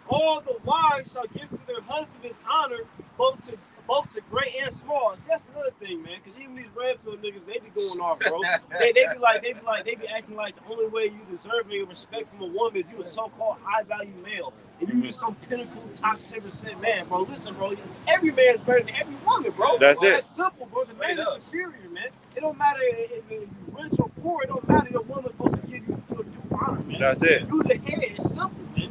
all the wives shall give to their husbands honor, both to great and small. So that's another thing, man. Because even these red pill niggas, they be going off, bro. they be acting like the only way you deserve any respect from a woman is you a so-called high-value male. And you just some pinnacle top 10% man, bro. Listen, bro. Every man's better than every woman, bro. That's it. That's simple, bro. The man is superior, man. It don't matter if you're rich or poor. It don't matter. Your woman's supposed to give you due honor, man. That's it. You the head. It's simple, man.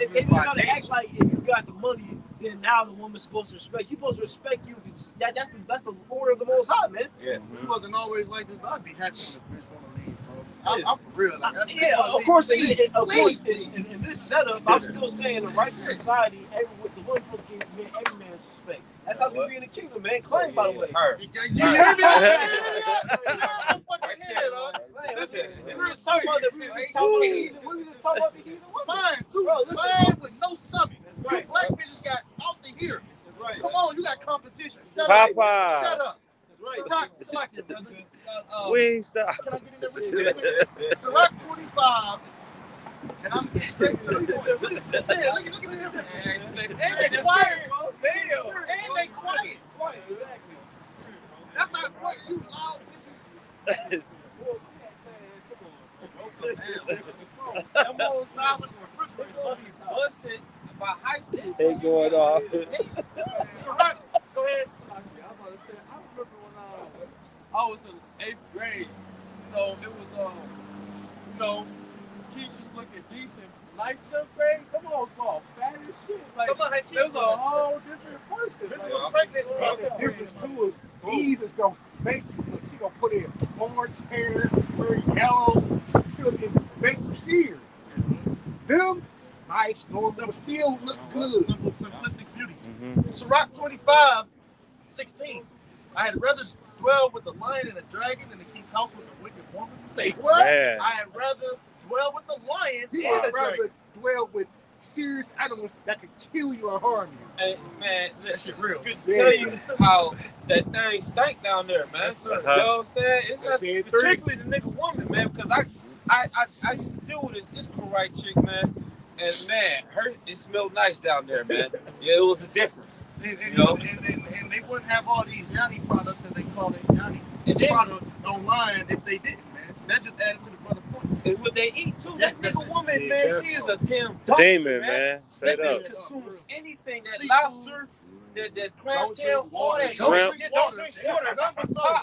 If you gotta act like if you got the money, then now the woman's supposed to respect you. Supposed to respect you. That's the order of the Most High, man. Yeah. It wasn't always like this, but I'd be happy if the bitch want to leave, bro. I'm for real. Like, that bitch Yeah, wanna of leave. course. Please, In this setup, I'm still saying in the right society, the one supposed to give every man's respect. That's how we be in the kingdom, man. Claim, by the way. Her. You hear me? I'm fucking head, dog. Listen, Listen, we just talking about the heathen woman. Fine, too. Bro, listen, Fine with no stomach. That's right. Black bitches got out to here. That's right. Come on, you got competition. Shut Papa. up. Shut up. That's right. Sirach, brother. Wing stop. Can I get in there with you? Sirach 25. And I'm getting straight to the point. Yeah, look at the difference. And they quiet, bro. And they quiet. Exactly. That's how what you loud bitches. Them old Sounds like a refrigerator. busted by high school. They going off. Sirach, go ahead. I remember when I was in 8th grade. You know, it was Keisha's looking decent. 9th, 10th grade, come on, girl, fat as shit. Like, Come on, hey, it was a whole different person. This Like, was pregnant. The difference too is Eve is gonna make she gonna put in orange hair, very yellow, make her sears. Them nice, normal, but still look good. Simple, simplistic beauty. Mm-hmm. Sirach 25:16. I had rather dwell with the lion and the dragon than to keep house with the wicked woman. Say what? Man. I had rather dwell with the lion You and the would rather dragon. dwell with serious animals that could kill you or harm you. Hey, man, listen, shit real. good to tell you how that thing stank down there, man. Yes, sir. You know what I'm saying? It's That's not it, particularly the nigga woman, man, because I used to deal with this Israelite chick, man, and man, it smelled nice down there, man. Yeah, it was a difference. And You know? they wouldn't have all these Yanni products, as they call it, Yanni And then- products online if they didn't, man. That just added to the brother point. It's what they eat too. Yes, That that's nigga it. woman, Yeah, man, that's she is a damn dumpster, Demon, man. That Straight bitch up. consumes anything. That Seafood. lobster, that crab tail, all that. Shrimp. Don't drink water. Number soda.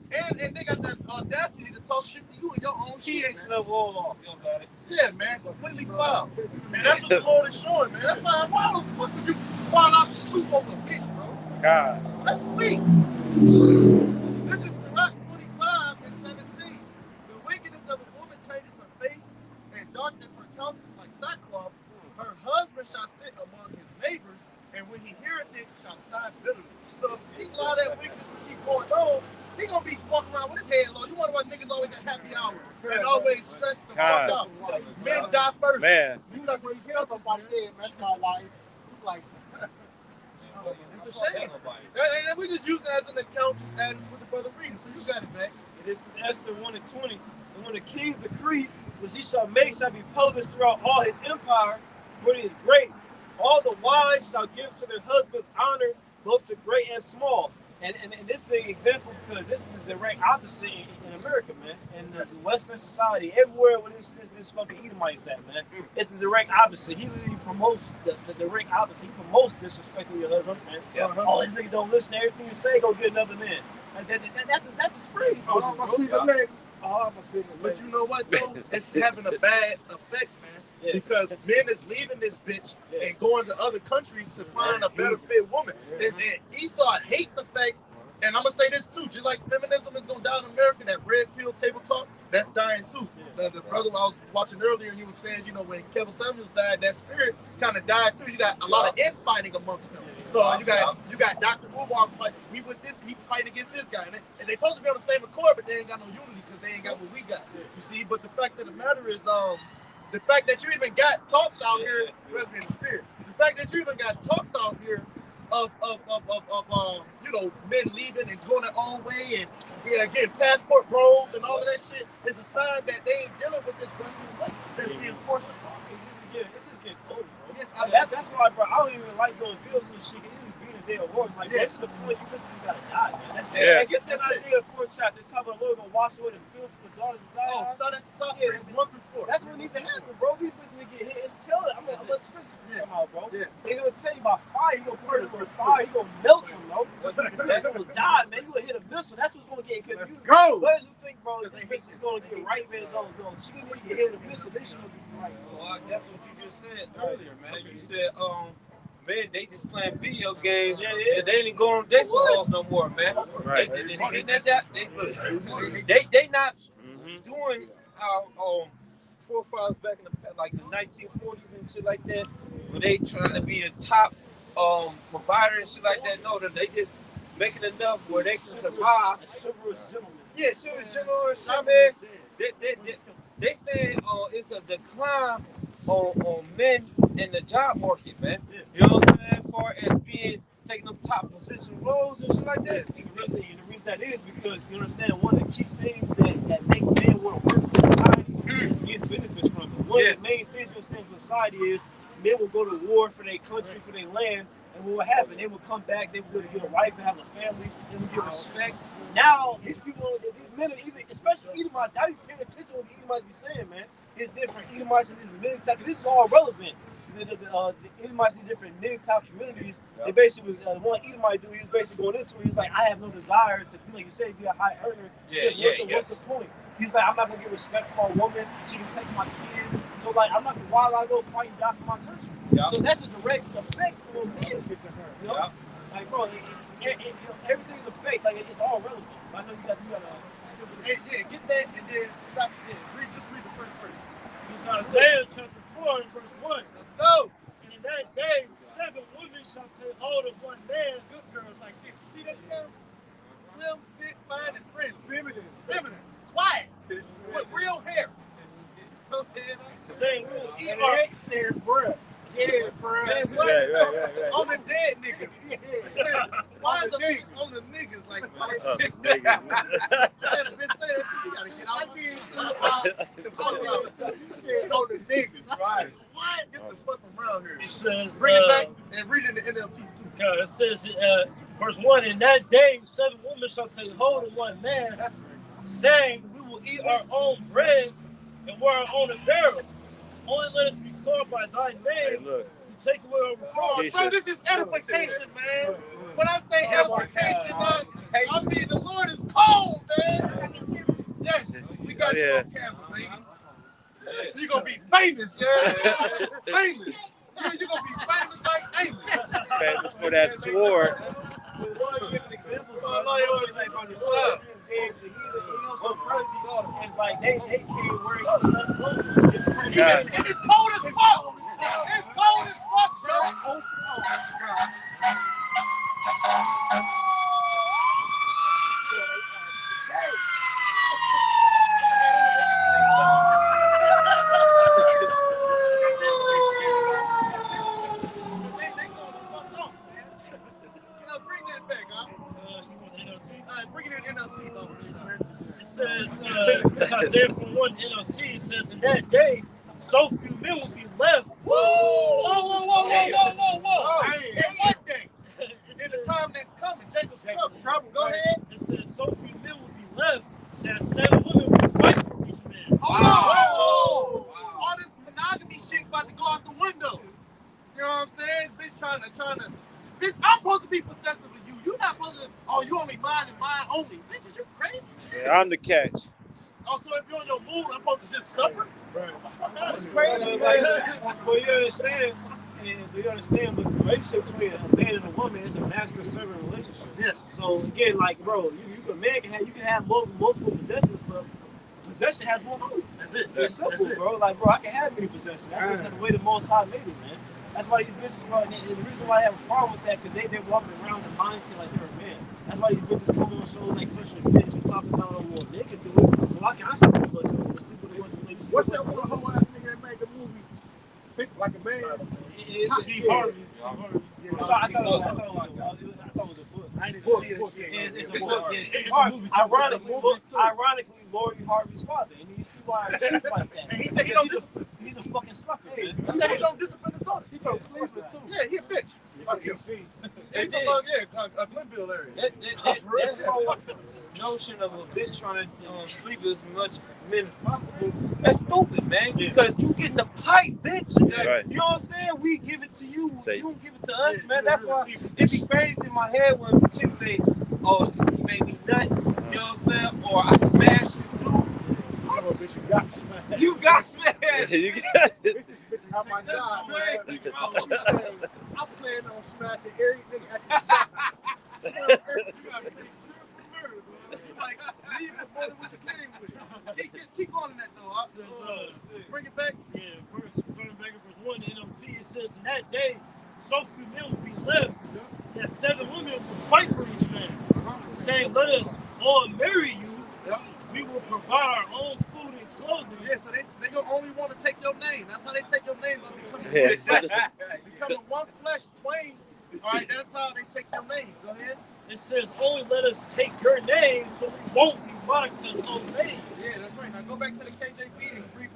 And they got that audacity to talk shit to you in your own shit, pH man. level all off. You don't got it. Yeah, man, completely foul. And that's what the Lord is showing, man. That's why the fuck would you fall out the truth over a bitch, bro? God. That's weak. This is Sirach 25:17. The wickedness of a woman changes her face and darkens her countenance like sackcloth. Her husband shall sit among his neighbors, and when he heareth it, shall sigh bitterly. So if he allow that wickedness to keep going on, he gonna be walking around with his head low. You wonder why niggas always at happy hour and always stressed the fuck God. out. Men die first. Man. Because when you get up somebody head, that's my wife. You like, it's a shame. And then we just use that as an account, just adding to what the brother reading. So you got it back. This is Esther 1:20. And when the king's decree which he shall make shall be published throughout all his empire, for it is great. All the wives shall give to their husbands honor, both to great and small. And this is an example because this is the direct opposite in America, man. In the Western society, everywhere where this fucking Edomites at, man, it's the direct opposite. He literally promotes the direct opposite. He promotes disrespecting your husband, man. Yeah. Oh, this nigga don't listen to everything you say, go get another man. That's a spray. But you know what, though? It's having a bad effect, man. Yeah. Because men is leaving this bitch and going to other countries to find a better fit woman. And Esau hate the fact, and I'm gonna say this too, just like feminism is gonna die in America, that red pill table talk, that's dying too. The brother I was watching earlier, he was saying, you know, when Kevin Samuels died, that spirit kind of died too. You got a lot of infighting amongst them. So you got Dr. Woodwalk fighting. He's fighting against this guy, and they supposed to be on the same accord, but they ain't got no unity because they ain't got what we got. You see, but the fact of the matter is, the fact that you even got talks out here, in the spirit. The fact that you even got talks out here of you know, men leaving and going their own way and getting passport bros and all of that shit is a sign that they ain't dealing with this Western way that's being forced upon. This is getting old, bro. Yes, that's why, bro. I don't even like those bills and shit. It's just being a dead horse. Like, that's the point. You literally gotta die, man. That's it. And get this Isaiah 4th chapter. Talk about the Lord gonna wash away the filth from the daughters of Zion. Oh, start at the top. Yeah, 1-4. That's what needs to happen, bro. These bitches get hit. It's tell it. I'm gonna let the scripture come out, bro. Yeah. They're gonna tell you about fire. You gonna put it with fire. You gonna melt them, bro. That's gonna die, man. You gonna hit a missile. That's what's gonna get. Cause you go. What do you think, bro? This bitch is gonna get right, man. No. She gonna get hit with a missile. Then she gonna get right. Well, that's what you just said earlier, man. You said, man, they just playing video games. Yeah. They ain't going on Dixon halls no more, man. Right. They sitting at that. They not doing how forefathers back in the 1940s and shit like that, where they trying to be a top provider and shit like that. No, they just making enough where they can survive. Yeah, chivalrous gentleman and shit, man. They saying it's a decline on men in the job market, man. You know what I'm saying? As far as taking them top position roles and shit like that. And the reason that is because you understand one of the key things that make men want to work for society is get benefits from it. One of the main things with society is men will go to war for their country, for their land, and what will happen? They will come back, they will get a wife and have a family, they will get respect. Now, these people, these men, especially Edomites, I be paying attention to what the Edomites be saying, man. It's different Edomites and these men, this is all relevant. The Edomites in different Mid-South communities, they basically was one Edomite dude. He was basically going into it. He was like, I have no desire to be like you say, be a high earner. What's the point? He's like, I'm not gonna get respect from my woman. She can take my kids. So like, I'm not gonna while I go fight and die for my country. Yeah. So that's a direct effect on men. You know, like bro, everything's a fake. Like it's all relevant. I know you got get that and then stop. Yeah, just read the first verse. It's Isaiah chapter 4 and verse 1. Let's go. And in that day, 7 women shall take hold of one man. Good girls like this. You see this girl? Slim, fit, fine, and friendly. Feminine. Quiet. With real hair. Saying we'll eat and they said, bruh. Yeah, bruh. Right. On the dead niggas. Yeah. Why is it on the niggas? Like, what? You gotta get out the fuck out. You said on the niggas. Right. What? Get the fuck around here. It says, bring it back and read it in the NLT too. It says, verse 1, in that day, 7 women shall take hold of one man. That's right. Saying, we will eat our own bread and wear our own apparel. Only let us be called by thy name to take away our reproach. So this is edification, man. When I say edification, I mean the Lord is cold, man. Yes, we got you on camera, baby. You're going to be famous, yeah? Famous. You're going to be famous like Amos. Famous for that sword. So crazy. It's like they can't wear less clothes. It's crazy. And it's cold as fuck. It's cold as fuck, bro. Oh God. You want NLT? Bring it in NLT, though. It says, Isaiah 41 NLT, it says, in that day, so few men will be left. Whoa. Hey, In what day? It In the says- time that's coming. Jacob's trouble. Go ahead. It says, so few men will be left that 7 women will fight for each man. Hold on. All this monogamy shit about to go out the window. You know what I'm saying? Bitch trying to. Bitch, I'm supposed to be possessive of you. You're not supposed to. Oh, you only mine and mine only. Bitch, are you crazy? Yeah, I'm the catch. Also, if you're on your mood, I'm supposed to just suffer. That's Well, crazy, like, man. well, you understand, but the relationship between a man and a woman is a master-servant relationship. Yes. So again, like, bro, a man can have multiple possessions, but possession has one owner. That's it. It's simple, That's it. bro. Like, bro, I can have many possessions. That's just the way the Most High made it, man. That's why these bitches, bro, and the reason why I have a problem with that, because they're walking around the mindset like they're a man. That's why these bitches come on shows like Fresh and Fit and talking about, oh, well, they can do it. So why can't I sleep with a bunch of women? Sleep with a bunch of ladies. what's that one whole ass nigga that made the movie Think Like a Man? It's Steve Harvey. I thought it was a book. I didn't even see it. It's a book. Yeah, Steve Harvey. Ironically, Lori Harvey's father. And you see why he's like that. And he said he don't He's a fucking sucker, man. He said he don't discipline his daughter. He from Cleveland too. Yeah, he a bitch. Fuck him. He's from Glenville area. That whole notion of a bitch trying to sleep as much men as possible, that's stupid, man. Because you get the pipe, bitch. Right. You know what I'm saying? We give it to you. Say- You don't give it to us, man. That's why it be crazy in my head when chicks say, oh, you made me nut. You know what I'm saying? Or I smashed this dude. Oh, bitch, you got smashed. You got smashed. You got it. This is bitch, how my That's God, man. crazy, She bro. said, I'm planning on smashing every nigga. You gotta stay clear from murder, bro. Like, leave it more than what you came with. Keep going in that though. It says, Bring it back. yeah, turning back in verse 1 in NLT, it says, in that day, so few men will be left that 7 women will fight for each man, saying, let us all marry you. Yeah. We will provide our own food and clothing. Yeah, so they gonna only want to take your name. That's how they take your name. Yeah. Becoming one flesh, twain. All right, that's how they take your name. Go ahead. It says, only let us take your name so we won't be mocked as old names. Yeah, that's right. Now go back to the KJV and read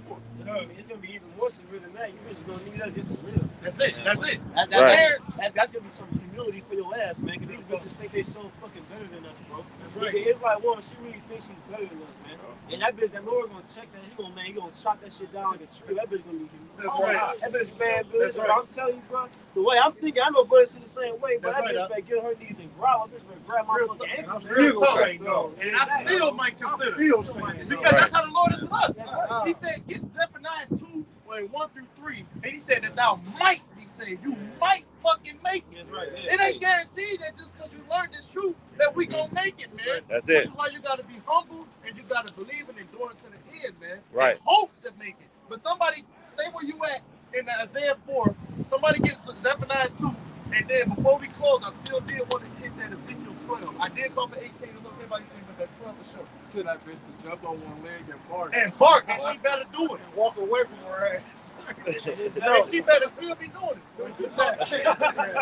2-4. You know, it's gonna be even more severe than that. You bitches gonna need that just to live. That's it. That's it. Right. That's gonna be some humility for your ass, man. Cause these bitches think they so fucking better than us, bro. right. It's like, well, she really thinks she's better than us, man. And that bitch, that Lord gonna check that. He gonna chop that shit down like a tree. That bitch gonna be. That's right. That bitch bad, bitch. That's right. I'm telling you, bro. The way I'm thinking, I know brothers in the same way, but That's that bitch right, better get on her knees and growl. That bitch better grab my Real fucking talk. ankles. Real talk. saying no. And I still might consider. Still saying Because no. that's how the Lord is with us. That's right. He said, get Zephaniah 2, 1-3, and he said that thou might be saved. You might fucking make it. That's right. Yeah. It ain't guaranteed that just because you learned this truth that we gonna make it, man. That's Which it. is why you gotta be humble and you gotta believe and endure to the end, man. Right. And hope to make it. But somebody stay where you at in the Isaiah 4. Somebody get Zephaniah 2, and then before we close, I still did want to hit that Ezekiel 12. I did go for 18. It's okay by 18, but that 12 for sure. Tell that bitch to jump on one leg and bark. And bark, and she better do it. walk away from her ass. And she better still be doing it. Don't do that shit. Go ahead.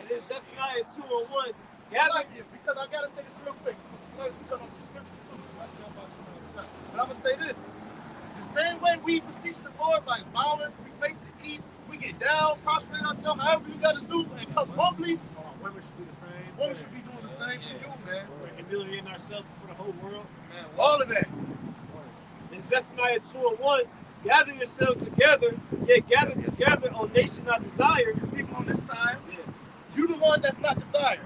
And it's Zephaniah 2:1. Gather you, because I gotta say this real quick. Because of the scripture too. But I'm gonna say this. The same way we beseech the Lord by bowing, we face the east, we get down, prostrate ourselves, however you gotta do, and come humbly. Women should do the same. Women should be doing the same for you, man. We're humiliating ourselves before the whole world. All of that. In Zephaniah 2:1, gather yourselves together, yet gather together, O nation not desired. People on this side, Yeah. you the one that's not desired.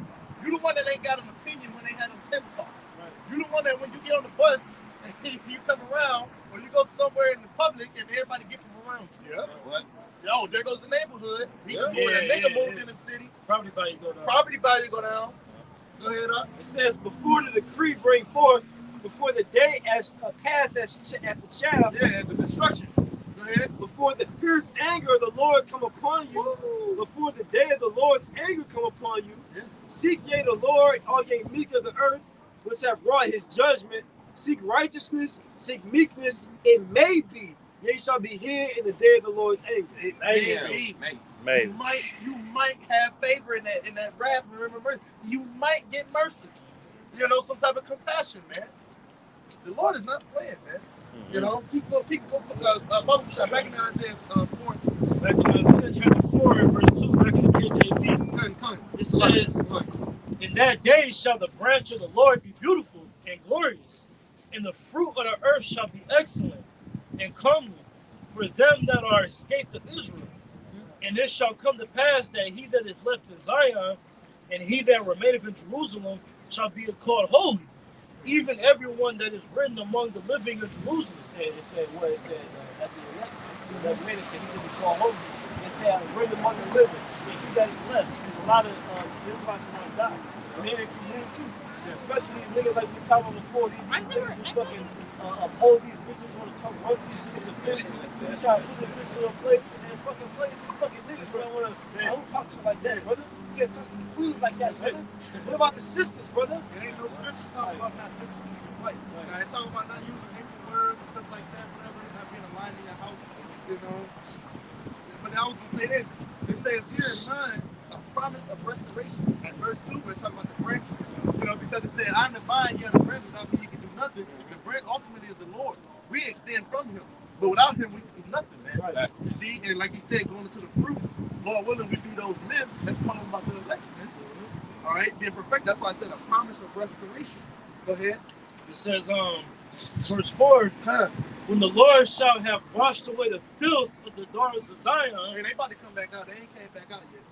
You the one that ain't got an opinion when they had them TED talks. Right. You the one that when you get on the bus and you come around, or you go somewhere in the public and everybody get from around you. Yeah. What? Yo, there goes the neighborhood. He just moved. Yeah, That nigga yeah, moved yeah. in the city. Property value go down. Property value go down. Go ahead up. It says, before the decree bring forth, before the day as pass as the chaff, Yeah, the destruction. Go ahead. before the fierce anger of the Lord come upon you, before the day of the Lord's anger come upon you, Yeah. seek ye the Lord, all ye meek of the earth, which have wrought his judgment. Seek righteousness, seek meekness. It may be ye shall be hid in the day of the Lord's anger. It Amen. may be. Maybe. You might have favor in that wrath. Remember, mercy. You might get mercy. You know, some type of compassion, man. The Lord is not playing, man. You know, people Bible shot back in Isaiah 4 and 2. Back in Isaiah chapter 4 and verse 2, back in the KJV, it says, in that day shall the branch of the Lord be beautiful and glorious, and the fruit of the earth shall be excellent and comely for them that are escaped of Israel. And it shall come to pass that he that is left in Zion and he that remaineth in Jerusalem shall be called holy, even everyone that is written among the living in Jerusalem. It said at the elect, the minute said he should be called holy. It said written among the living. It said he that is left. There's a lot of Israelites who want to die. Men and men too. Yeah. Especially these niggas like we talking on the floor. These niggas who fucking uphold these bitches, want to come run these bitches to fence. They try to put the bitches on a plate and fucking play these fucking niggas. Don't want to. I don't talk to you like that, brother. You can't talk to the queens like that, brother. What about the sisters, brother? It ain't no scripture talking about not disciplining your wife. Now, it talking about not using hateful words and stuff like that, whatever, not being aligned in your house, you know. But I was going to say this. It says here in 9, a promise of restoration. At verse 2, we're talking about the branch. You know, because it said, I'm the vine, you're the branch, without me you can do nothing. The branch ultimately is the Lord. We extend from him. But without him, we can do nothing, man. Right. You see, and like he said, going into the fruit, Lord willing, we be those men. That's talking about the elect, man. All right, being perfect. That's why I said a promise of restoration. Go ahead. It says, verse 4, when the Lord shall have washed away the filth of the daughters of Zion. Hey, they about to come back out. They ain't came back out yet.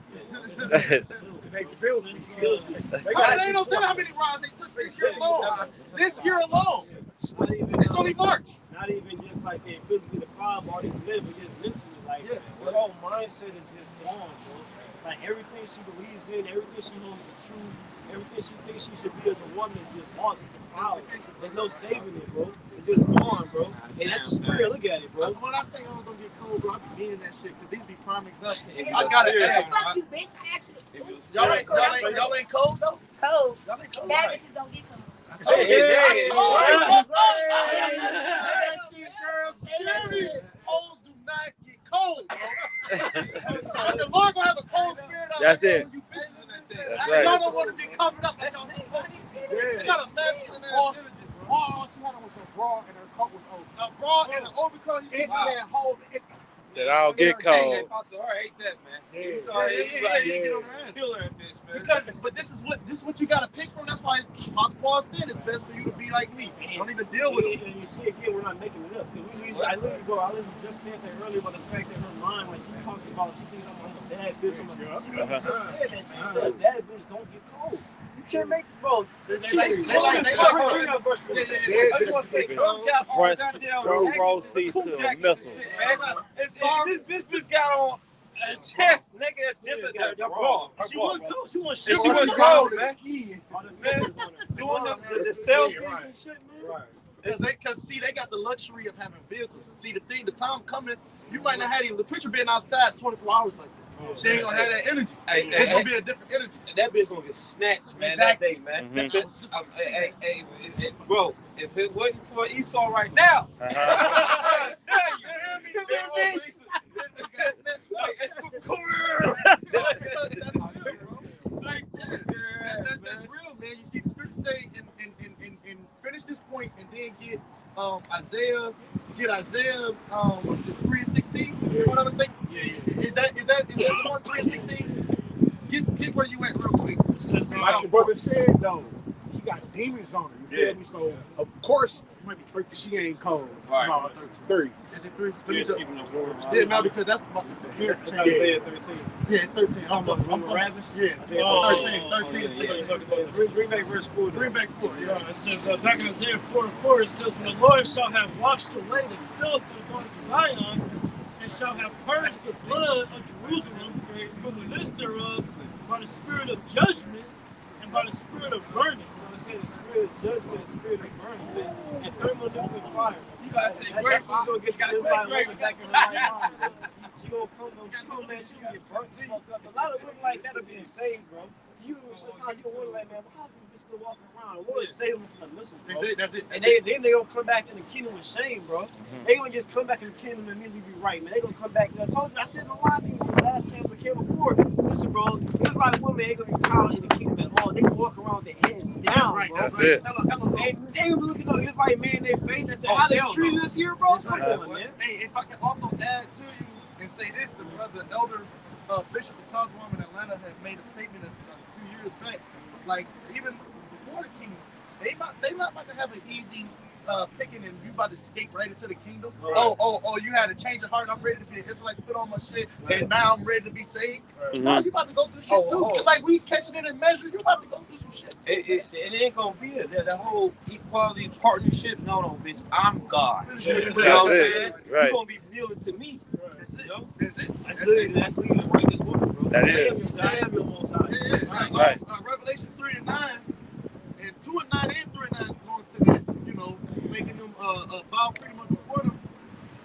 They filthy. They don't tell how many rides they took this year alone. This year alone. It's only March. Not even just like they physically defined or they live, but just mentally. Like, her whole mindset is just gone, bro. Like, everything she believes in, everything she knows is true, everything she thinks she should be as a woman is just gone. It's defiled. There's no saving it, bro. It's just gone, bro. And that's the spirit. Look at it, bro. When I say I was gonna get cold, bro, I be meaning that shit, because these be prime examples. I gotta ask. Fuck you, bitch. I actually. Y'all ain't cold, though? Cold. Y'all ain't cold? Bad bitches don't get cold. Hoes do not get cold, bro. The Lord gonna have a cold spirit out. That's it. Y'all don't want to be covered up like y'all. She got a masculine ass energy, bro. All she had on was a bra and her coat was over. A bra and an overcoat. You see that whole. Said I don't get cold. I hate that, man. Yeah. Get on her ass. Kill her, bitch, man. Because, but this is what you gotta pick from. That's why Apostle Paul said it's best for you to be like me. Don't even deal with it. And you see again, we're not making it up. I literally just said that earlier about the fact that her mind, when she talks about, she thinks I'm a bad bitch. She just said that. She said bad bitch don't get cold. You can't make, bro. They front row seat to a missile. This bitch got on a chest, nigga. This is the bra. She wasn't cold. She wasn't She wasn't cold, man. Doing the selfies and shit, man. Because see, they got the luxury of having vehicles. See, the time coming, you might not have the picture being outside 24 hours like that. She ain't gonna have that energy. It's gonna be a different energy. That bitch gonna get snatched, man. Exactly. That day, man. Hey, bro, if it wasn't for Esau right now, I tell you, that's real, man. You see, the scripture say, and finish this point, and then get Isaiah 3 and 16. If I'm not mistaken. Is that the one 3 and 16? Get where you at real quick. Like the brother said though, she got demons on her. You feel me? So of course she ain't cold. Right. No, 3. Is it 3? Yeah, no, because that's about the hair. That's how they say 13. Yeah, it's 13. I'm 13 and 16. Bring back verse 4. Bring back 4, yeah. It says, back in Isaiah 4:4, it says, when the Lord shall have washed away the filth of the daughters of Zion, and shall have purged the blood of Jerusalem from the midst thereof by the spirit of judgment and by the spirit of burning. So it says the spirit of judgment and the spirit of burning. And thermonuclear fire. You gotta say great. You gotta say great. Back in her right mind. She gonna come, man, she gonna get burnt the fuck up. A lot of women like that are being saved, bro. Sometimes you wonder like, man, how's this bitch still walking around? The Lord saved them from the missile, bro. That's it. And then they gonna come back in the kingdom with shame, bro. They gonna just come back in the kingdom and immediately be right, man. They gonna come back. I told you, I said a lot of things. last came before. Listen, bro, Israelite women ain't gonna be proud in the kingdom at all. They can walk around with their heads down, Right, bro. That's it. Hello. They be looking at the Israelite man in their face after how they treating us here, bro. That's Come right. on, man. Hey, if I can also add to you and say this, the brother Elder Bishop Atazwa in Atlanta had made a statement a few years back. Like even before the kingdom, they not about to have an easy picking and you about to skate right into the kingdom. Right. Oh, you had a change of heart. I'm ready to be an Israelite, put on my shit, and now I'm ready to be saved. Right. No, you about to go through shit too. Just like we catching it in measure, you about to go through some shit. It ain't gonna be it. That whole equality partnership. No, bitch. I'm God. Yeah. You know what I'm That's it. saying? Right. You gonna be kneeling to me. That's it. You know? That's it. That's literally the way this woman, bro. That is. I am your most high. Right. Revelation 3 and 9, and 2 and 9 and 3 and 9 going to that, making them bow pretty much before them.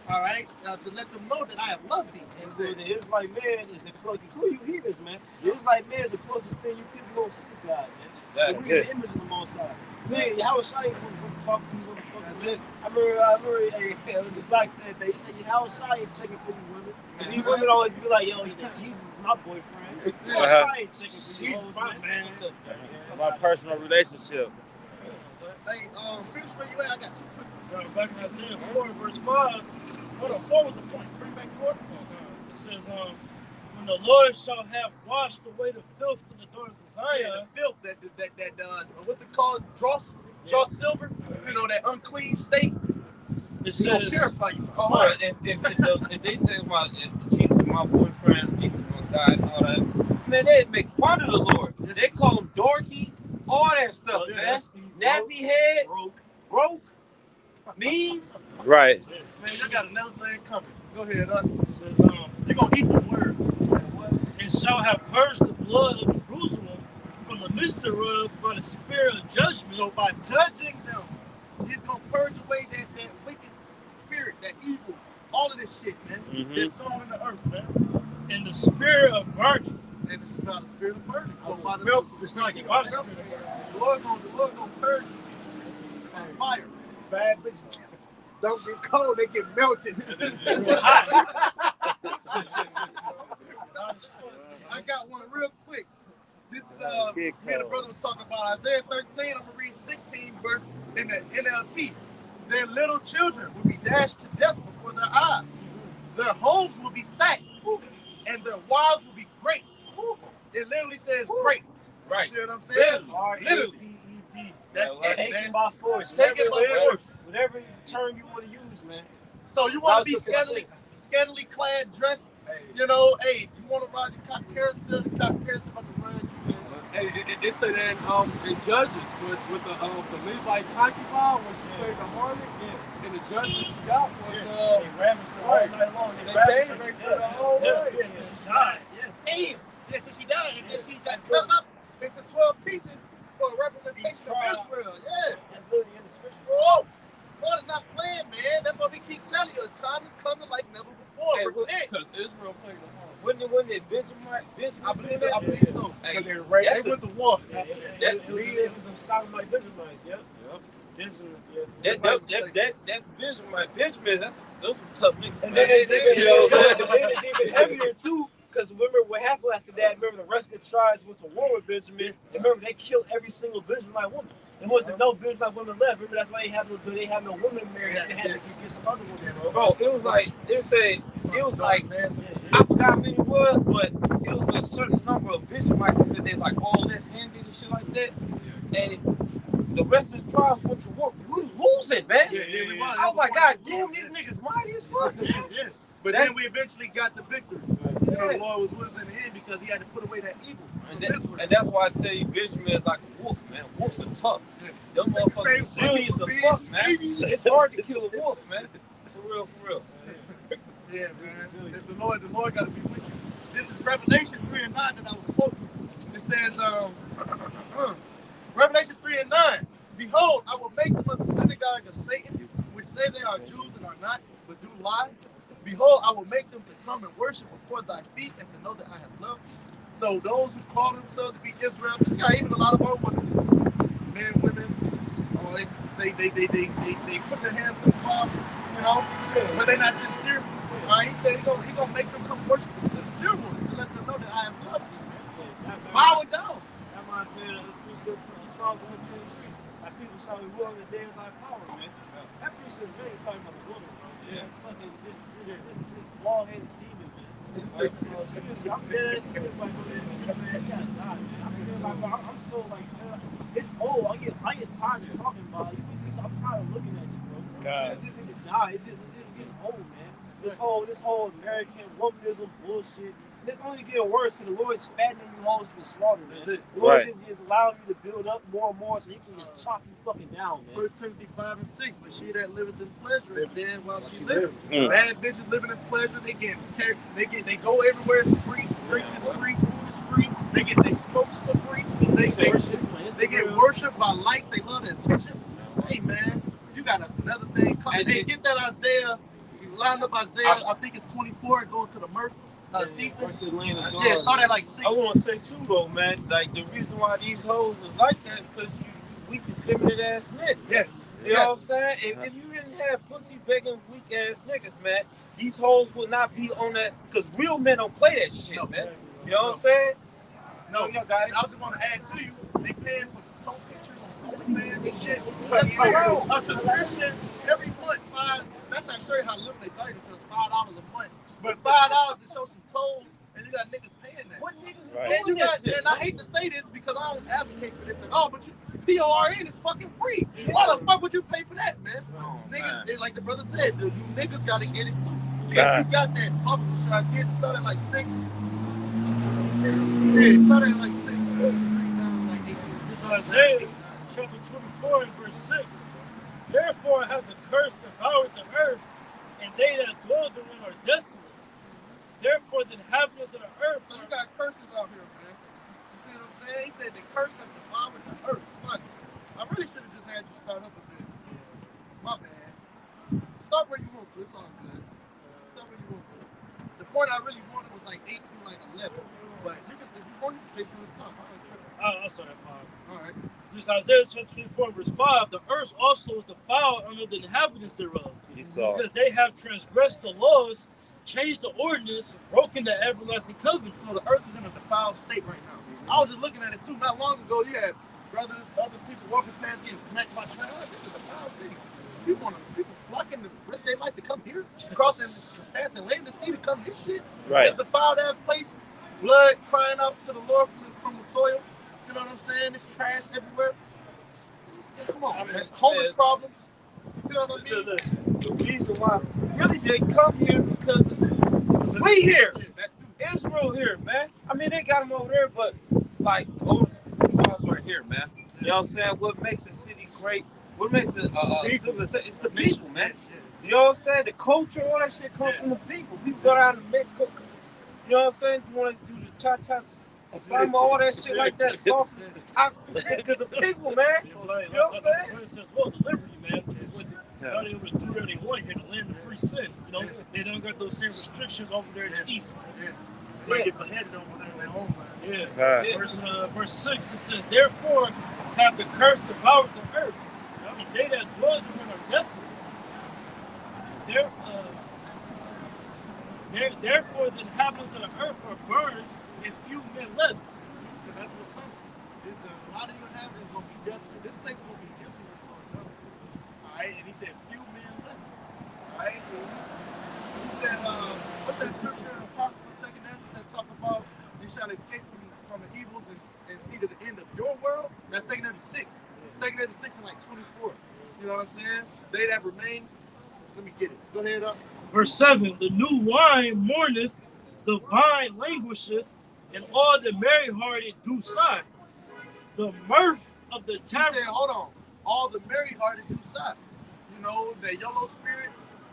All right, to let them know that I have loved thee. And so the Israelite man is the closest, including you heathens, man. The Israelite man is the closest thing you people gonna see to God, man. Exactly. We the image of the Most High. Man, how was Shai gonna talk to you motherfuckers? That's Man? it. I remember the black said they say how Shai ain't checking for you women. And these women always be like, yo, Jesus is my boyfriend. Shai ain't checking for you. Jesus, my man. My personal relationship. Hey, finish where you at. I got 2 quick ones. Back in Isaiah 4, verse 5, Hold on, 4 was the point. Bring back 4. it says, when the Lord shall have washed away the filth of the daughters of Yeah, Zion, the filth that what's it called? Dross silver. That unclean state. it He gonna says, purify you. Oh, hold on. If they say about Jesus, my boyfriend, Jesus, my God, and all that, man, they make fun of the Lord. They call him dorky, all that stuff, man. Dusty, Nappy head, broke, mean. Right. Man, you got another thing coming. Go ahead, it says, you're gonna eat the words. and shall have purged the blood of Jerusalem from the midst thereof by the spirit of judgment. So by judging them, he's gonna purge away that wicked spirit, that evil, all of this shit, man. That's sown in the earth, man. And the spirit of burning. And it's about the spirit of burning. So by the It's not like by the spirit of burning. the Lord gonna purge you by fire. Bad bitches don't get cold, they get melted. I got one real quick. This is me and the brother was talking about Isaiah 13. I'm gonna read 16 verse in the NLT. Their little children will be dashed to death before their eyes. Their homes will be sacked, and their wives will be great. It literally says great. Right. You see what I'm saying? Literally. R-E-P-E-D. That's it, Take man. it by force. Take it by force. Whatever term you want to use, man. So you want to be scantily clad, dressed, hey, you want to ride the cop carousel, the cop carousel about to ride you, man. Hey, it said in Judges with the Levite concubine when she played the harlot, and the judgment she got was They ravaged her all night long. They ravaged gave her her the whole way. Yeah, she died. Damn. Yeah, till she died, and then she got cut up into 12 pieces for a representation of Israel. Yeah. That's literally in the scripture. Whoa. Lord is not playing, man. That's why we keep telling you, a time is coming like never before. Hey, Repent. because Israel played the harlot. When did Benjamin I believe so. Hey, Because they went to war. It was some Sodomite Benjamites, yep. that Benjamin, those some tough niggas. And man. then it's even heavier too, because remember what happened after that. Remember the rest of the tribes went to war with Benjamin. And remember they killed every single Benjamite woman. There wasn't no Benjamite women left. Remember that's why they have no women married. They had to get some other women, Bro, it was like I forgot how many it was, but it was a certain number of Benjamites that said they like all left-handed and shit like that. And the rest of the tribes went to war. We was losing, man. We was. I was like, God damn, these niggas mighty as fuck. Yeah. But then we eventually got the victory. The Lord was with us in the end because he had to put away that evil. And that's why I tell you, Benjamin is like a wolf, man. Wolves are tough. Them motherfuckers resilient as fuck, man. It's hard to kill a wolf, man. For real. Yeah, man. If the Lord got to be with you. This is Revelation 3 and 9 that I was quoting. It says, Revelation 3 and 9. Behold, I will make them of the synagogue of Satan, which say they are Jews and are not, but do lie. Behold, I will make them to come and worship before thy feet and to know that I have loved you. So those who call themselves to be Israel, even a lot of our women, men, women, they put their hands to the plow, but they're not sincere. He said he's gonna make them come worship the sincere ones to let them know that I have loved you, man. That Bow it down. reminds me of the precept of Psalms 123. My people shall be willing to dance by power, man. That precept is really talking about the woman, bro. Yeah. Fucking this bald-headed demon, man. Like, seriously, I'm dead serious, like, man, you gotta die, man. I'm serious, like, bro, I'm so, like, man, it's old. I get tired of talking about it. I'm tired of looking at you, bro. God. It just need to die. It just gets old, man. This whole American womanism bullshit. And it's only getting worse because the Lord's fattening you hoes for slaughter, man. That's it. The Lord Right. just allowing you to build up more and more so he can just chop you fucking down, man. 1 Timothy 5 and 6, but she that liveth in pleasure is dead while she liveth. Mm. Bad bitches living in pleasure, they go everywhere, it's free, drinks is free, food is free, they smokes for free, they get worshipped by lights, they love the attention. Hey man, you got another thing coming. And Hey, get that Isaiah, you line up Isaiah, I think it's 24, going to the Murph season. Yeah, start at like 6. I want to say too though, man. Like the reason why these hoes is like that because you weak and feminine ass niggas. Yes. You know what I'm saying? If you didn't have pussy begging weak ass niggas, man, these hoes would not be on that because real men don't play that shit, No. man. You know what I'm saying? No, y'all got it. I was just want to add to you, they paying for toe pictures on OnlyFans and shit. That's true. A subscription every month, that's not sure how little they pay themselves, $5 a month. But $5 to show some toes, and you got niggas paying that. What niggas Right. And you doing got, that shit? and I hate to say this because I don't advocate for this at all, but PORN is fucking free. Why the fuck would you pay for that, man? Oh, Niggas, like the brother said, you niggas got to get it too. God. If you got that public shot, get started like 6. Yeah, started at like 6. Like 8. This is Isaiah chapter 24 and verse 6. Therefore have the curse devoured the earth, and they that dwell therein are desolate. Therefore the inhabitants of the earth So you got curses out here, man. You see what I'm saying? He said the curse have devoured the earth. Fuck. I really should have just had you start up a bit. My bad. Start where you want to. It's all good. Start where you want to. The point I really wanted was like 8 through like 11. But you can, if you want, you can take from the top. I ain't tripping. I'll start at 5. All right. This Isaiah chapter 24 verse 5. The earth also is defiled under the inhabitants thereof, Esau. because they have transgressed the laws, changed the ordinance, broken the everlasting covenant. So the earth is in a defiled state right now. I was just looking at it too. Not long ago, you had brothers, other people walking past getting smacked by trash. This is a defiled city. People flocking the rest of their life to come here, crossing, passing land and sea to come this shit. Right. It's the defiled ass place. Blood crying out to the Lord from the soil. You know what I'm saying? It's trash everywhere. Come on, man. Homeless problems. You know what I mean? Listen, the reason why really they come here because we here. Yeah, that too. Israel here, man. I mean, they got them over there, but like, oh, tribes right here, man. You know what I'm saying? What makes a city great? What makes it civilization? It's the people, man. You know what I'm saying? The culture, all that shit comes from the people. We go down to Mexico. You know what I'm saying? You want to do the cha-cha, samba, all that shit like that, sauce, the taco. It's because the people, man. You know what I'm saying? For instance, well, the liberty, man. They're able to do whatever they want here, the land of free sin. You know, they don't got those same restrictions over there in the east. Yeah. They might get beheaded over there in their own land. Yeah. God. Verse 6, it says, therefore have the curse devoured the earth, and they that dwell therein are desolate. Therefore the inhabitants of the earth are burned, and few men left. Because that's what's coming. A lot of you inhabitants going to be desolate. This place is going to be empty. All right, and he said, few men left. All right, he said, what's that scripture in Apocryphal 2nd Ezra that talk about you shall escape from the evils and see to the end of your world? That's 2nd Ezra 6. 2nd Ezra 6 and like 24. You know what I'm saying? They that remain. Let me get it. Go ahead up. Verse 7, the new wine mourneth, the vine languisheth, and all the merry-hearted do sigh. The mirth of the He tavern. said, hold on. All the merry-hearted do sigh. You know, that YOLO spirit,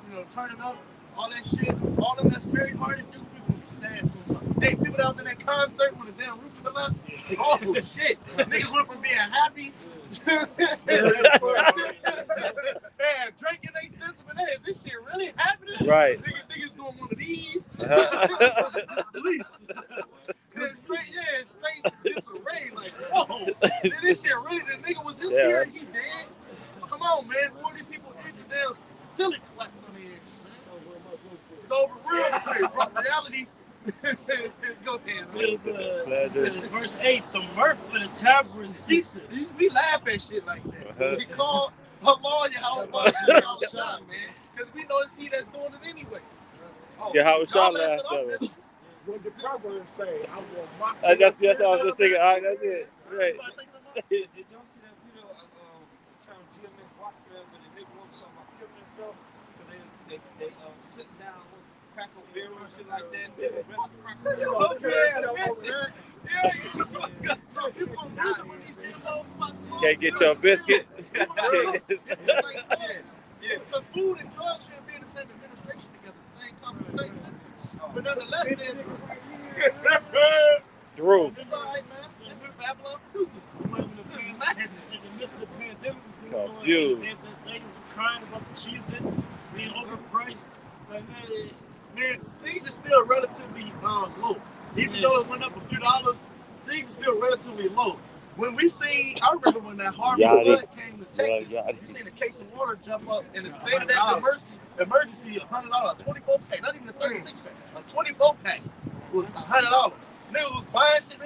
you know, turning up, all that shit. All them that's merry-hearted, dude, people be sad sometimes. Hey, people that was in that concert when the damn roof collapsed. Oh, shit. Niggas went from being happy and drinking they system and hey, this shit really happening? Right. Niggas doing one of these. Straight disarray. Like, whoa. This shit really, the nigga was just here and he dead. Come on, man. 40 people injured. Damn silly collapsed on the edge. So, real quick, bro. Reality, Go ahead. It says, Pleasure. verse 8, the mirth of the tavern ceases. We laugh at shit like that. We call her lawyer how much shot, man. Because we know it's he that's doing it anyway. Yeah, how was Y'all y'all laugh last at summer? us. What the Proverbs say, I will mock That's what I was just thinking. All right, that's it. Right. You about to say something? Did y'all see that video of term GMS Watchmen when the nigga was talking about killing himself? Because they sitting down with crack a beer and shit like that. No, people gonna lose it when these GMO spots close. Can't get your biscuit. It's like drugs. Because food and drugs shouldn't be in the same administration together, the same same sentence. But nonetheless, Through. it's all right, man. This is Babylon producers. In the midst of the pandemic, Confused. they were crying about the Cheez-Its being overpriced. Like, Man, things are still relatively low. Even though it went up a few dollars, things are still relatively low. When we seen, I remember when that Harvey flood came to Texas, you seen a case of water jump up in the state of that emergency, $100, 24 pack, not even a 36 pack, a 24 pack was $100. Niggas was buying shit.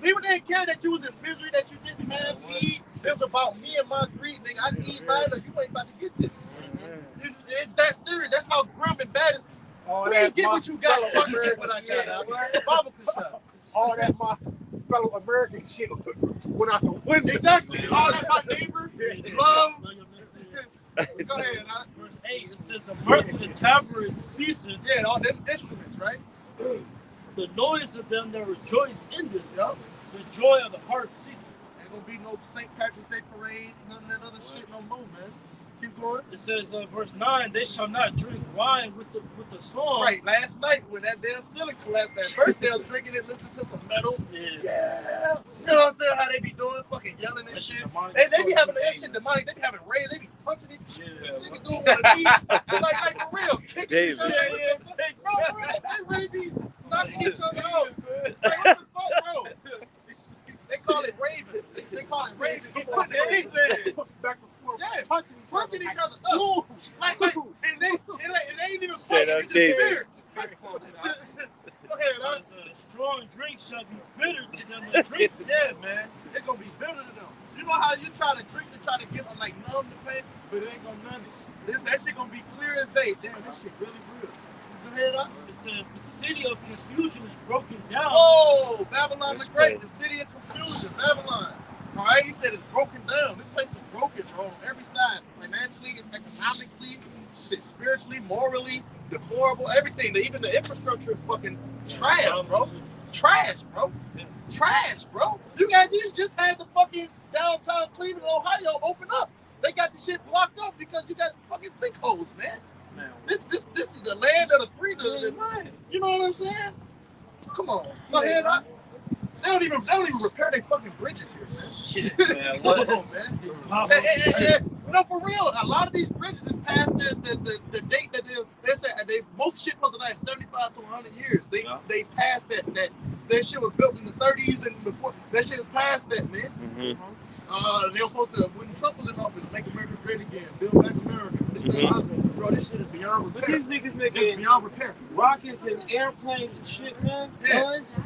People didn't care that you was in misery, that you didn't have need. It was about me and my greed, nigga. I need mine, or you ain't about to get this. It's that serious. That's how grim and bad it is. Please get what you got. So I can get what I got. Bible control. all that my fellow American shit went out the window. Exactly. All that my neighbor love. Go ahead, huh? Verse 8, it says, the mirth of the tavern ceases. Yeah, all them instruments, right? The noise of them that rejoice in this. Yup. The joy of the harp ceases. Ain't gonna be no St. Patrick's Day parades, none of that other shit no more, man. Keep going. It says, verse 9, they shall not drink wine with the song. Right, last night when that damn ceiling collapsed, at first they were drinking it, listening to some metal. Yeah. Yeah. You know what I'm saying? How they be doing, fucking yelling and shit. They be having that shit demonic. They be having rage. They be punching each shit. They be doing one of these. Like for real. Kicking each other. Bro, they really be knocking each other out. Like, what the fuck, bro? They call it raving. They call it raving. Back and forth, Yeah, punching each other up. Like, and they ain't even Straight fighting. up It's just David. spirit. Go ahead, huh? Strong drink shall be bitter to them that drink. Yeah, man. It's gonna be bitter to them. You know how you try to drink to try to get like numb the pain, but it ain't gonna numb it. That shit gonna be clear as day. Damn, this shit really real. Go ahead, huh? It says the city of confusion is broken down. Oh, Babylon the Great, the city of confusion, Babylon. All right, he said it's broken down. This place is broken, bro, on every side, financially, economically, shit, spiritually, morally, deplorable, everything. Even the infrastructure is fucking trash, bro. Trash, bro. Trash, bro. You just had the fucking downtown Cleveland, Ohio open up. They got the shit blocked up because you got fucking sinkholes, man. This is the land of the free. You know what I'm saying? Come on, go ahead, huh? They don't even repair their fucking bridges here, man. Shit, man. Come on, man. No, for real. A lot of these bridges is past the date that they said most shit supposed to last 75 to 100 years. They passed that shit was built in the 30s and before. That shit was past that, man. Mm-hmm. They were supposed to, when Trump was in office, make America great again, build back America. Bro, this shit is beyond repair. But these niggas It's making beyond repair. rockets and airplanes and shit, man. Yeah. Guns.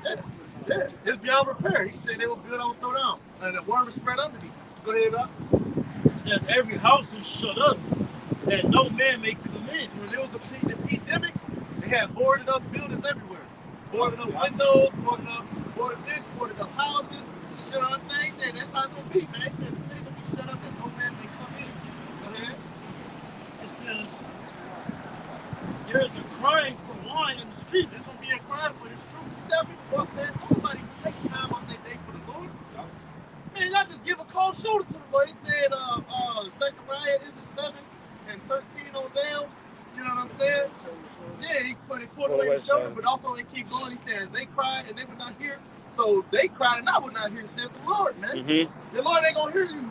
Yeah, it's beyond repair. He said they were good on throw down, and the worm is spread underneath. Go ahead, up. It says every house is shut up, that no man may come in. When there was the epidemic, they had boarded up buildings everywhere. Boarded up windows, boarded this, boarded up houses. You know what I'm saying? He said that's how it's gonna be, man. He said the city gonna be shut up and no man may come in. Go ahead. It says there is a crying for wine in the streets. This gonna be a crime, but it's true. Tell me what, man. Nobody take time on their day for the Lord. Man, y'all just give a cold shoulder to the Lord. He said, Zechariah is it 7 and 13 on down. You know what I'm saying? Yeah, he pulled away the shoulder, but also they keep going. He says they cried and they would not hear. So they cried and I would not hear, said the Lord, man. The Lord ain't gonna hear you.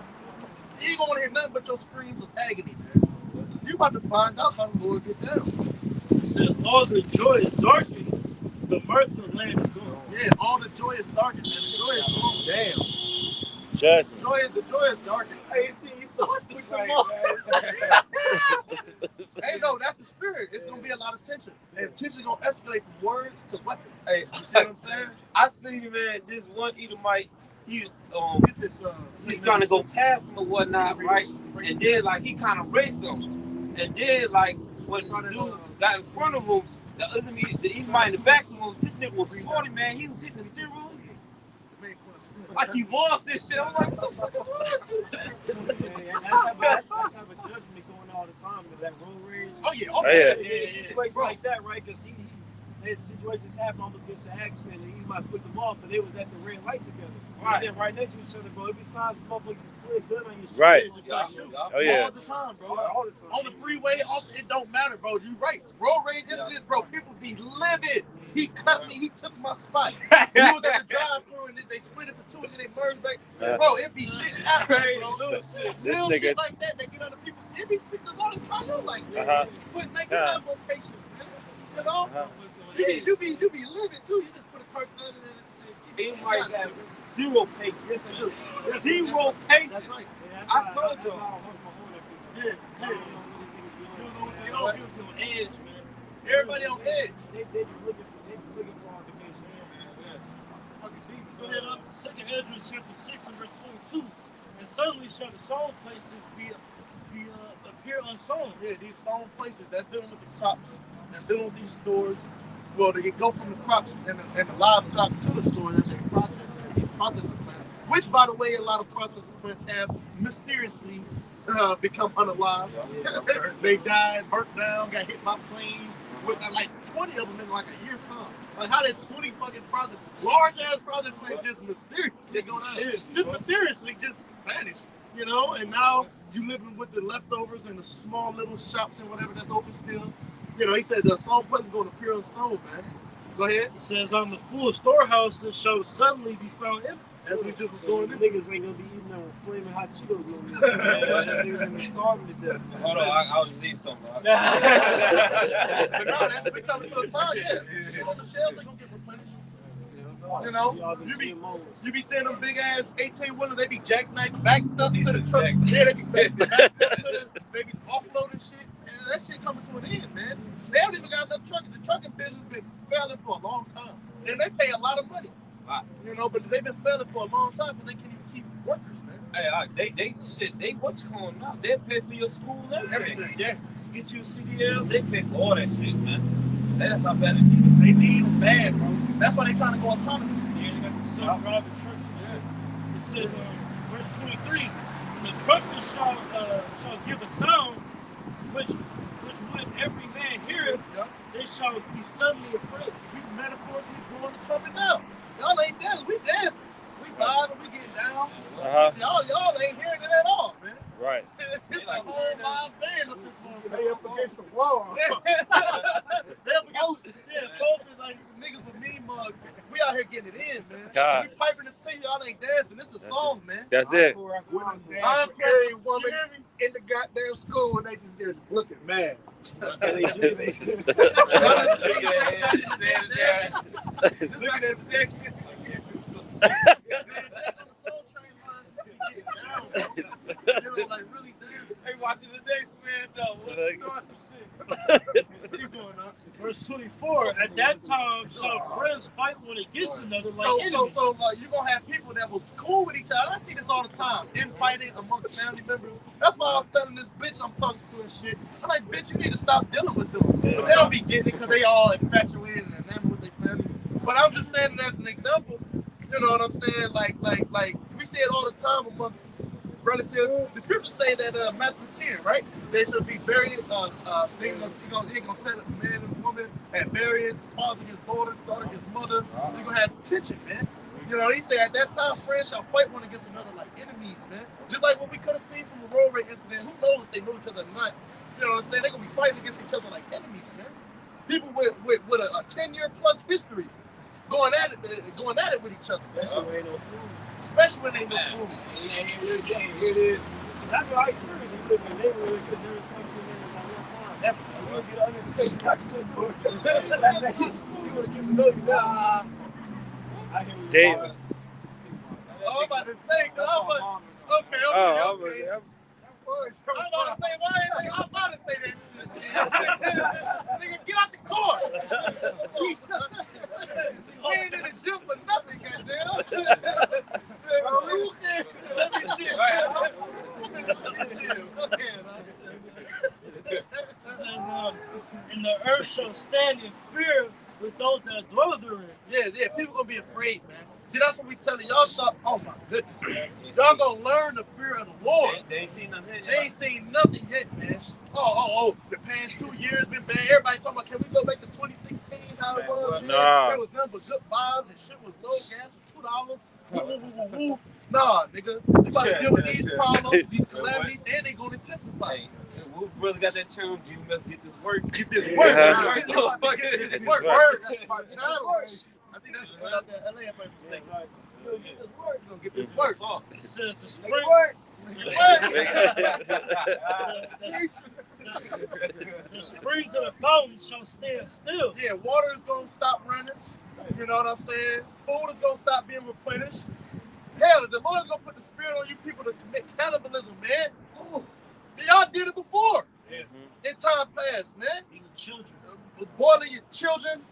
He ain't gonna hear nothing but your screams of agony, man. You about to find out how the Lord get down. It says all the joy is darkened, the mirth of the land is gone. Yeah, all the joy is darkened, man. The joy is gone. Damn. Judgment. The joy is darkened. Hey, see, you saw it With fight, some more. man. Hey, Hey, no, that's the spirit. It's gonna be a lot of tension, and tension gonna escalate from words to weapons. Hey, You see what I'm saying? I seen, man, this one Edomite, he Get this. he's trying to go past him or whatnot, right? And then like he kind of raced him, and then like when the dude got in front of him, the Edomite in the back of him, this nigga was 40, man. He was hitting the steering wheel. Like he lost this shit. I'm like, what the fuck is wrong with you? That's have a judgment going all the time. That road rage. Oh yeah. Situations like that, right? Because he had situations happen, almost gets an accident, and he might put them off, but they was at the red light together. Right. And then right next to each other, bro. Every time motherfuckers put a gun on your shit, Right. they just start shooting. Oh yeah. All the time, bro. All the time. On the freeway, it don't matter, bro. You right. Road rage incidents, bro. People be livid. He cut me. He took my spot. He was at the drive-through, and then they split it for two, and then they merged back. Bro, it be shit happening, bro. Little shit like that get under people's. It be the Lord try to like that. But make it have more patience, man. You know, you be livid too. You just put a curse on it and He might have zero patience. Yes, I do. Zero patience. That's right. I told you. Yeah. You know, people on edge, man. Everybody on edge. They just looking for altercation. Fucking deep. Go ahead, up. Second Ezra chapter 6 and verse 22. And suddenly shall the sown places be appear unsown. Yeah, these sown places that's dealing with the crops and dealing with these stores. Well, they go from the crops and the livestock to the store that they process and these processing plants. Which, by the way, a lot of processing plants have mysteriously become unalive. They died, burnt down, got hit by planes. With like 20 of them in like a year time. Like how did 20 fucking large ass project plants just mysteriously just vanish, you know? And now you living with the leftovers and the small little shops and whatever that's open still. You know, he said the sown place is going to appear unsown, man. Go ahead. It says, on the full storehouses shall suddenly be found empty. That's what just was going into. Niggas ain't gonna be eating no flaming hot Cheetos no more. Niggas gonna be starving to death. Hold on, I'll see something. But no, that's becoming to a time, yeah. Shit on the shelves, they gonna get replenished. You know, you be seeing them big ass 18-wheelers, they be jackknifed backed up to the truck. Yeah, they be backed up to the, they be offloading shit. Yeah, that shit coming to an end, man. They don't even got enough trucking. The trucking business been failing for a long time. And they pay a lot of money. Wow. You know, but they've been failing for a long time because they can't even keep workers, man. Hey, they what's going on? They pay for your school and everything. Yeah. Just get you a CDL, they pay for all that shit, man. That's how bad it is. They need them bad, bro. That's why they trying to go autonomous. Yeah, they got the self-driving trucks and shit. It says, verse 23, and the trumpet shall give a sound, which when every man heareth, they shall be suddenly afraid. We metaphorically blowing the trumpet now. Y'all ain't dancing. We dancing. We vibing. We getting down. Y'all ain't hearing it at all, man. Right. It's a whole live band up this morning. Stay up against the wall. Posted like niggas with mean mugs. We out here getting it in, man. God. We piping the tea. Y'all ain't dancing. This is a song, man. That's it. With a damn carrying woman in the goddamn school and they just looking mad. Looking at the next man. Hey, watching the next man though. Let's start some shit. Keep going up. Verse 24, at that time shall friends fight one against another like enemies. So you're going to have people that was cool with each other. I see this all the time. Infighting amongst family members. That's why I was telling this bitch I'm talking to and shit. I'm like, bitch, you need to stop dealing with them. But they'll be getting it because they all infatuated and enamored with their family. But I'm just saying it as an example. You know what I'm saying? Like we see it all the time amongst relatives. The scriptures say that Matthew 10, right? They should be buried. He's gonna set up a man and a woman at variance. Father against daughter against mother. You're gonna have tension, man. You know, he said at that time, friends shall fight one against another like enemies, man. Just like what we could have seen from the road rage incident. Who knows if they know each other or not? You know what I'm saying? They're gonna be fighting against each other like enemies, man. People with a 10-year plus history going at it with each other, man. Especially when ain't no food. Here it is. That's what I experienced. You live in a neighborhood because there was something in there at one time. You would get unexpected accident to it. You would get to know you now. I hear you. David. I'm about to say, because I'm about okay. I'm about to say, why ain't they? I'm about to say that shit. We ain't in the gym for nothing, goddamn. Who cares? Let me chill. Let me chill. Go ahead, It says, and the earth shall stand in fear with those that dwell therein. Yeah, people gonna be afraid, man. See, that's what we telling y'all. Thought, oh my goodness, man. Y'all gonna learn the fear of the Lord. They ain't seen nothing yet. They ain't seen nothing yet, man. Oh, the past 2 years been bad. Everybody talking about, can we go back to 2016, how it was, man? Nah. There was nothing but good vibes and shit was low. Gas was $2. Woo. Nah, nigga. We about to deal with these problems, these calamities, and they gonna intensify. Hey, we really got that term. You must get this work. Get this work. Yeah. Get this work. That's my channel. I think that's what out there in LA, if I'm mistaken. You gonna get this work. You gonna get this work. It says the spring. The springs of the fountains shall stand still. Yeah, water is gonna stop running. You know what I'm saying? Food is gonna stop being replenished. Hell, the Lord's gonna put the spirit on you people to commit cannibalism, man. Ooh. Y'all did it before. Yeah. In time past, man. Eating children. Boiling your children.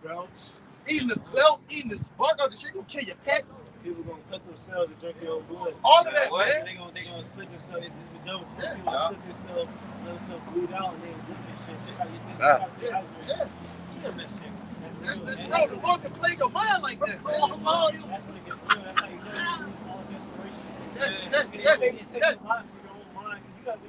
Belts. Eating the belts, eating the bark out the shit. You gonna kill your pets. People gonna cut themselves and drink their own blood. All of that, What? man. They gonna slip themselves. It's been done before. Yeah. People gonna slip themselves, let themselves bleed out, and then drink this shit. Shit, how you think Ah. Yeah. that shit. That's real, man. Bro, the Lord can play your mind like that, man. That's when it gets real. That's how you learn to lose all desperation. Yes. It takes a lot for your own mind. You gotta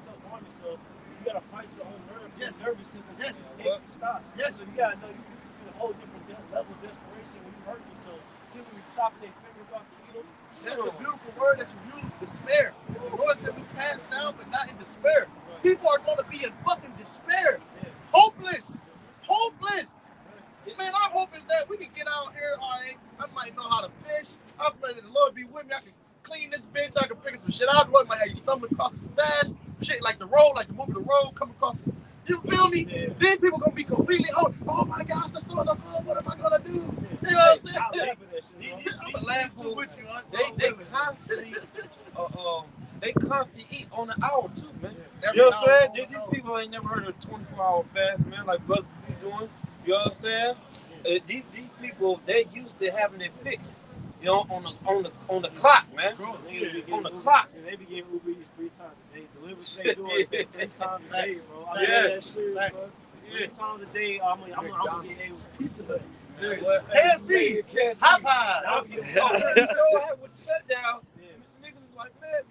self-harm yourself. You gotta fight your own nervous system. Yes. It can't stop. Yes. So you gotta know you can do a whole different level of desperation when you hurt yourself. People be chopping their fingers off the needle. That's the beautiful word that you use, despair. The Lord said we cast down, but not in despair. People are going to be in fucking despair. Hopeless. Man, our hope is that we can get out here, all right, I might know how to fish. I pray that the Lord be with me. I can clean this bench. I can figure some shit out. The Lord might have you stumble across some stash. Shit like the road, like the movie The Road, come across some, you feel me? Then people going to be completely, oh my gosh, the store's are closed. What am I going to do? You know what I'm saying? I'll laugh at that shit, you know? I'm going to laugh too with you. They constantly eat on the hour too, man. Every You know what I'm hour, saying? These people ain't never heard of a 24-hour fast, man, like brothers be doing. You know what I'm saying? These people, they used to having it fixed, you know, on the clock, man. On the clock. They be getting Uber Eats 3 times a day. Delivery they do 3 times a day, bro. I mean, Yes. that serious, bro. 3 times a day, I'm gonna get a pizza hut. KFC, Popeyes. You so had with the shutdown. Niggas be like, man,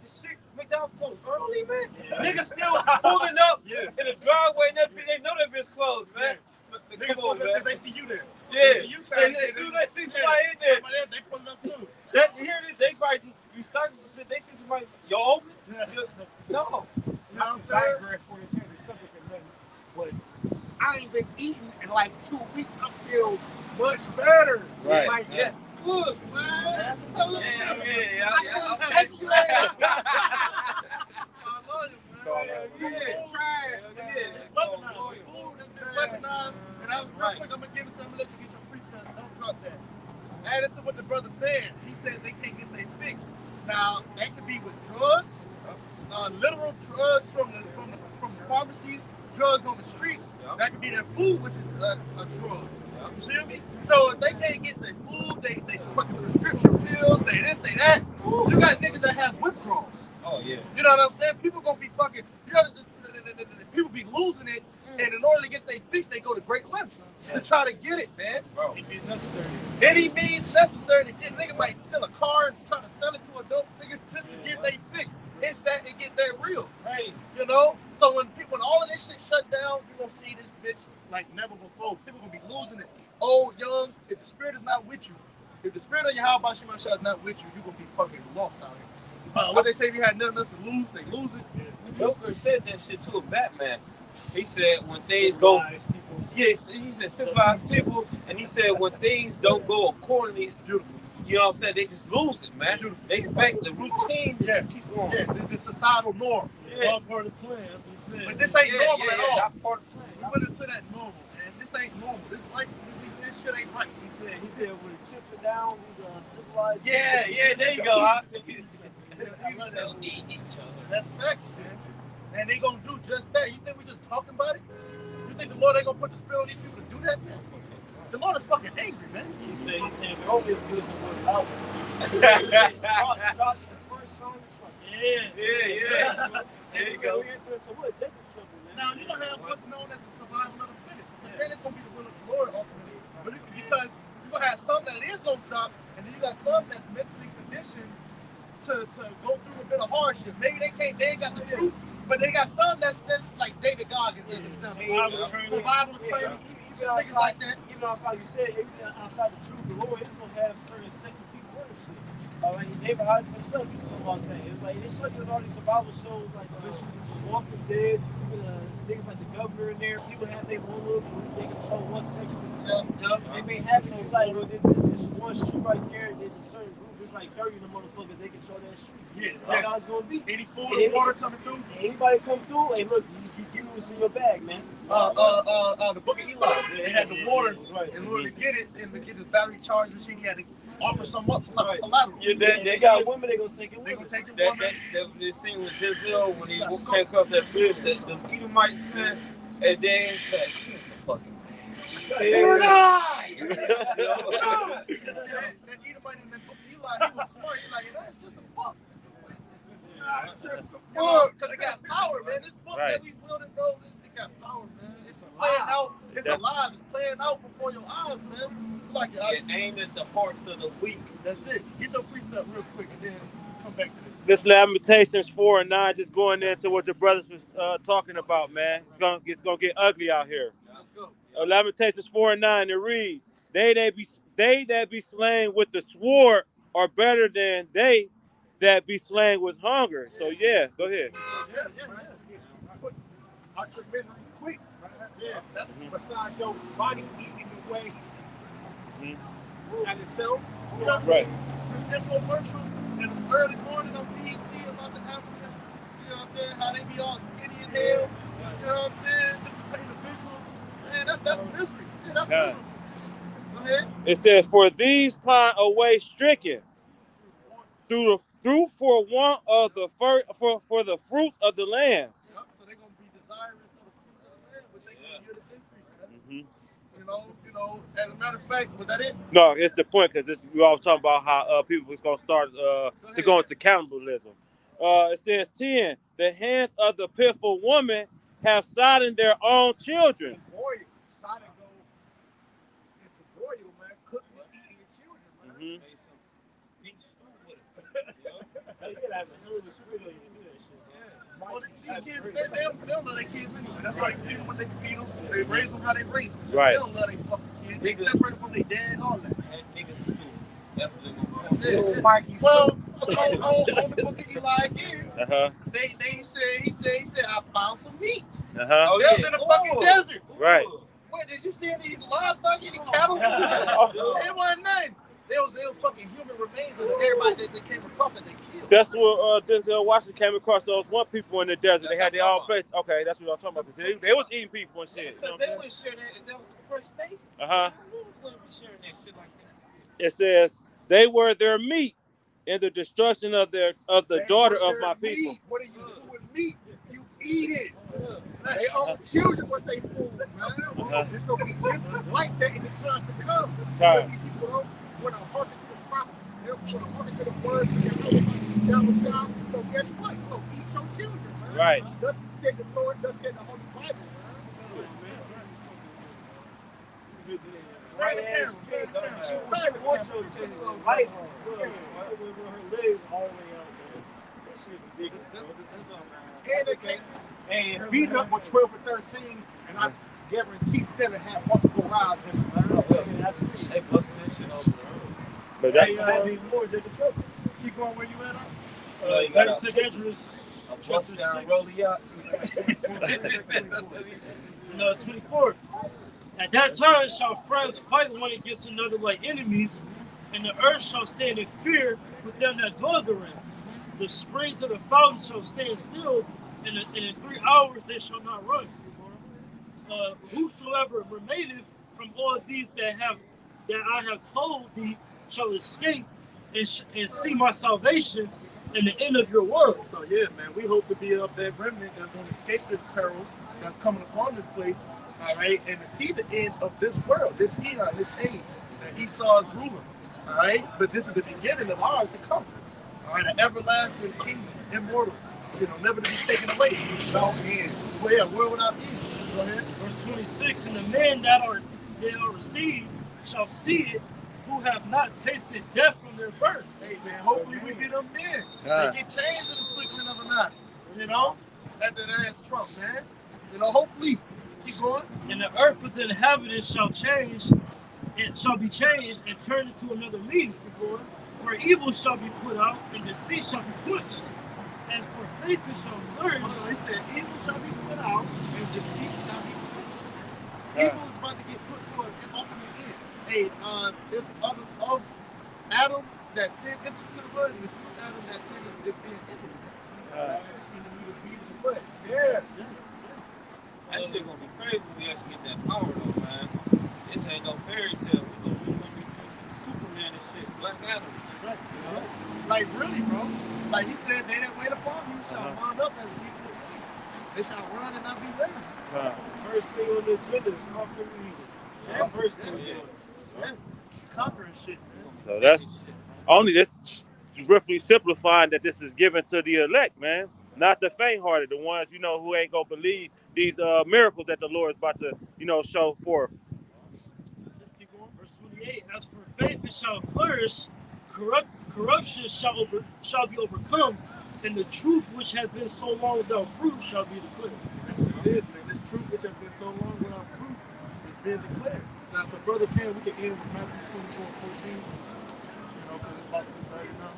this shit, McDonald's closed early, man. Niggas still pulling up in the driveway and they know that bitch closed, man. Come on, man. They see you there. Yeah. They see you trying to As soon as they see somebody in there, they pulling up too. they probably just be starting to sit. They see somebody, yo, open? No. You know what I'm saying? But I ain't been eating in like 2 weeks. I feel much better. Right. Like, Yeah. good, man. Yeah. Thank you, man. I love you, man. Trash, man. Weaponized. Food has been weaponized. And I was real quick, I'm going to give it to him and let you get your preset. Don't drop that. Added to what the brother said, he said they can't get their fix. Now, that could be with drugs, literal drugs from the pharmacies, drugs on the streets. That could be their food, which is a drug. You see me? So if they can't get their food, they fucking prescription pills, they this, they that. You got niggas that have withdrawals. Oh, yeah. You know what I'm saying? People gonna be fucking, people be losing it, and in order to get their fix, they go to great lengths to try to get it, man. Bro. Any means necessary to get, nigga might steal a car and try to sell it to a dope nigga just to get their fix. It's that it get that real. Crazy. You know? So when all of this shit shut down, you gonna see this bitch like never before. People gonna be losing it. Old, young, if the spirit is not with you, if the spirit of your Yahweh Shema Shah is not with you, you're gonna be fucking lost out here. What they say, if you had nothing else to lose, they lose it. The Joker said that shit to a Batman. He said when things go, he said civilized people, and he said when things don't go accordingly, Beautiful. you know what I'm saying, they just lose it, man. Beautiful. They expect the routine to keep going. Yeah, the societal norm. It's all part of the plan. That's what he said. But this ain't normal at all. Not part of the We plan. went into that normal, man. This ain't normal. This life, this shit ain't right. He said when the chips are down, these are civilized. Yeah, there you go. Huh? I love that. They'll eat each other. That's facts, man. And they gonna do just that. You think we just talking about it? You think the Lord ain't gonna put the spirit on these people to do that, man? The Lord is fucking angry, man. He said, if only as good as it was out. He said, Josh, the first song is from. Yeah. There you go. We into what? Jacob's trouble, man. Now, you're gonna have what's known as the survival of the fittest. But then it's gonna be the will of the Lord ultimately. But because you're gonna have some that is gonna drop, and then you got some that's mentally conditioned to go through a bit of hardship. Maybe they ain't got the truth, but they got some that's like David Goggins as an example. Survival training, niggas like that. Even outside, you said, even outside the truth, the Lord is gonna have certain sex of people and shit. Like David Hodges himself used to about that. It's like they show you all these survival shows like Walking Dead, niggas like the governor in there. People have their own little group. They control one section of the city. They may have like this one street right there. There's a certain group. It's like 30 of the motherfuckers. They control that street. That's how it's gonna be. Any food and water coming through. Anybody come through? Hey, look, you give me what's in your bag, man. The Book of Eli. They had the water in order to get it and to get the battery charged and shit. He had to offer some type of collateral. Yeah, They got women. They gonna take it. They gonna take the That woman. they seen with Denzel when he came across that bridge, the Edomites, man, and then he said, "He's a fucking man." You're not. See, that Edomite in the Book of Eli, he was smart. He like, that's just a book. Just a book. Because it got power, man. This book that we wielding, bro, it got power, man. It's playing out. It's alive. It's playing out before your eyes, man. It's like it aimed at the hearts of the weak. That's it. Get your precept real quick and then come back to this. This Lamentations 4 and 9, just going into what the brothers was talking about, man. It's gonna get ugly out here. Let's go. Lamentations 4 and 9, it reads, they that be slain with the sword are better than they that be slain with hunger. So yeah, go ahead. Yeah. Put out your misery quick. Yeah, that's besides your body eating away at itself. You know what I'm saying? The infomercials in the early morning on BET about the Africans, you know what I'm saying? How they be all skinny as hell. You know what I'm saying? Just to paint the visual. Man, that's misery. Yeah, that's misery. Go ahead. It says, for these pine away stricken through for want of the for the fruits of the land. Yep, so they're gonna be desirous of the fruits of the land, but they're gonna hear this increase, man. You know, as a matter of fact, was that it? No, it's the point, because we always talking about how people is gonna start to go into cannibalism. It says 10, the hands of the pitiful woman have sodden their own children. Boil, side and go into boil, man. Cook and eat your children, man. Made some beef stew with it. You gotta have a hell of a spirit on you to do that shit. Well, these kids, they don't love their kids anyway. That's why they feed them what they feed them. They raise them how they raise them. Right. They don't love their fucking kids. They separated from their dad, all that. And niggas stew. That's what they gonna call Yeah. Mikey, Well, on the Book of Eli again, he said, I found some meat. They was in the fucking desert. Right. What, did you see any livestock, any cattle? It wasn't nothing. There was fucking human remains of everybody that came across that they killed. That's what Denzel Washington came across those one people in the desert. They had their own place. Okay, that's what I'm talking about. They was eating people and shit. Because they wouldn't share that if that was a fresh steak. Uh-huh. They wouldn't be sharing that shit like that. It says they were their meat in the destruction of the daughter of my people. Meat. What do you do with meat? You eat it. They own children what they food, man. It's gonna be just like that in the times to come. Because these people don't want to hearken to the prophet. They don't want to hearken to the words of their Yahweh. So guess what? You gonna eat your children, man. Right. Thus said the Lord, thus said the Holy Bible, man. Right ass kid, she wants you to take her life with her legs all the way out, man. That shit ridiculous. And they can't beating up with 12 or 13, and I guarantee them to have multiple rides in it, man. They busting that shit over. But that's Keep going where you at, You got 36 Andrews. a bust down rollie out. 24. At that time shall friends fight one against another like enemies, and the earth shall stand in fear with them that dwell therein. The springs of the fountain shall stand still, and in 3 hours they shall not run. Whosoever remaineth from all these that I have told thee shall escape and see my salvation, and the end of your world. So yeah, man, we hope to be of that remnant that's going to escape the perils that's coming upon this place, all right, and to see the end of this world, this eon, this age that Esau is ruling, all right. But this is the beginning of ours to come, all right, an everlasting kingdom, immortal, never to be taken away, without end. Well, yeah, world without end. Go ahead. Verse 26, and the men that are received shall see it, who have not tasted death from their birth. Hey man, hopefully we be them men. They get changed in the twinkling of an eye, at that ass Trump, man. Hopefully. Keep going. And the earth with the inhabitants shall change, it shall be changed and turned into another meaning. For evil shall be put out, and deceit shall be quenched. As for faith it shall flourish. He said evil shall be put out, and deceit shall be quenched. Evil is about to get put to an ultimate end. Hey, this other of Adam that sin entered to the world, and this new Adam that sin is being ended. Yeah. That shit gonna be crazy when we actually get that power though, man. This ain't no fairy tale. We gonna be Superman and shit, Black Adam. Right. Like really, bro. Like he said, they that wait upon you shall wind up as evil. They shall run and not be ready. First thing on the agenda is conquering evil. Yeah, First thing. Yeah. Conquering shit, man. So that's only this roughly simplifying that this is given to the elect, man. Not the faint-hearted, the ones, who ain't gonna believe these miracles that the Lord is about to, show forth. Verse 28, as for faith it shall flourish, corruption shall be overcome, and the truth which has been so long without fruit shall be declared. That's what it is, man. This truth which has been so long without fruit is being declared. Now, if a brother can, we can end with Matthew 24:14, because it's about to be 30 now.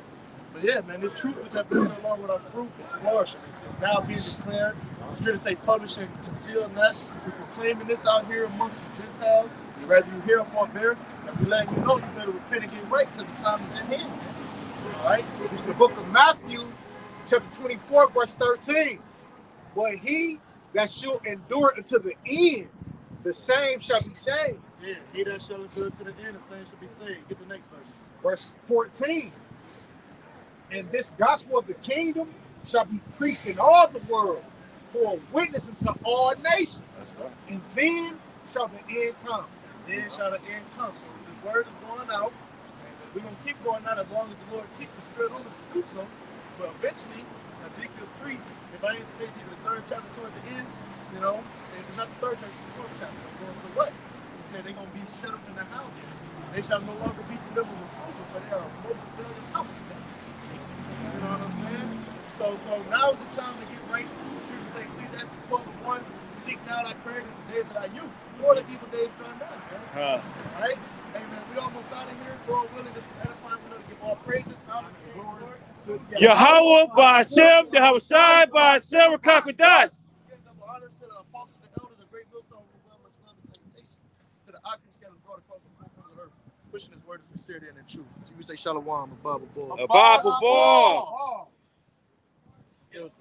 But yeah, man, this truth which has been so long without fruit is flourishing. It's now being declared. It's good to say publish and conceal not. We're proclaiming this out here amongst the Gentiles. Whether you hear or forbear, and we letting you know you better repent and get right because the time is at hand. All right? It's the book of Matthew, chapter 24, verse 13. But he that shall endure unto the end, the same shall be saved. Yeah, he that shall endure to the end, the same shall be saved. Get the next verse. Verse 14. And this gospel of the kingdom shall be preached in all the world for a witness unto all nations. That's right. And then shall the end come. Then shall the end come. So the word is going out. And we're going to keep going out as long as the Lord keeps the Spirit on us to do so. But eventually, Ezekiel 3, if I ain't say it's even the 3rd chapter toward the end, and it's not the 3rd chapter, the 4th chapter. It's going to what? He said they're going to be shut up in their houses. They shall no longer be to them a reproval, for they are a most rebellious house. You know what I'm saying? So now is the time to get right. The scripture say, Ecclesiastes 12:1, seek now thy creator in the days of thy youth, before the evil days draw nigh, man. All right? Amen. We almost out of here. Lord willing, this is edifying. We're going to give all praises, honor, and glory to Yahweh, Ba'ashem, Yahushai, Ba'ashem, Rakakodash. Give double honors to the apostles, the elders, the great millstone, who well much love and salutation. To the occupants scattered abroad across the four corners of the earth, pushing his word of sincerity and in truth. So we say Shalom, a Bible boy. A Bible boy. It was